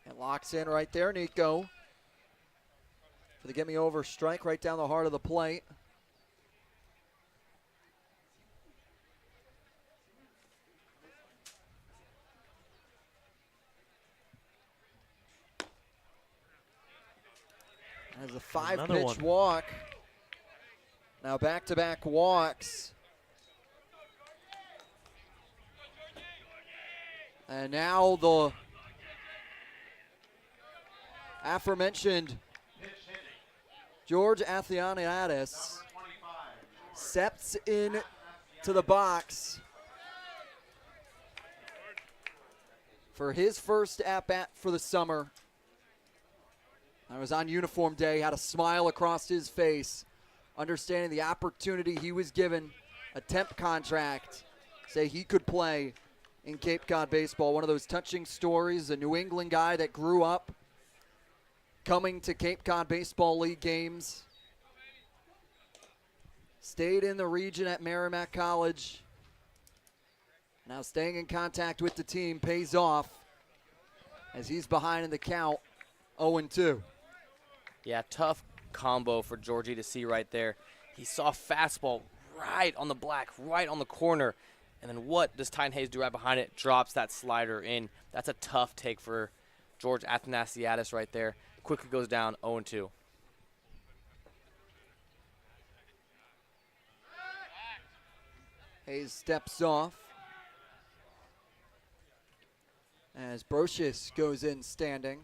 And locks in right there, Nico. For the get-me-over strike right down the heart of the plate. Has a 5-pitch walk. Now back-to-back walks. And now the aforementioned George Athanasiadis steps in to the box for his first at-bat for the summer. I was on uniform day, had a smile across his face, understanding the opportunity he was given, a temp contract, say he could play in Cape Cod baseball. One of those touching stories, a New England guy that grew up coming to Cape Cod Baseball League games, stayed in the region at Merrimack College. Now staying in contact with the team pays off as he's behind in the count, 0-2. Yeah, tough combo for Georgie to see right there. He saw fastball right on the black, right on the corner. And then what does Tyne Hayes do right behind it? Drops that slider in. That's a tough take for George Athanasiadis right there. Quickly goes down, 0-2. Hayes steps off as Brocious goes in standing.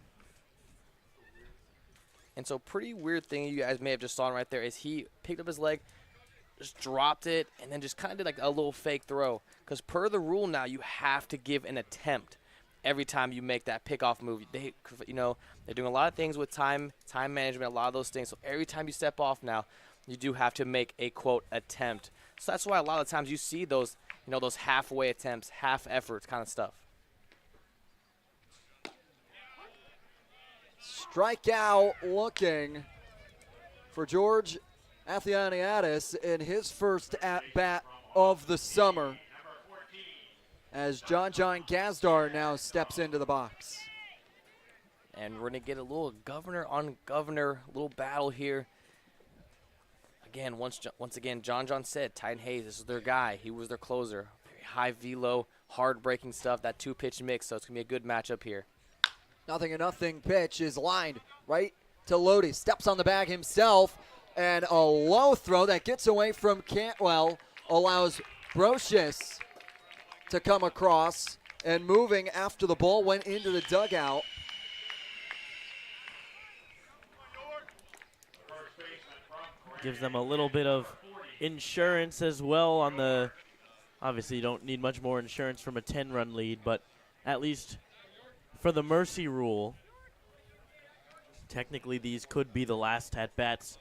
And so pretty weird thing you guys may have just saw right there is he picked up his leg, just dropped it, and then just kind of did like a little fake throw. Because per the rule now, you have to give an attempt every time you make that pickoff move. They're doing a lot of things with time management, a lot of those things. So every time you step off now, you do have to make a, quote, attempt. So that's why a lot of times you see those, those halfway attempts, half efforts kind of stuff. Strikeout looking for George Hyannis in his first at-bat of the summer as John Gazdar now steps into the box. And we're going to get a little governor on governor, little battle here. Again, once again, John said, Titan Hayes, this is their guy. He was their closer. Very high velo, hard-breaking stuff, that two-pitch mix, so it's going to be a good matchup here. 0-0 pitch is lined right to Lodi. Steps on the bag himself, and a low throw that gets away from Cantwell allows Brocious to come across, and moving after the ball went into the dugout. Gives them a little bit of insurance as well on the, obviously you don't need much more insurance from a 10-run lead, but at least for the mercy rule, technically these could be the last at-bats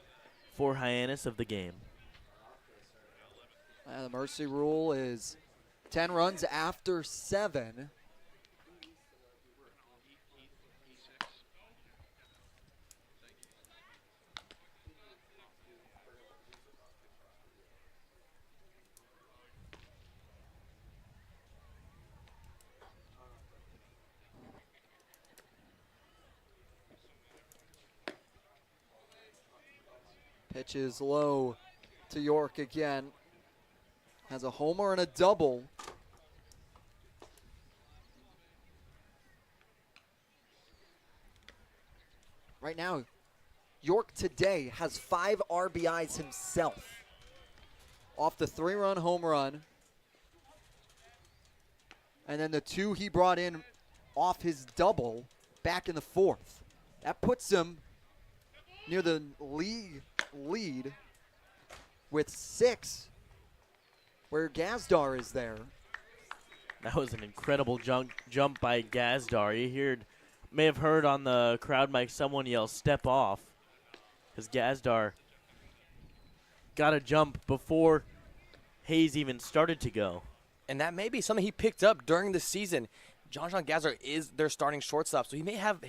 for Hyannis of the game. The mercy rule is 10 runs after 7. Pitch is low to York again. Has a homer and a double. Right now, York today has 5 RBIs himself off the 3-run home run. And then the 2 he brought in off his double back in the 4th. That puts him near the league lead with 6, where Gazdar is there. That was an incredible jump by Gazdar. You may have heard on the crowd mic someone yell, "Step off," because Gazdar got a jump before Hayes even started to go. And that may be something he picked up during the season. John Gazdar is their starting shortstop, so he may have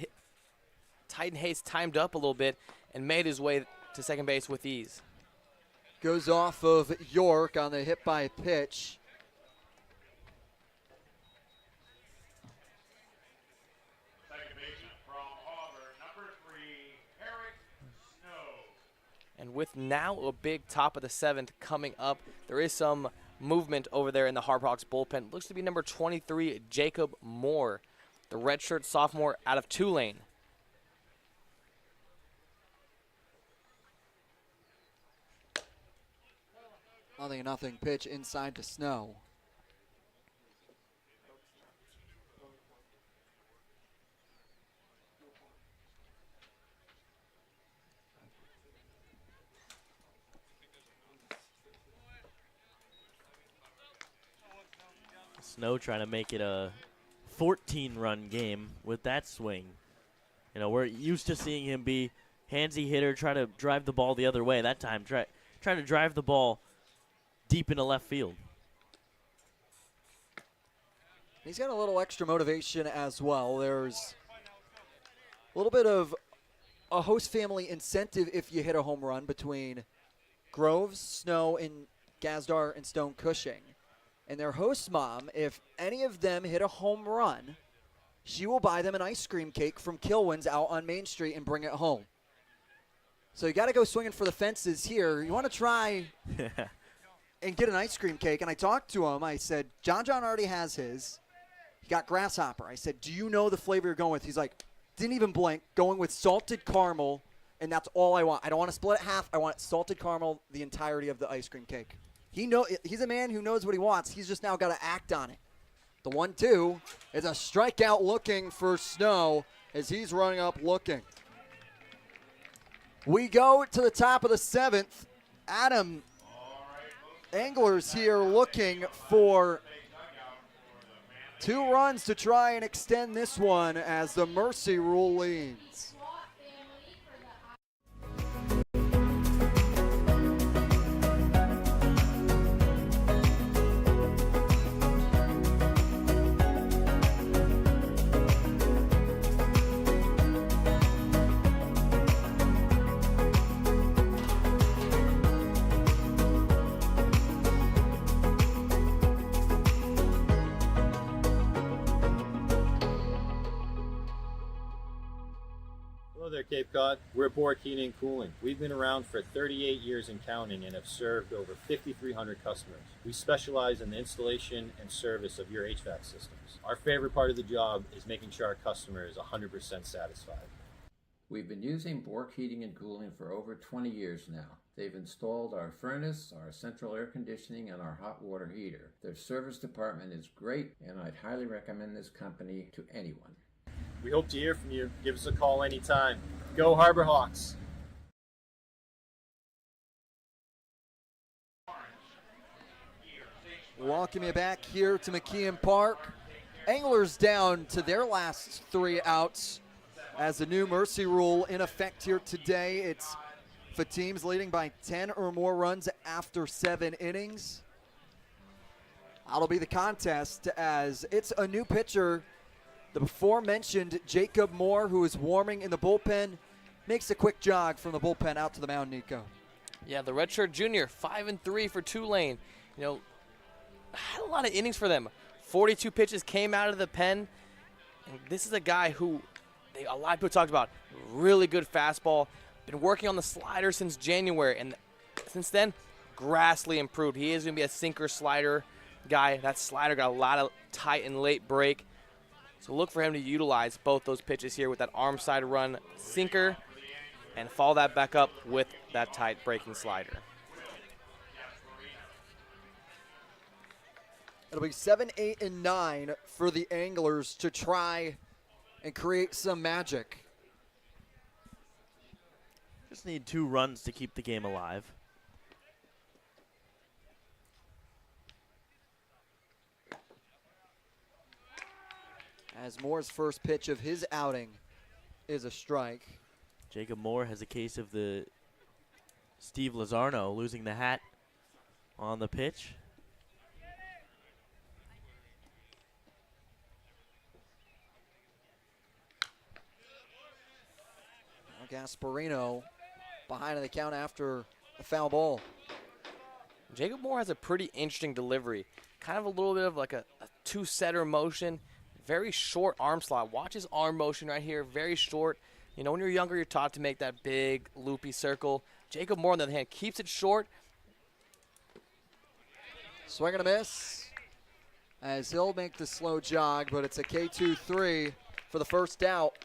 Titan Hayes timed up a little bit and made his way to second base with ease. Goes off of York on the hit by pitch. And with now a big top of the 7th coming up, there is some movement over there in the Harbor Hawks bullpen. Looks to be number 23, Jacob Moore, the redshirt sophomore out of Tulane. Nothing pitch inside to Snow. Snow trying to make it a 14-run game with that swing. You know, we're used to seeing him be handsy hitter, try to drive the ball the other way. That time, trying to drive the ball deep into left field. He's got a little extra motivation as well. There's a little bit of a host family incentive if you hit a home run between Groves, Snow, and Gazdar and Stone Cushing. And their host mom, if any of them hit a home run, she will buy them an ice cream cake from Kilwin's out on Main Street and bring it home. So you got to go swinging for the fences here. You want to try and get an ice cream cake. And I talked to him. I said, John already has his. He got Grasshopper. I said, do you know the flavor you're going with? He's like, didn't even blink, going with salted caramel, and that's all I want. I don't want to split it half. I want salted caramel the entirety of the ice cream cake. He's a man who knows what he wants. He's just now got to act on it. The 1-2 is a strikeout looking for Snow as he's running up looking. We go to the top of the 7th. Chatham Anglers here looking for 2 runs to try and extend this one as the mercy rule leans. Cape Cod? We're Bork Heating and Cooling. We've been around for 38 years and counting and have served over 5,300 customers. We specialize in the installation and service of your HVAC systems. Our favorite part of the job is making sure our customer is 100% satisfied. We've been using Bork Heating and Cooling for over 20 years now. They've installed our furnace, our central air conditioning, and our hot water heater. Their service department is great, and I'd highly recommend this company to anyone. We hope to hear from you. Give us a call anytime. Go Harbor Hawks! Welcome you back here to McKeon Park. Anglers down to their last 3 outs as the new mercy rule in effect here today. It's for teams leading by 10 or more runs after 7 innings. That'll be the contest as it's a new pitcher. The before-mentioned Jacob Moore, who is warming in the bullpen, makes a quick jog from the bullpen out to the mound, Nico. Yeah, the redshirt junior, 5-3 for Tulane. You know, had a lot of innings for them. 42 pitches came out of the pen. And this is a guy who a lot of people talked about. Really good fastball. Been working on the slider since January, and since then, vastly improved. He is going to be a sinker slider guy. That slider got a lot of tight and late break. So look for him to utilize both those pitches here with that arm side run sinker and follow that back up with that tight breaking slider. It'll be 7, 8, and 9 for the Anglers to try and create some magic. Just need 2 runs to keep the game alive. As Moore's first pitch of his outing is a strike. Jacob Moore has a case of the Steve Lozarno losing the hat on the pitch. Gasparino behind the count after a foul ball. Jacob Moore has a pretty interesting delivery. Kind of a little bit of like a two-setter motion. Very short arm slot. Watch his arm motion right here. Very short. You know, when you're younger, you're taught to make that big, loopy circle. Jacob Moore, on the other hand, keeps it short. Swing and a miss. As he'll make the slow jog, but it's a K2-3 for the first out.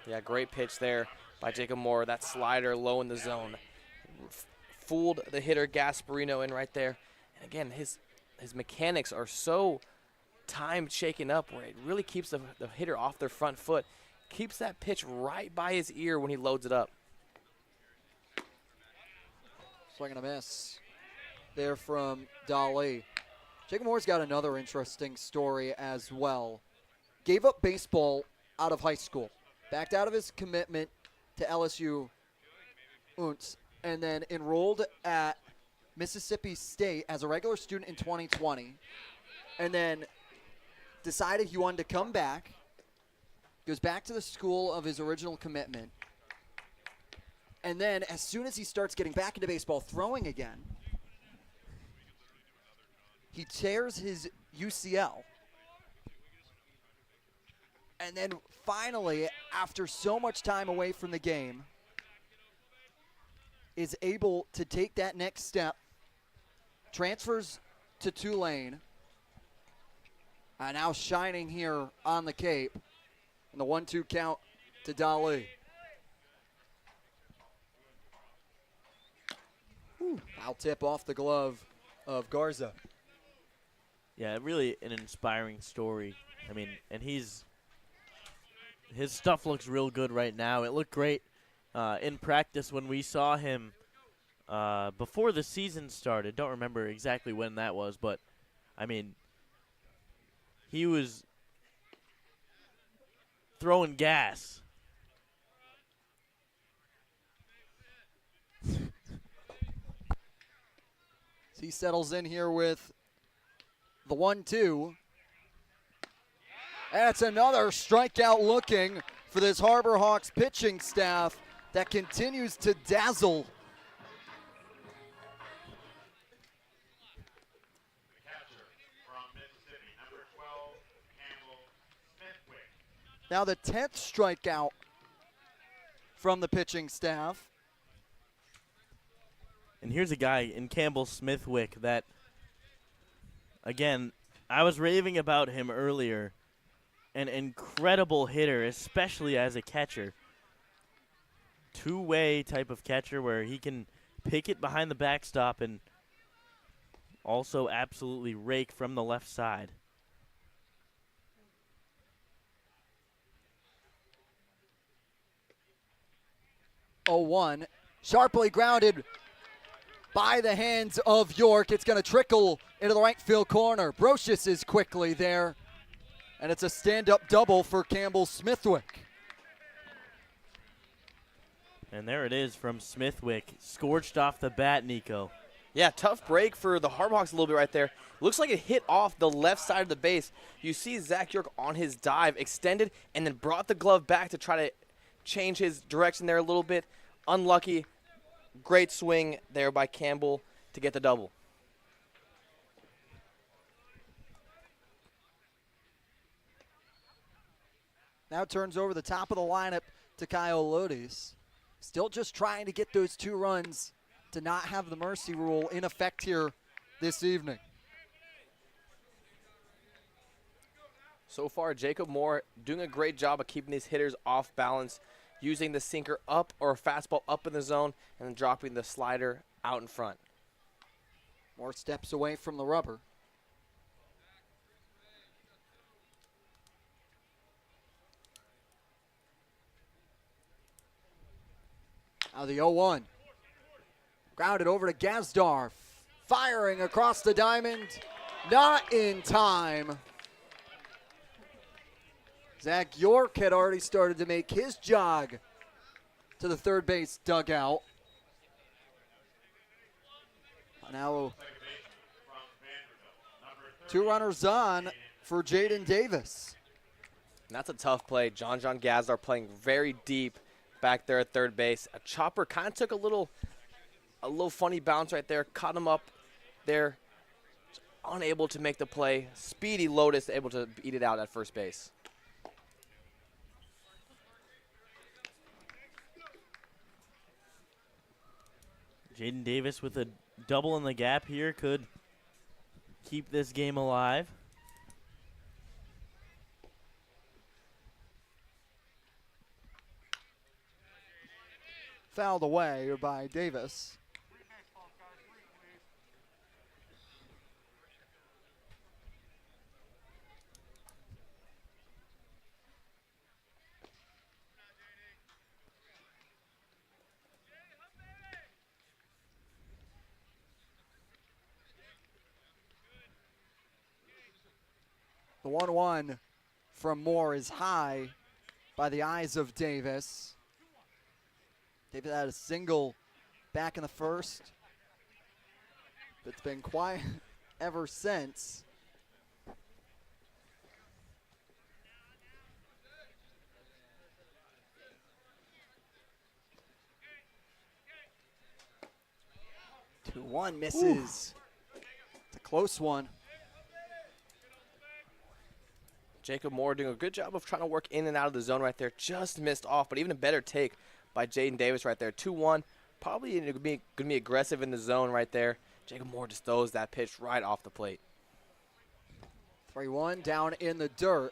Yeah, great pitch there by Jacob Moore. That slider low in the zone. Fooled the hitter Gasparino in right there. And again, his mechanics are so timed, shaken up, where it really keeps the hitter off their front foot. Keeps that pitch right by his ear when he loads it up. Swing and a miss there from Dali. Jacob Moore's got another interesting story as well. Gave up baseball out of high school. Backed out of his commitment to LSU UNTS, and then enrolled at Mississippi State as a regular student in 2020, and then decided he wanted to come back, goes back to the school of his original commitment, and then as soon as he starts getting back into baseball, throwing again, he tears his UCL. And then finally, after so much time away from the game, is able to take that next step, transfers to Tulane, and now shining here on the Cape. And the 1-2 count to Dali. Foul tip off the glove of Garza. Yeah, really an inspiring story. I mean, and his stuff looks real good right now. It looked great in practice when we saw him before the season started. Don't remember exactly when that was, but, I mean, he was throwing gas. He settles in here with the 1-2. That's another strikeout looking for this Harbor Hawks pitching staff that continues to dazzle. Now the 10th strikeout from the pitching staff. And here's a guy in Campbell Smithwick that, again, I was raving about him earlier. An incredible hitter, especially as a catcher. Two-way type of catcher where he can pick it behind the backstop and also absolutely rake from the left side. Oh, 1. Sharply grounded by the hands of York. It's going to trickle into the right field corner. Brocious is quickly there. And it's a stand-up double for Campbell Smithwick. And there it is from Smithwick. Scorched off the bat, Nico. Yeah, tough break for the Harbor Hawks a little bit right there. Looks like it hit off the left side of the base. You see Zach York on his dive, extended, and then brought the glove back to try to change his direction there a little bit. Unlucky. Great swing there by Campbell to get the double. Now turns over the top of the lineup to Kyle Lodis. Still just trying to get those 2 runs to not have the mercy rule in effect here this evening. So far, Jacob Moore doing a great job of keeping these hitters off balance, using the sinker up or a fastball up in the zone and then dropping the slider out in front. Moore steps away from the rubber. Now the 0-1. Grounded over to Gazdar. Firing across the diamond. Not in time. Zach York had already started to make his jog to the third base dugout. Now 2 runners on for Jaden Davis. And that's a tough play. John Gazdar playing very deep back there at third base. A chopper kind of took a little funny bounce right there. Caught him up there. Unable to make the play. Speedy Lotus able to beat it out at first base. Jaden Davis with a double in the gap here could keep this game alive. Fouled away by Davis. The 1-1 from Moore is high by the eyes of Davis. Davis had a single back in the first. It's been quiet ever since. Ooh. 2-1 misses. It's a close one. Jacob Moore doing a good job of trying to work in and out of the zone right there. Just missed off, but even a better take by Jaden Davis right there. 2-1. Probably going to be aggressive in the zone right there. Jacob Moore just throws that pitch right off the plate. 3-1 down in the dirt.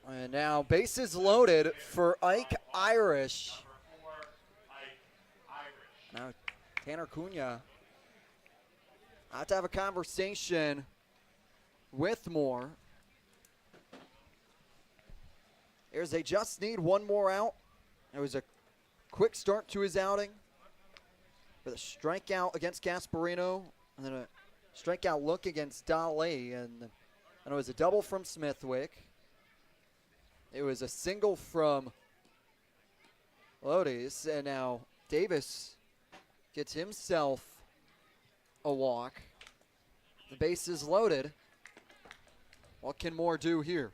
And now bases loaded for Ike Irish. Now Tanner Cunha. I have to have a conversation with Moore. Here's they just need 1 more out. It was a quick start to his outing with a strikeout against Gasparino and then a strikeout look against Dale. And it was a double from Smithwick. It was a single from Lodis. And now Davis gets himself a walk. The base is loaded. What can Moore do here?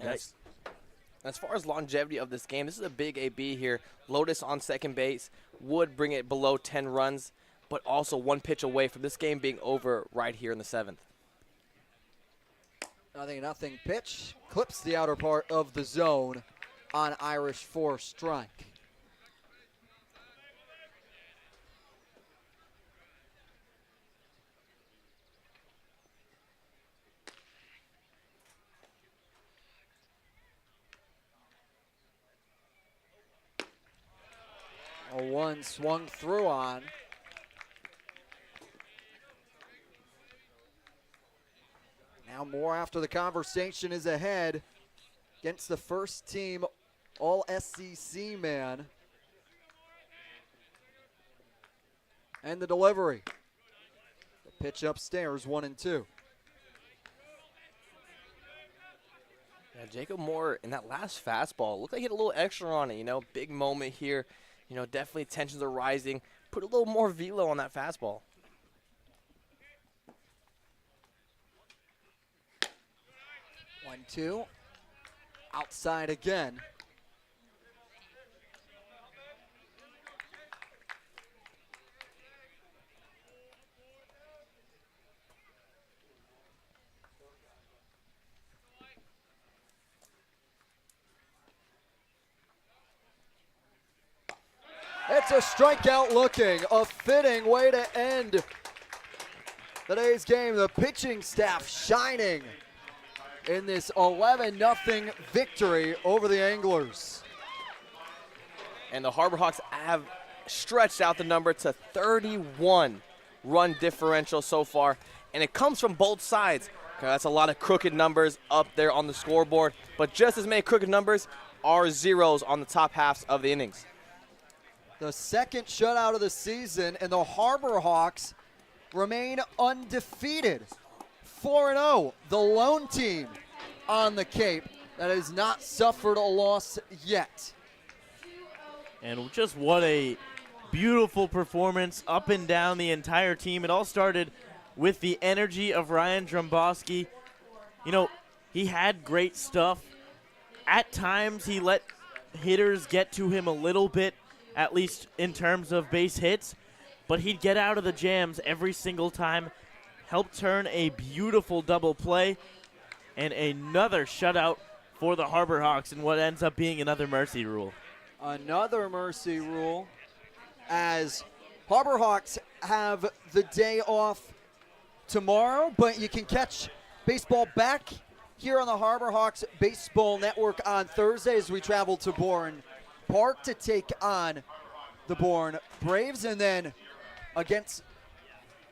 Yes. As far as longevity of this game, this is a big AB here. Lotus on second base would bring it below 10 runs. but also one pitch away from this game being over right here in the 7th. Nothing pitch. Clips the outer part of the zone on Irish for strike. A one swung through on. Now more after the conversation is ahead against the first team All-SEC man. And the delivery. The pitch upstairs, 1-2. Yeah, Jacob Moore in that last fastball looked like he had a little extra on it, big moment here. Definitely tensions are rising. Put a little more velo on that fastball. 1-2. Outside again. It's a strikeout looking, a fitting way to end today's game. The pitching staff shining in this 11-0 victory over the Anglers. And the Harbor Hawks have stretched out the number to 31 run differential so far, and it comes from both sides. Okay, that's a lot of crooked numbers up there on the scoreboard, but just as many crooked numbers are zeros on the top halves of the innings. The second shutout of the season, and the Harbor Hawks remain undefeated. 4-0, the lone team on the Cape that has not suffered a loss yet. And just what a beautiful performance up and down the entire team. It all started with the energy of Ryan Dromboski. He had great stuff. At times, he let hitters get to him a little bit, at least in terms of base hits, but he'd get out of the jams every single time, help turn a beautiful double play, and another shutout for the Harbor Hawks in what ends up being another mercy rule. Another mercy rule, as Harbor Hawks have the day off tomorrow, but you can catch baseball back here on the Harbor Hawks Baseball Network on Thursday as we travel to Bourne Park to take on the Bourne Braves, and then against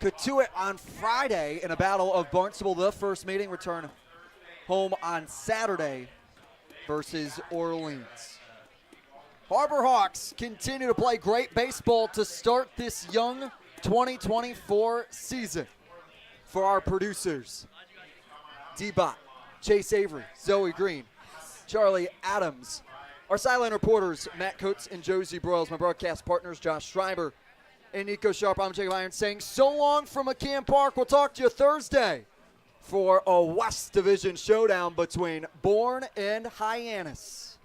Cotuit on Friday in a battle of Barnstable. The first meeting, return home on Saturday versus Orleans. Harbor Hawks continue to play great baseball to start this young 2024 season. For our producers, D-Bot, Chase Avery, Zoe Green, Charlie Adams, our sideline reporters, Matt Coates and Josie Broyles, my broadcast partners, Josh Schreiber and Nico Sharp. I'm Jacob Iron saying so long from McCann Park. We'll talk to you Thursday for a West Division showdown between Bourne and Hyannis.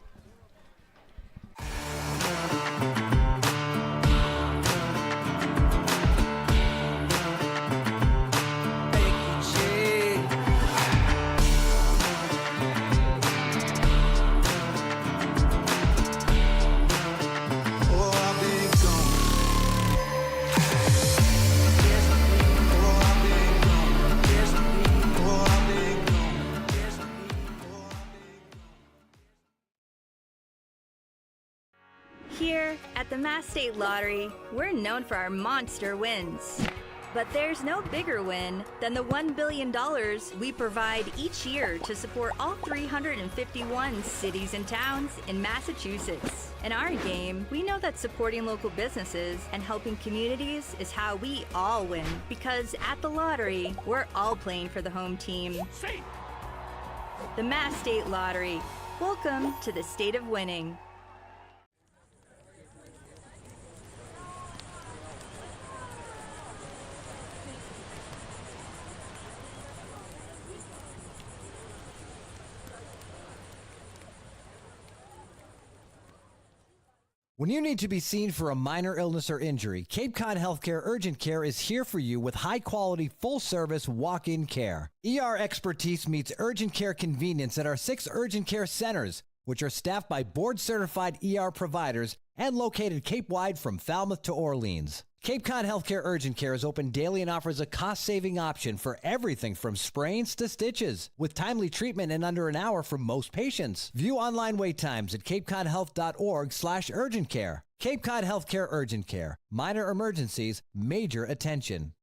Here at the Mass State Lottery, we're known for our monster wins. But there's no bigger win than the $1 billion we provide each year to support all 351 cities and towns in Massachusetts. In our game, we know that supporting local businesses and helping communities is how we all win. Because at the lottery, we're all playing for the home team. The Mass State Lottery. Welcome to the state of winning. When you need to be seen for a minor illness or injury, Cape Cod Healthcare Urgent Care is here for you with high-quality, full-service walk-in care. ER expertise meets urgent care convenience at our 6 urgent care centers, which are staffed by board-certified ER providers and located Cape-wide from Falmouth to Orleans. Cape Cod Healthcare Urgent Care is open daily and offers a cost-saving option for everything from sprains to stitches, with timely treatment in under an hour for most patients. View online wait times at capecodhealth.org/urgent care. Cape Cod Healthcare Urgent Care. Minor emergencies, major attention.